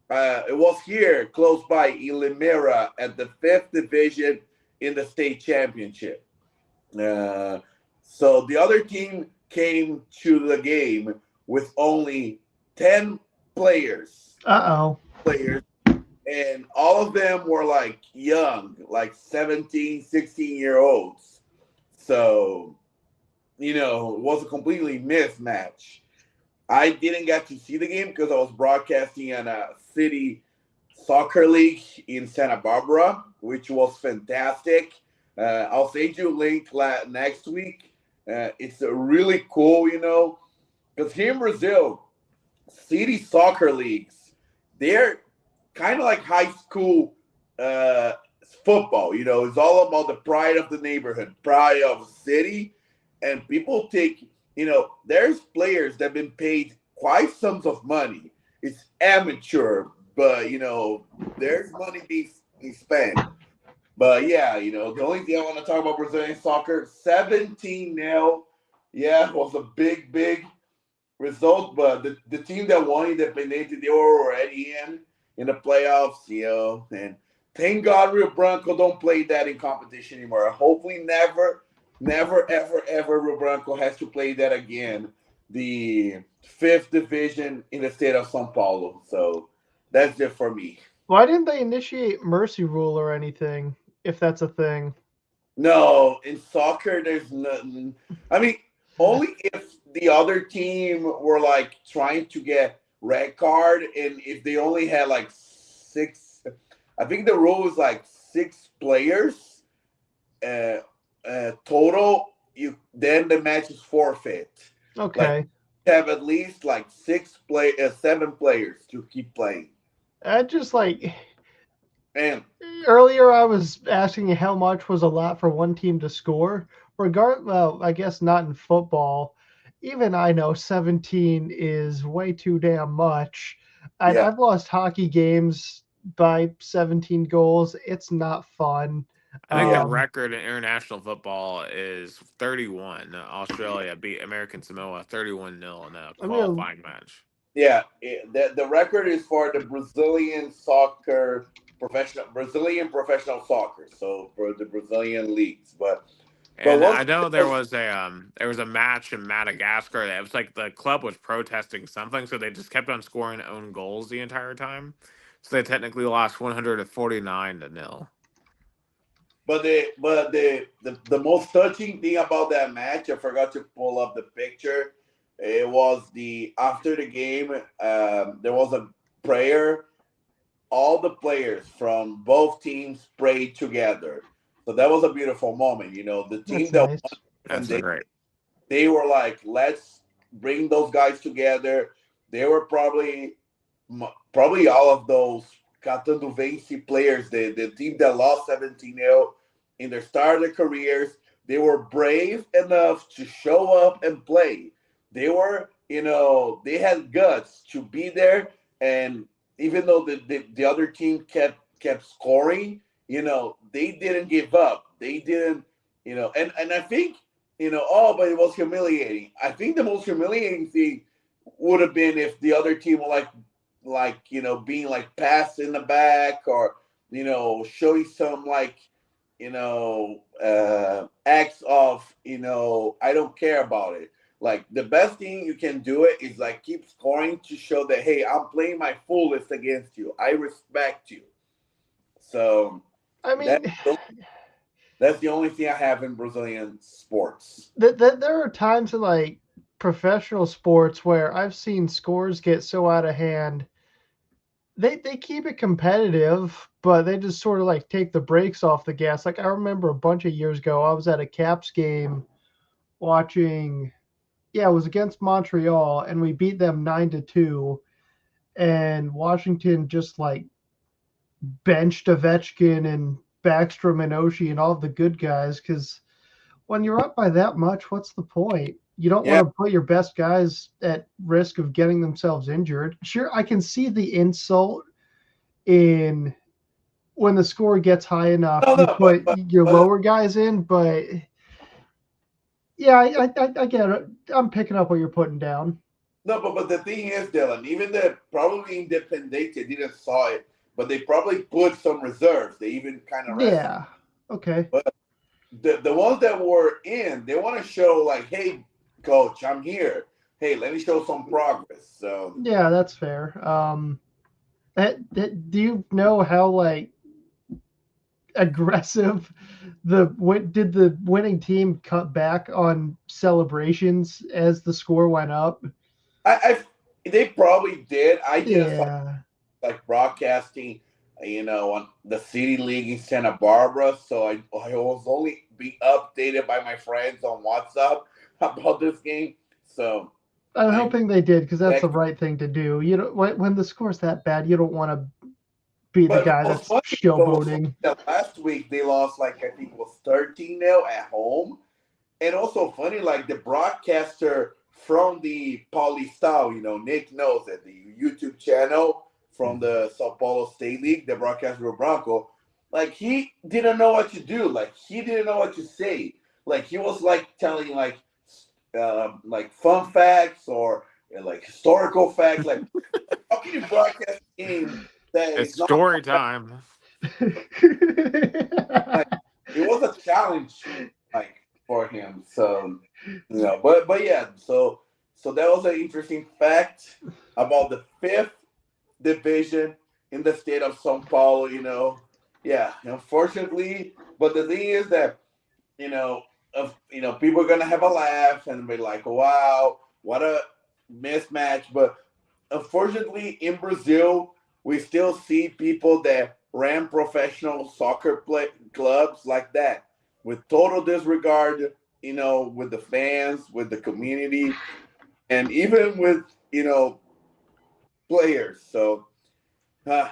It was here, close by, in Limeira, at the 5th division in the state championship. So the other team came to the game with only 10 players. And all of them were like young, like 17, 16-year-olds. So, it was a completely mismatch. I didn't get to see the game because I was broadcasting on a city soccer league in Santa Barbara, which was fantastic. I'll send you a link next week. It's really cool, because here in Brazil, city soccer leagues, they're kind of like high school football. It's all about the pride of the neighborhood, pride of the city, and people take. There's players that have been paid quite sums of money. It's amateur, but there's money being spent. But yeah, the only thing I want to talk about Brazilian soccer, 17-0. Yeah, it was a big result, but the team that won Independente, they were already in the playoffs, and thank God Rio Branco don't play that in competition anymore. Hopefully never, ever Rio Branco has to play that again. The 5th division in the state of São Paulo. So that's it for me. Why didn't they initiate mercy rule or anything, if that's a thing? No, in soccer, there's nothing. I mean, only if the other team were like trying to get red card, and if they only had like 6, I think the rule is like 6 players total. Then the match is forfeit. Okay. Have at least like 7 players to keep playing. I just And earlier I was asking you how much was a lot for one team to score. Well, I guess not in football. Even I know 17 is way too damn much. I've lost hockey games by 17 goals. It's not fun. I think the record in international football is 31. Australia beat American Samoa 31-0 in a qualifying match. Yeah, the record is for the Brazilian professional soccer. So for the Brazilian leagues, but I know there was a match in Madagascar that it was like the club was protesting something, so they just kept on scoring own goals the entire time. So they technically lost 149-0. But the most touching thing about that match, I forgot to pull up the picture. It was after the game, there was a prayer. All the players from both teams prayed together. So that was a beautiful moment. The team That's nice. won, Great. They were like, let's bring those guys together. They were probably all of those Catando Vence players, the team that lost 17-0 in their start of their careers. They were brave enough to show up and play. They were, they had guts to be there. And even though the other team kept scoring, they didn't give up. They didn't, and I think, but it was humiliating. I think the most humiliating thing would have been if the other team were being passed in the back, or, showing some acts of, I don't care about it. Like the best thing you can do it is like keep scoring to show that, hey, I'm playing my fullest against you. I respect you. So I that mean, that's the only thing I have in Brazilian sports. there are times in like professional sports where I've seen scores get so out of hand. They keep it competitive, but they just sort of like take the brakes off the gas. Like I remember a bunch of years ago, I was at a Caps game watching. Yeah, it was against Montreal, and we beat them 9-2. And Washington just like benched Ovechkin and Backstrom and Oshie and all the good guys because when you're up by that much, what's the point? You don't Yeah. want to put your best guys at risk of getting themselves injured. Sure, I can see the insult in when the score gets high enough, No, you no, put your lower guys in, but yeah, I get it. I'm picking up what you're putting down. no, but the thing is, Dylan, even the probably Independente didn't saw it, but they probably put some reserves. They even kind of rested. Yeah. Okay. But the ones that were in, they want to show like, hey, coach, I'm here. Hey, let me show some progress. So Yeah, that's fair. Do you know how like aggressive did the winning team cut back on celebrations as the score went up? I they probably did. I didn't saw Yeah. like broadcasting, on the City League in Santa Barbara. So I was only be updated by my friends on WhatsApp about this game. So I'm I hoping they did because that's the expect. right thing to do. You know, when the score's that bad, you don't want to be the But guy that's what was funny showboating. that last week they lost like I think it was 13-0 at home, and also funny like the broadcaster from the Paulistão, Nick knows that the YouTube channel from the Sao Paulo State League, the broadcaster of Bronco, like he didn't know what to do, like he didn't know what to say, like he was like telling like fun facts or like historical facts, like how can you broadcast a game that It's is not story time. like it was a challenge like for him. So but yeah, so that was an interesting fact about the fifth division in the state of São Paulo. Yeah, unfortunately, but the thing is that people are gonna have a laugh and be like, wow, what a mismatch. But unfortunately, in Brazil, we still see people that ran professional soccer clubs like that with total disregard, with the fans, with the community, and even with, players. So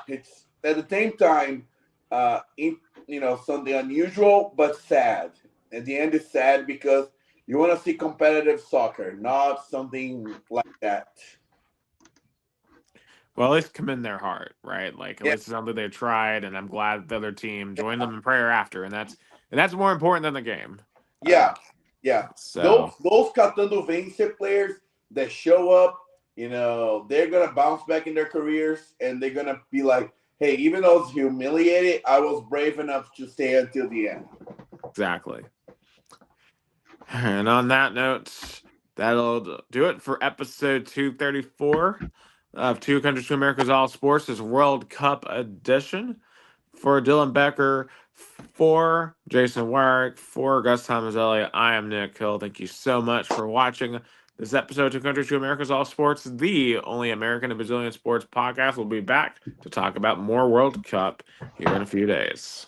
it's at the same time, something unusual but sad. At the end, it's sad because you want to see competitive soccer, not something like that. Well, at least commend their heart, right? Like at Yeah, least it's something they tried, and I'm glad the other team joined them in prayer after, and that's more important than the game. Uh, yeah, yeah. Those so those Catando Vence players that show up, they're gonna bounce back in their careers, and they're gonna be like, "Hey, even though I was humiliated, I was brave enough to stay until the end." exactly. And on that note, that'll do it for episode 234 of Two Countries, Two Americas All Sports, this World Cup edition. For Dylan Becker, for Jason Warwick, for Gus Tomazelli, I am Nick Hill. Thank you so much for watching this episode of Two Countries, Two Americas All Sports, the only American and Brazilian sports podcast. We'll be back to talk about more World Cup here in a few days.